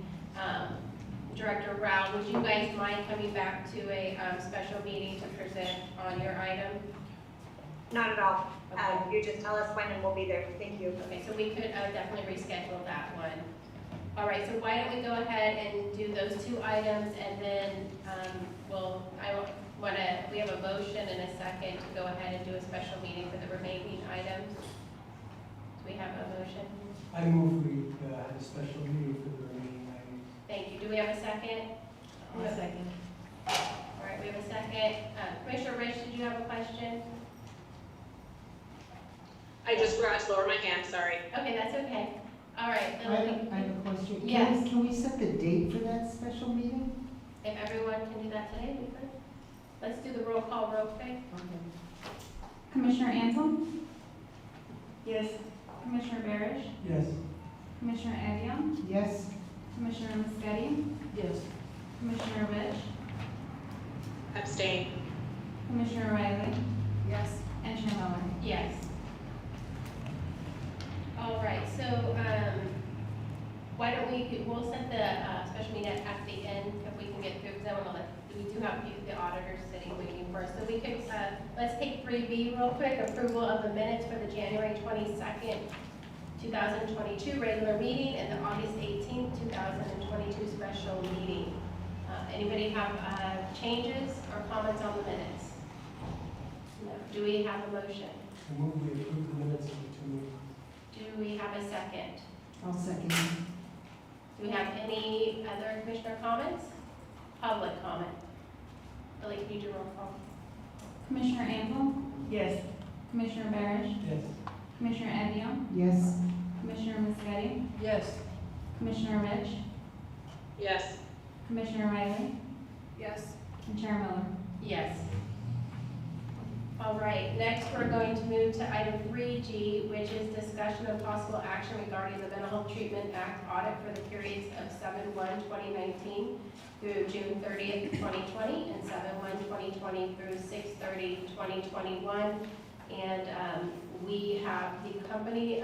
Director Rao, would you guys mind coming back to a, special meeting to present on your item? Not at all. Okay. You just tell us when and we'll be there. Thank you. Okay, so we could definitely reschedule that one. All right, so why don't we go ahead and do those 2 items, and then we have a motion and a second to go ahead and do a special meeting for the remaining items. Do we have a motion? I move we have a special meeting for the remaining items. Thank you. Do we have a second? I'll second. All right, we have a second. Commissioner Rich, did you have a question? I just forgot to lower my hand, sorry. Okay, that's okay. All right. I have a question. Yes. Can we set the date for that special meeting? If everyone can do that today, we could. Let's do the roll call real quick. Commissioner Ansel, Yes. Commissioner Barish, Yes. Commissioner Evian, Yes? Commissioner Muscati, Yes. Commissioner Rich, Abstain. Commissioner Riley, Yes. and Chair Miller. Yes. All right, so, why don't we'll set the, special meeting at the end, if we can get through, because we do have the auditors sitting waiting for us. So we could, let's take 3B real quick, approval of the minutes for the January 22nd, 2022 regular meeting and the August 18th, 2022 special meeting. Anybody have, changes or comments on the minutes? No. Do we have a motion? I move we approve the minutes of the 2 meetings. Do we have a second? I'll second. Do we have any other commissioner comments? Public comment? Billy, can you do roll call? Commissioner Ansel, Yes. Commissioner Barish, Yes. Commissioner Evian, Yes? Commissioner Muscati, Yes. Commissioner Rich, Yes. Commissioner Riley, Yes. and Chair Miller. Yes. All right, next we're going to move to item 3G, which is discussion of possible action regarding the Mental Health Treatment Act audit for the periods of 7/1/2019 through June 30th, 2020, and 7/1/2020 through 6/30/2021. And we have the company,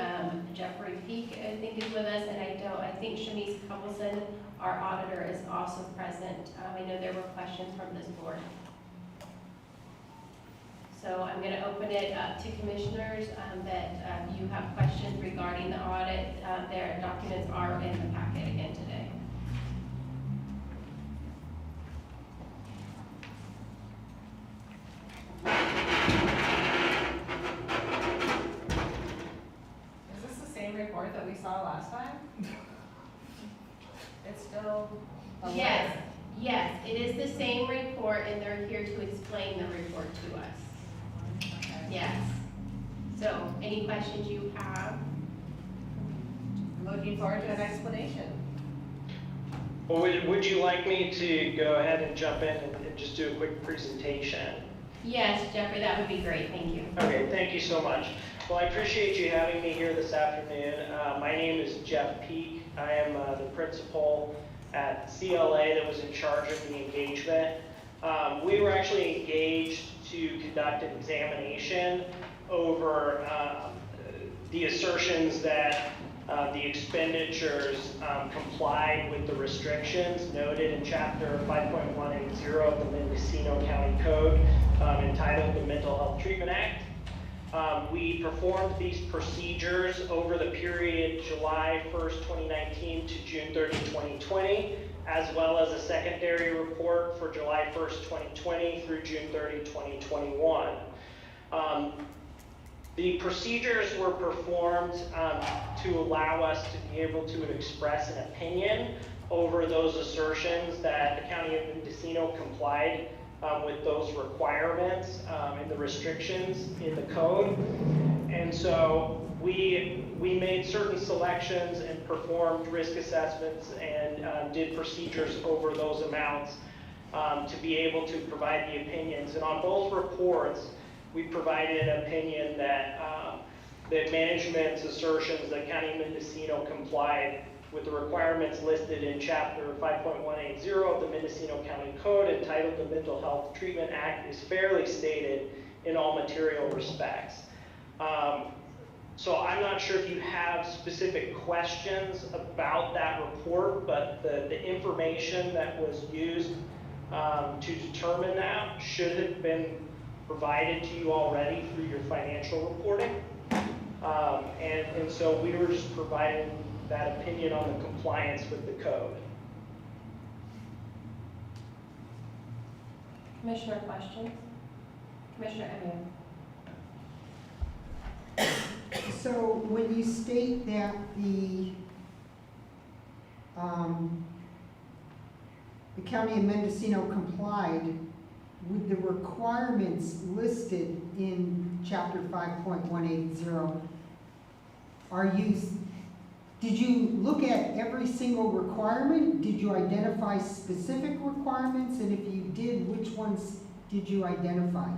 Jeffrey Peak, I think is with us, and I think Shanice Cumbleson, our auditor, is also present. I know there were questions from this board. So I'm going to open it up to commissioners that you have questions regarding the audit. Their documents are in the packet again today. Is this the same report that we saw last time? It's still a letter. Yes, yes, it is the same report, and they're here to explain the report to us. Okay. Yes. So, any questions you have? Looking forward to an explanation. Well, would you like me to go ahead and jump in and just do a quick presentation? Yes, Jeffrey, that would be great, thank you. Okay, thank you so much. Well, I appreciate you having me here this afternoon. My name is Jeff Peak. I am the principal at CLA that was in charge of the engagement. We were actually engaged to conduct an examination over the assertions that the expenditures complied with the restrictions noted in Chapter 5.180 of the Mendocino County Code entitled the Mental Health Treatment Act. We performed these procedures over the period July 1st, 2019 to June 30, 2020, as well as a secondary report for July 1st, 2020 through June 30, 2021. The procedures were performed to allow us to be able to express an opinion over those assertions that the County of Mendocino complied with those requirements and the restrictions in the code. And so we made certain selections and performed risk assessments and did procedures over those amounts to be able to provide the opinions. And on both reports, we provided an opinion that that management's assertions that County Mendocino complied with the requirements listed in Chapter 5.180 of the Mendocino County Code entitled the Mental Health Treatment Act is fairly stated in all material respects. So I'm not sure if you have specific questions about that report, but the information that was used to determine that should have been provided to you already through your financial reporting. And so we were just providing that opinion on the compliance with the code. Commissioner questions? Commissioner Emmer? So when you state that the County of Mendocino complied with the requirements listed in Chapter 5.180, did you look at every single requirement? Did you identify specific requirements? And if you did, which ones did you identify?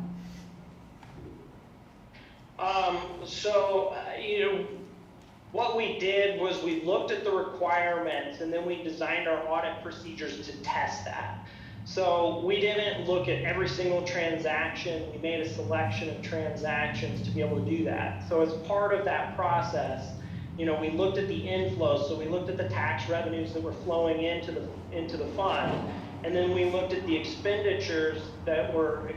What we did was we looked at the requirements and then we designed our audit procedures to test that. So we didn't look at every single transaction. We made a selection of transactions to be able to do that. So as part of that process, we looked at the inflows. So we looked at the tax revenues that were flowing into the fund, and then we looked at the expenditures that were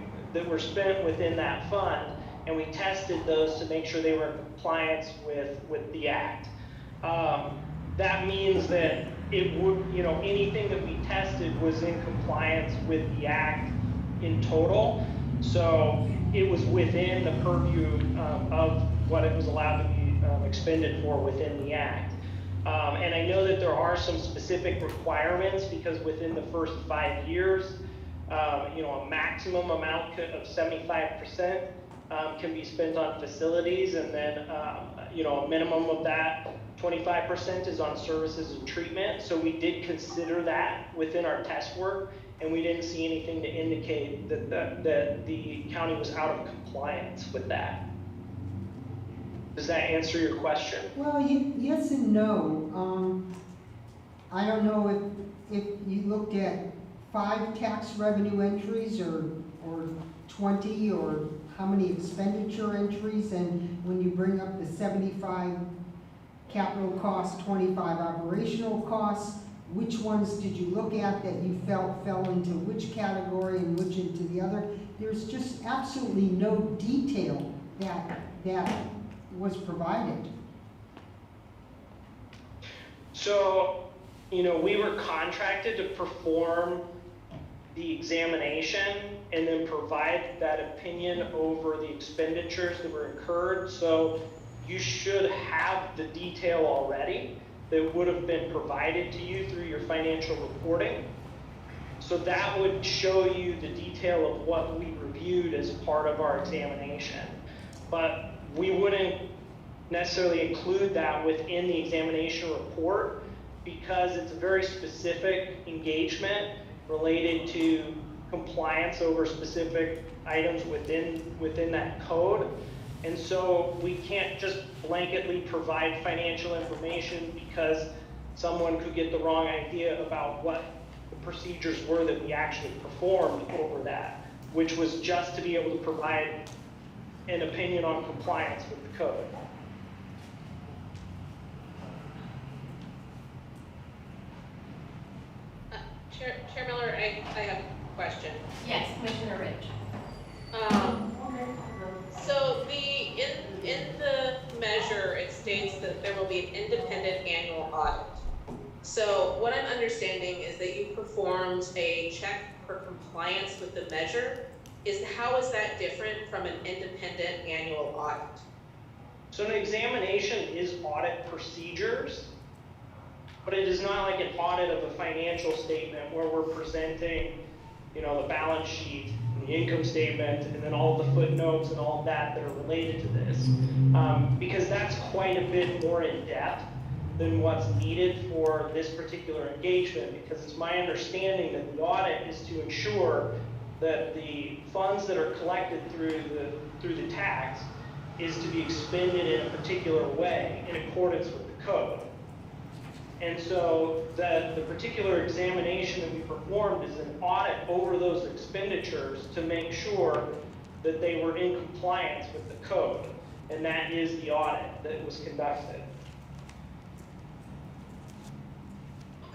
spent within that fund, and we tested those to make sure they were in compliance with the act. That means that it would, anything that we tested was in compliance with the act in total. So it was within the purview of what it was allowed to be expended for within the act. And I know that there are some specific requirements because within the first 5 years, a maximum amount of 75% can be spent on facilities, and then a minimum of that 25% is on services and treatment. So we did consider that within our test work, and we didn't see anything to indicate that the county was out of compliance with that. Does that answer your question? Well, yes and no. I don't know if you looked at 5 tax revenue entries or 20, or how many expenditure entries, and when you bring up the 75 capital costs, 25 operational costs, which ones did you look at that you felt fell into which category and which into the other? There's just absolutely no detail that was provided. So, we were contracted to perform the examination and then provide that opinion over the expenditures that were incurred. So you should have the detail already that would have been provided to you through your financial reporting. So that would show you the detail of what we reviewed as part of our examination. But we wouldn't necessarily include that within the examination report because it's a very specific engagement related to compliance over specific items within that code. And so we can't just blanketly provide financial information because someone could get the wrong idea about what the procedures were that we actually performed over that, which was just to be able to provide an opinion on compliance with the code. Chair Miller, I have a question. Yes, Commissioner Rich. So in the measure, it states that there will be an independent annual audit. So what I'm understanding is that you performed a check for compliance with the measure. How is that different from an independent annual audit? So an examination is audit procedures, but it is not like an audit of a financial statement where we're presenting, the balance sheet, the income statement, and then all the footnotes and all of that are related to this. Because that's quite a bit more in depth than what's needed for this particular engagement, because it's my understanding that the audit is to ensure that the funds that are collected through the tax is to be expended in a particular way in accordance with the code. And so the particular examination that we performed is an audit over those expenditures to make sure that they were in compliance with the code. And that is the audit that was conducted.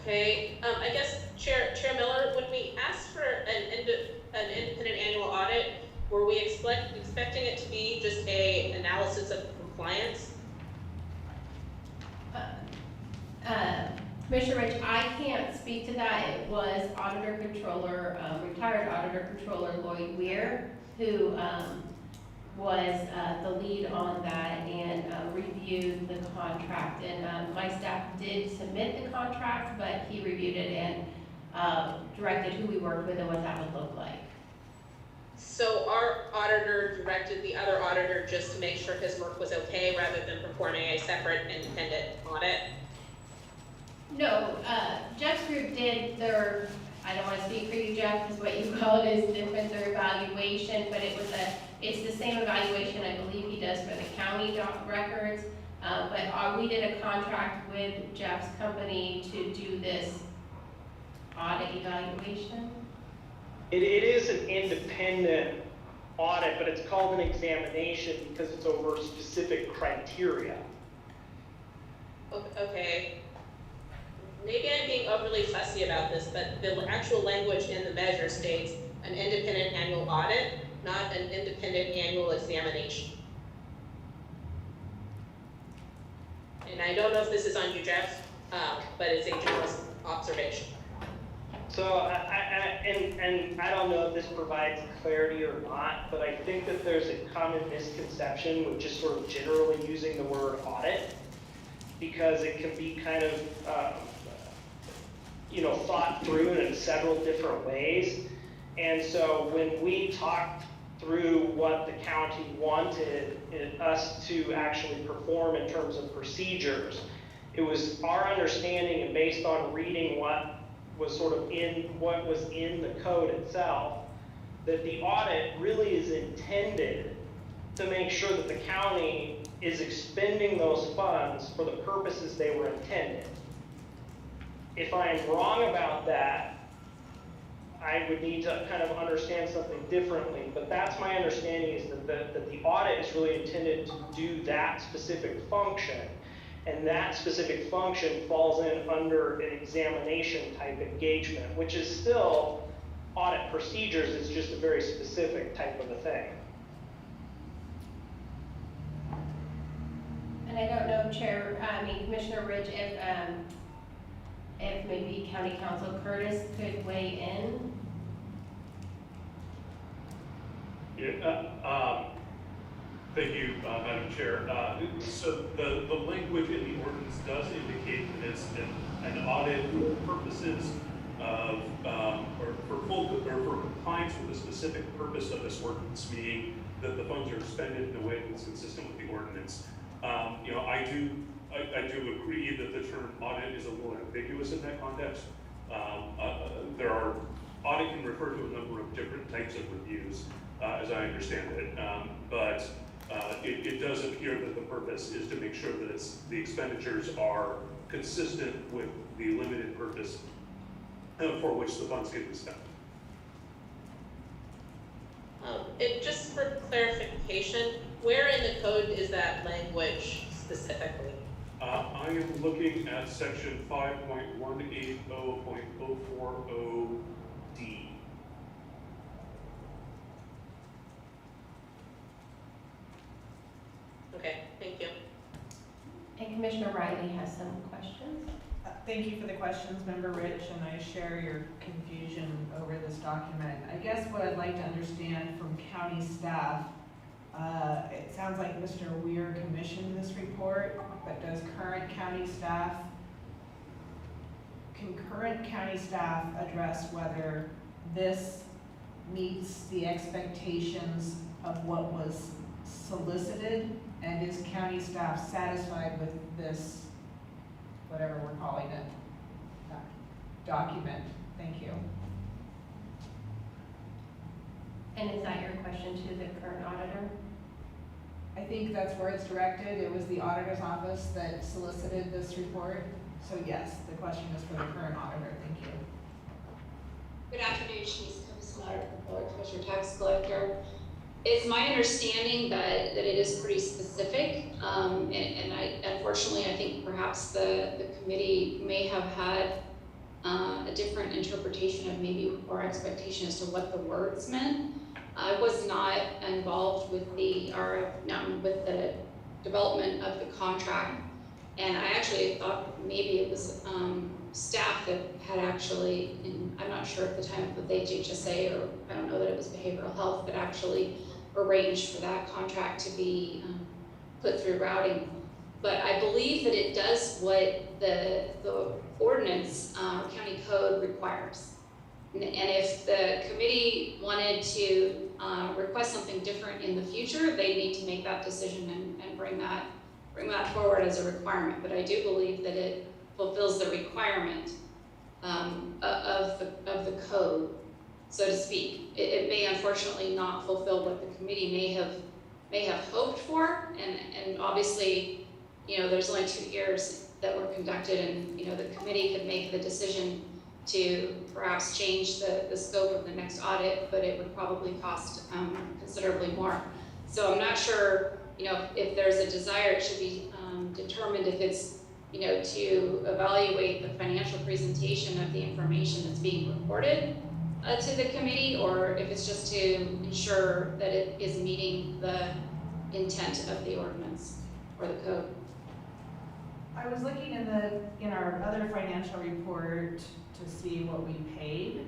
Okay, I guess Chair Miller, when we asked for an independent annual audit, were we expecting it to be just a analysis of compliance? Commissioner Rich, I can't speak to that. It was Auditor Controller, retired Auditor Controller Lloyd Weir, who was the lead on that and reviewed the contract. And my staff did submit the contract, but he reviewed it and directed who we worked with and what that would look like. So our auditor directed the other auditor just to make sure his work was okay rather than performing a separate independent audit? No, Jeff's group did their, I don't want to speak for you, Jeff, because what you call it is different, their evaluation, but it's the same evaluation I believe he does for the county records. But we did a contract with Jeff's company to do this audit evaluation. It is an independent audit, but it's called an examination because it's over specific criteria. Okay. Maybe I'm being overly fussy about this, but the actual language in the measure states an independent annual audit, not an independent annual examination. And I don't know if this is on you, Jeff, but it's a general observation. So, I don't know if this provides clarity or not, but I think that there's a common misconception with just sort of generally using the word audit, because it can be kind of, thought through in several different ways. And so when we talked through what the county wanted us to actually perform in terms of procedures, it was our understanding, and based on reading what was in the code itself, that the audit really is intended to make sure that the county is expending those funds for the purposes they were intended. If I am wrong about that, I would need to kind of understand something differently, but that's my understanding, is that the audit is really intended to do that specific function, and that specific function falls in under an examination type engagement, which is still audit procedures. It's just a very specific type of a thing. And I don't know, Commissioner Rich, if maybe County Counsel Curtis could weigh in. Yeah, thank you, Madam Chair. So the language in the ordinance does indicate that it's an audit for purposes of, or for compliance with the specific purpose of this ordinance, meaning that the funds are expended in a way that's consistent with the ordinance. I do agree that the term audit is a little ambiguous in that context. Audit can refer to a number of different types of reviews, as I understand it, but it does appear that the purpose is to make sure that the expenditures are consistent with the limited purpose for which the funds can be spent. Just for clarification, where in the code is that language specifically? I am looking at section 5.180.040D. Okay, thank you. And Commissioner Riley has some questions. Thank you for the questions, Member Rich, and I share your confusion over this document. I guess what I'd like to understand from county staff, it sounds like Mr. Weir commissioned this report, but does current county staff address whether this meets the expectations of what was solicited? And is county staff satisfied with this, whatever we're calling it, document? Thank you. And is that your question to the current auditor? I think that's where it's directed. It was the auditor's office that solicited this report. So yes, the question is for the current auditor. Thank you. Good afternoon, Shanice Comisaler, Treasurer Tax Collector. It's my understanding that it is pretty specific, and unfortunately, I think perhaps the committee may have had a different interpretation of maybe or expectation as to what the words meant. I was not involved with the development of the contract, and I actually thought maybe it was staff that had actually, and I'm not sure at the time with HHSA, or I don't know that it was behavioral health, that actually arranged for that contract to be put through routing. But I believe that it does what the ordinance or county code requires. And if the committee wanted to request something different in the future, they need to make that decision and bring that forward as a requirement. But I do believe that it fulfills the requirement of the code, so to speak. It may unfortunately not fulfill what the committee may have hoped for, and obviously, you know, there's only 2 years that were conducted, and you know, the committee could make the decision to perhaps change the scope of the next audit, but it would probably cost considerably more. So I'm not sure, you know, if there's a desire, it should be determined if it's, you know, to evaluate the financial presentation of the information that's being reported to the committee, or if it's just to ensure that it is meeting the intent of the ordinance or the code. I was looking in our other financial report to see what we paid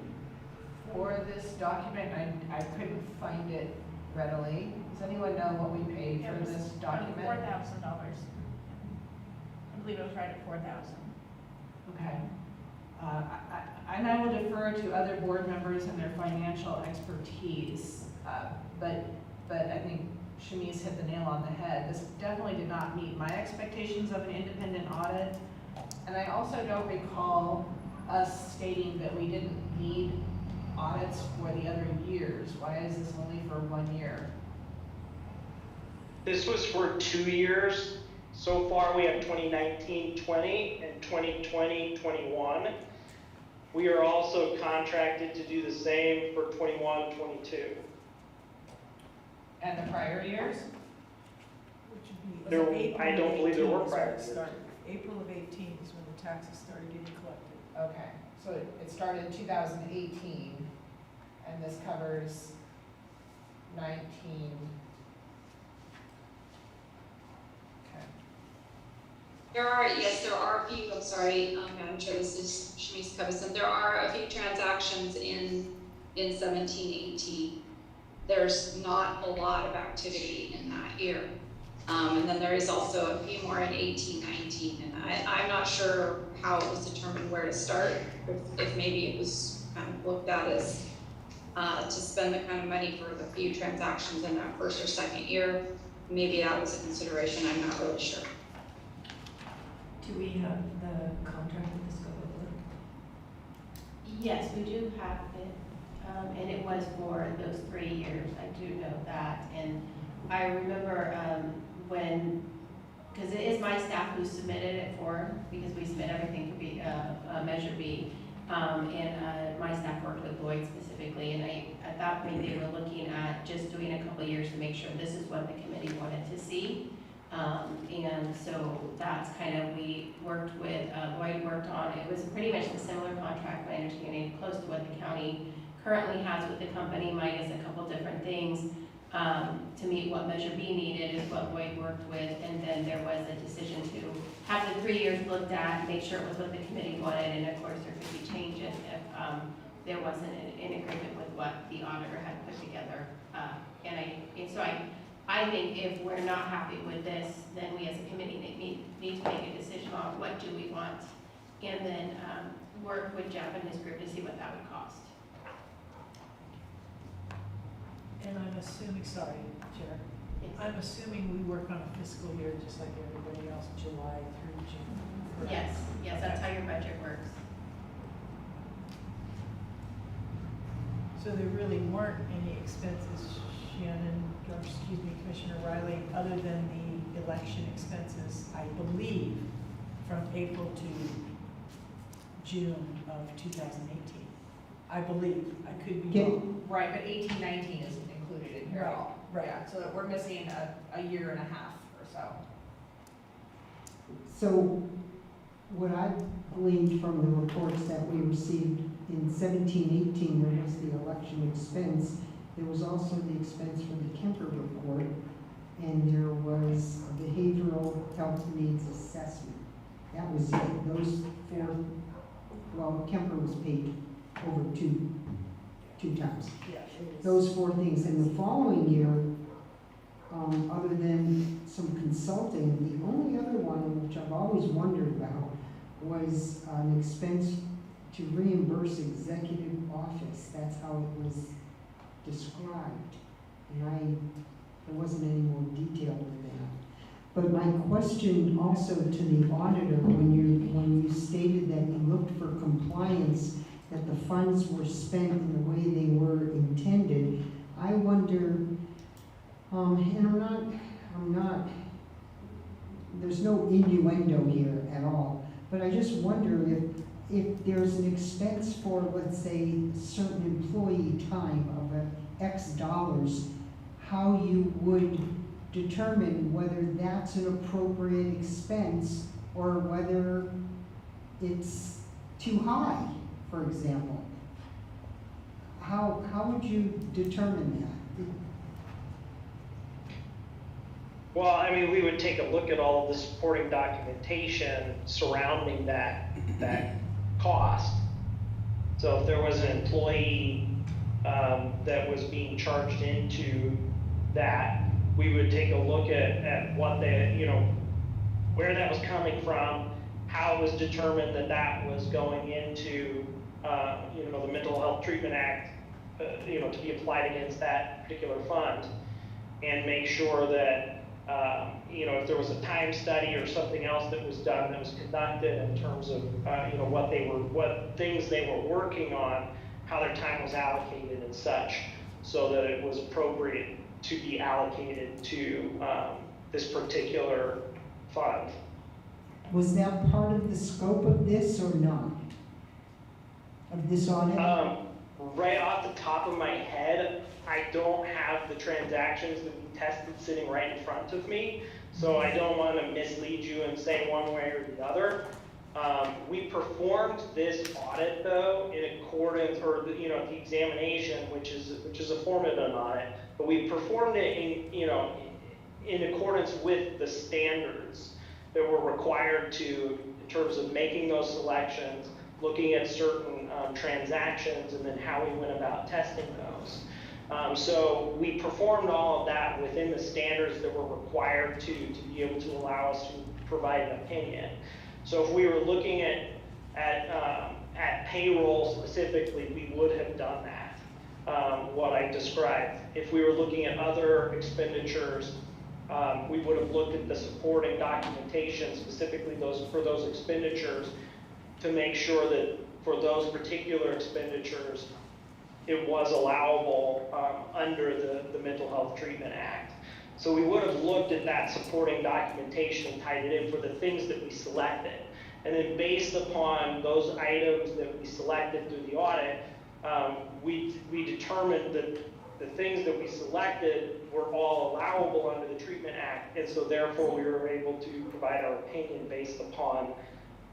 for this document. I couldn't find it readily. Does anyone know what we paid for this document? $4,000. I believe it was right at 4,000. Okay. And I will defer to other board members and their financial expertise, but I think Shanice hit the nail on the head. This definitely did not meet my expectations of an independent audit, and I also don't recall us stating that we didn't need audits for the other years. Why is this only for 1 year? This was for 2 years. So far, we have 2019-20 and 2020-21. We are also contracted to do the same for 21-22. And the prior years? I don't believe there were prior years. April of 18 is when the taxes started getting collected. Okay, so it started in 2018, and this covers 19. Okay. There are a few, I'm sorry, Madam Chair, this is Shanice Covison. There are a few transactions in 17-18. There's not a lot of activity in that year. And then there is also a few more in 18-19, and I'm not sure how it was determined where to start, if maybe it was kind of looked at as to spend the kind of money for the few transactions in that first or second year. Maybe that was a consideration, I'm not really sure. Do we have the contract with the scope of work? Yes, we do have it, and it was for those 3 years. I do know that, and I remember because it is my staff who submitted it because we submit everything for Measure B, and my staff worked with Lloyd specifically, and at that point they were looking at just doing a couple of years to make sure this is what the committee wanted to see. And so that's kind of, we worked with, Lloyd worked on, it was pretty much a similar contract, my understanding, close to what the county currently has with the company, minus a couple different things. To meet what Measure B needed is what Lloyd worked with, and then there was a decision to have the 3 years looked at, make sure it was what the committee wanted, and of course there could be changes if there wasn't an agreement with what the auditor had put together. So I think if we're not happy with this, then we as a committee need to make a decision on what do we want, and then work with Jeff and his group to see what that would cost. And I'm assuming, sorry, Chair, I'm assuming we work on a fiscal year just like everybody else, July through June. Correct? Yes, that's how your budget works. So there really weren't any expenses Shannon, or excuse me, Commissioner Riley, other than the election expenses, I believe, from April to June of 2018. I believe, I could be wrong. Right, but 18-19 isn't included in here at all. Right. Yeah, so that we're missing a year and a half or so. So what I gleaned from the reports that we received in 17-18, there was the election expense. There was also the expense for the Kemper report, and there was a behavioral health needs assessment. That was it. Those four, well, Kemper was paid over two times. Yeah, it is. Those four things. And the following year, other than some consulting, the only other one, which I've always wondered about, was an expense to reimburse executive office. That's how it was described. And there wasn't any more detail than that. But my question also to the auditor, when you stated that you looked for compliance, that the funds were spent in the way they were intended, I wonder, and I'm not, there's no innuendo here at all, but I just wonder if there's an expense for, let's say, certain employee time of X dollars, how you would determine whether that's an appropriate expense or whether it's too high, for example. How would you determine that? Well, I mean, we would take a look at all of the supporting documentation surrounding that cost. So if there was an employee that was being charged into that, we would take a look at what where that was coming from, how it was determined that that was going into, the Mental Health Treatment Act, to be applied against that particular fund, and make sure that, if there was a time study or something else that was done, that was conducted in terms of, what things they were working on, how their time was allocated and such, so that it was appropriate to be allocated to this particular fund. Was that part of the scope of this or not? Of this audit? Right off the top of my head, I don't have the transactions that we tested sitting right in front of me, so I don't want to mislead you and say one way or the other. We performed this audit though in accordance, or the examination, which is a form of an audit, but we performed it in accordance with the standards that were required in terms of making those selections, looking at certain transactions, and then how we went about testing those. So we performed all of that within the standards that were required to be able to allow us to provide an opinion. So if we were looking at payroll specifically, we would have done that, what I described. If we were looking at other expenditures, we would have looked at the supporting documentation, specifically for those expenditures, to make sure that for those particular expenditures, it was allowable under the Mental Health Treatment Act. So we would have looked at that supporting documentation and tied it in for the things that we selected. And then based upon those items that we selected through the audit, we determined that the things that we selected were all allowable under the Treatment Act, and so therefore we were able to provide our opinion based upon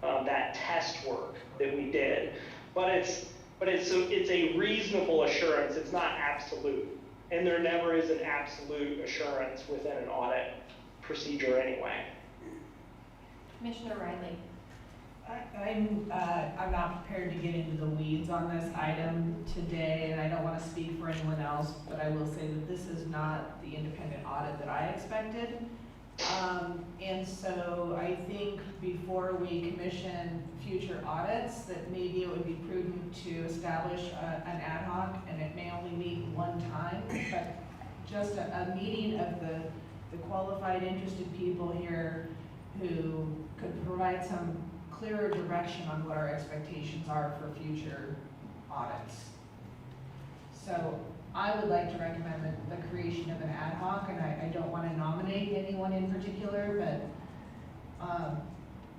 that test work that we did. But it's a reasonable assurance. It's not absolute, and there never is an absolute assurance within an audit procedure anyway. Commissioner Riley. I'm not prepared to get into the weeds on this item today, and I don't want to speak for anyone else, but I will say that this is not the independent audit that I expected. And so I think before we commission future audits, that maybe it would be prudent to establish an ad hoc, and it may only meet one time, but just a meeting of the qualified, interested people here who could provide some clearer direction on what our expectations are for future audits. So I would like to recommend the creation of an ad hoc, and I don't want to nominate anyone in particular, but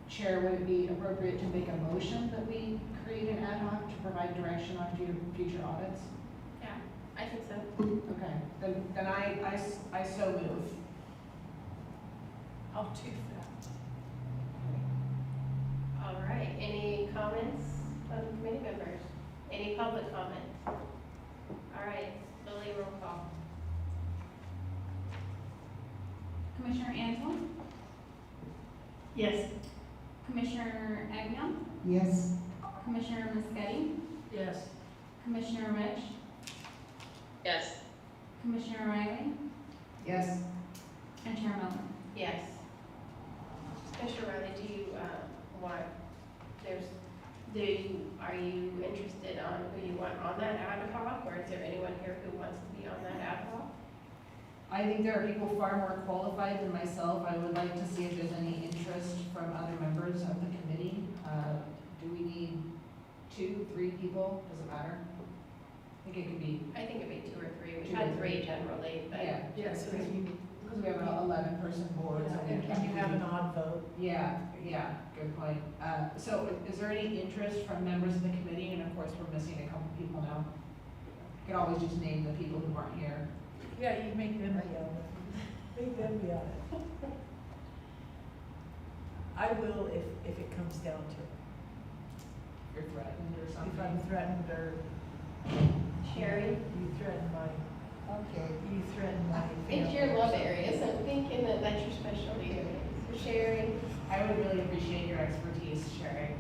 Chair, would it be appropriate to make a motion that we create an ad hoc to provide direction on future audits? Yeah, I think so. Okay, then I so move. I'll do that. All right, any comments from committee members? Any public comment? All right, Lily, roll call. Commissioner Ansel, Yes. Commissioner Agnew, Yes. Commissioner Moschetti, Yes. Commissioner Rich, Yes. Commissioner Riley, Yes. and Chair Miller. Yes. Mr. Riley, do you, are you interested on who you want on that ad hoc, or is there anyone here who wants to be on that ad hoc? I think there are people far more qualified than myself. I would like to see if there's any interest from other members of the committee. Do we need 2, 3 people? Does it matter? I think it could be. I think it'd be 2 or 3. We've 2 or had 3. 3 generally, but. Yeah, Yes, because we have an 11-person board. so we and can't you have really- an odd vote. Yeah, good point. So is there any interest from members of the committee? And of course, we're missing a couple people now. You can always just name the people who aren't here. Yeah, you make them be on it. Make them be on it. I will if it comes down to it. You're threatened or If something. I'm threatened or Sherry? you threaten my, Okay. you threaten my It's family your or love something. area, so I'm thinking that that's your specialty area. So Sherry? I would really appreciate your expertise sharing.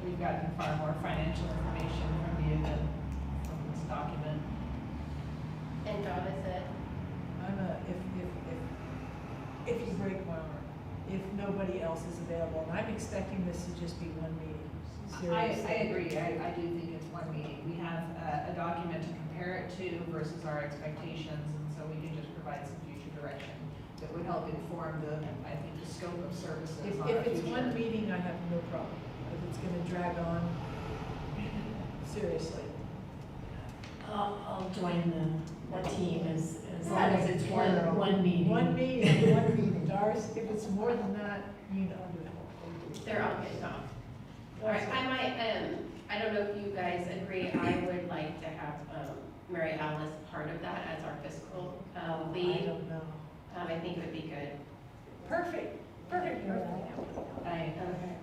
We've gotten far more financial information from you than from this document. And Donna said, I'm if you break my arm, if nobody else is available, and I'm expecting this to just be one meeting. I Seriously. agree. I do think it's one meeting. We have a document to compare it to versus our expectations, and so we can just provide some future direction that would help inform I think, the scope of services on our If it's future. one meeting, I have no problem. If it's gonna drag on, seriously. I'll join the team as long as it's one meeting. One meeting, Doris, if it's more than that, you know. they're all getting off. All right, I might, I don't know if you guys agree, I would like to have Mary Alice part of that as our fiscal I lead. don't know. I think it would be good. Perfect. I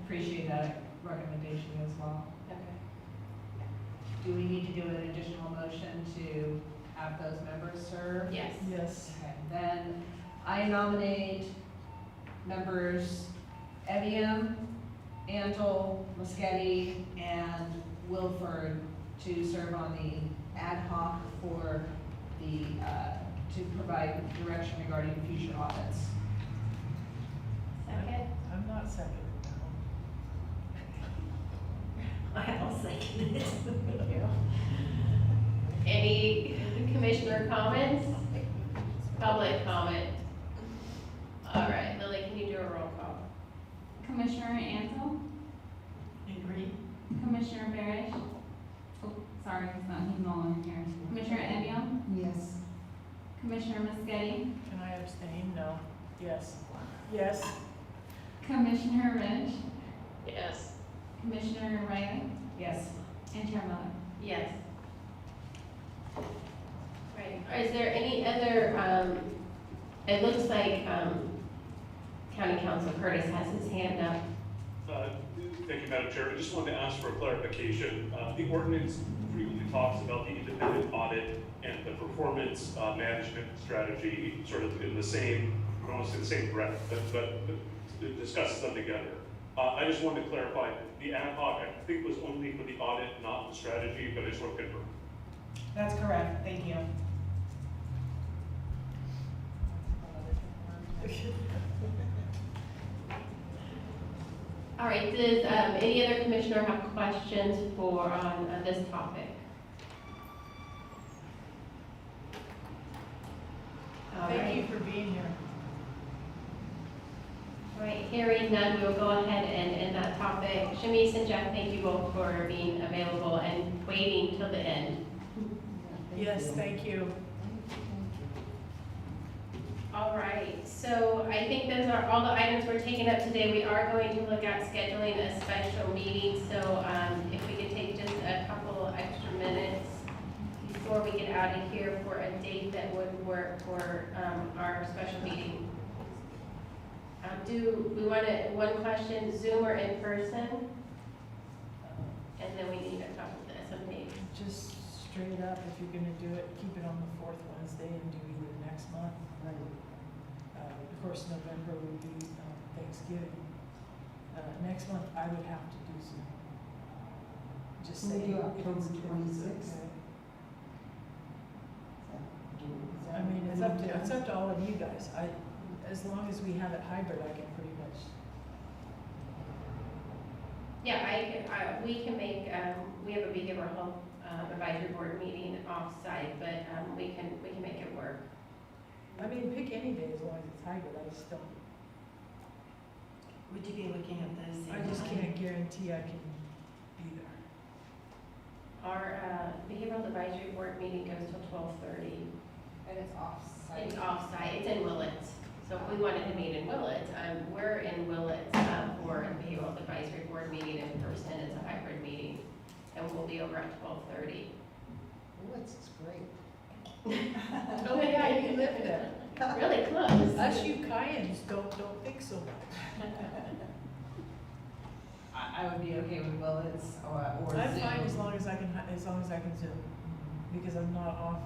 appreciate that recommendation as well. Okay. Do we need to do an additional motion to have those members serve? Yes. Yes. Okay, then I nominate members Evian, Antle, Moschetti, and Wilford to serve on the ad hoc for the, to provide direction regarding future audits. Second? I'm not seconding I'll second it. that one. Any commissioner comments? Public comment? All right, Lily, can you do a roll call? Commissioner Ansel, Agree. Commissioner Barish. Oh, sorry, he's no longer here. Commissioner Agnew, Yes. Commissioner Moschetti, Can I abstain? No. Yes. Yes. Commissioner Rich, Yes. Commissioner Riley, Yes. and Chair Miller. Yes. Right, is there any other, it looks like, County Council Curtis has his hand up. Thank you, Madam Chair. I just wanted to ask for a clarification. The ordinance frequently talks about the independent audit and the performance management strategy sort of in the same, I don't want to say the same breath, but it discusses them together. I just wanted to clarify, the ad hoc, I think was only for the audit, not the strategy, but I just want to confirm. That's correct, thank you. All right, does any other commissioner have questions on this topic? All Thank right. you for being here. All right, hearing none, we'll go ahead and end that topic. Shamice and Jeff, thank you both for being available and waiting till the end. Yes, thank you. All right, so I think those are all the items we're taking up today. We are going to look at scheduling a special meeting, so if we could take just a couple extra minutes before we get out of here for a date that would work for our special meeting. Do we want to, one question, Zoom or in person? And then we need a couple of SMPs. Just straight up, if you're gonna do it, keep it on the fourth Wednesday and do either next month. Of course, November will be Thanksgiving. Next month, I would have to do Zoom. Just Can we saying. do if October it's 26th? okay. I mean, it's up to all of you guys. As long as we have it hybrid, I can pretty much. Yeah, we can make, we have a behavioral health advisory board meeting off-site, but we can make it work. I mean, pick any day as long as it's hybrid. I just don't. Would you be looking at this? I just can't guarantee I can be there. Our behavioral advisory board meeting goes till 12:30. And it's off-site. It's off-site, it's in Willits. So if we wanted to meet in Willits, we're in Willits for the behavioral advisory board meeting in person. It's a hybrid meeting. And we'll be over at 12:30. Willits is great. Oh, yeah, you live there. Really close. Us you Cayennes don't think so much. I would be okay with Willits or I'm Zoom. fine as long as I can Zoom, because I'm not off.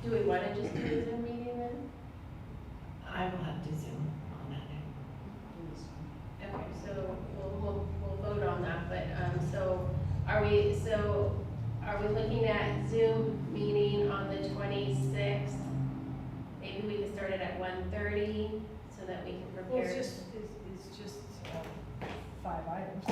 Do we want to just do a Zoom meeting then? I will have to Zoom on that day. Okay, so we'll vote on that, but, so are we looking at Zoom meeting on the 26th? Maybe we can start it at 1:30 so that we can Well, prepare. it's just 5 items.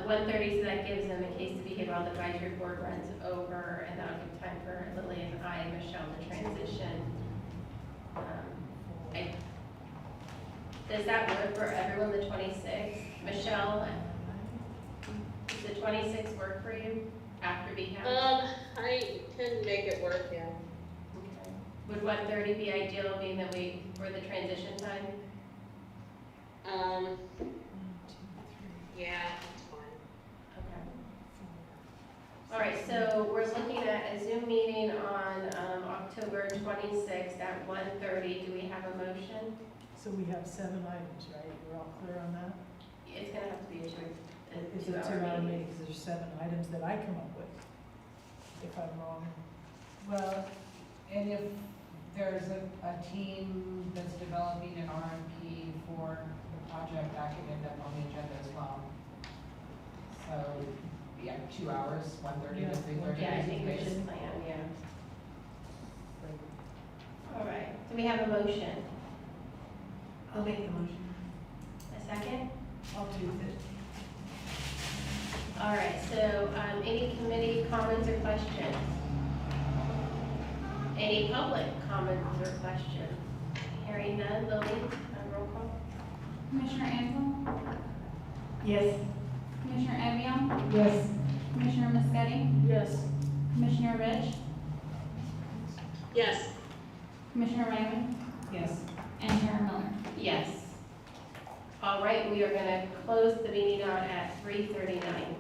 1:30, so that gives them, in case the behavioral advisory board runs over, and that'll give time for Lily and I and Michelle to transition. Does that work for everyone, the 26th? Michelle, does the 26th work for you after BHAP? I can make it work, yeah. Okay. Would 1:30 be ideal, being that for the transition time? Yeah, that's fine. Okay. All right, so we're looking at a Zoom meeting on October 26th at 1:30. Do we have a motion? So we have 7 items, right? We're all clear on that? It's gonna have to be a It's a 2-hour 2-hour meeting, meeting. because there's 7 items that I come up with, if I'm wrong. Well, and if there's a team that's developing an RFP for the project, that could end up on the agenda as well. So, yeah, 2 hours, 1:30 to 3:30. Yeah, I think we should plan, yeah. All right, do we have a motion? I'll make the motion. A second? I'll do it. All right, so any committee comments or questions? Any public comments or questions? Hearing none, Lily, roll call. Commissioner Ansel, Yes. Commissioner Evian, Yes. Commissioner Muschetti, Yes. Commissioner Rich, Yes. Commissioner Raymond, Yes. and Chair Miller. Yes. All right, we are gonna close the meeting out at 3:39.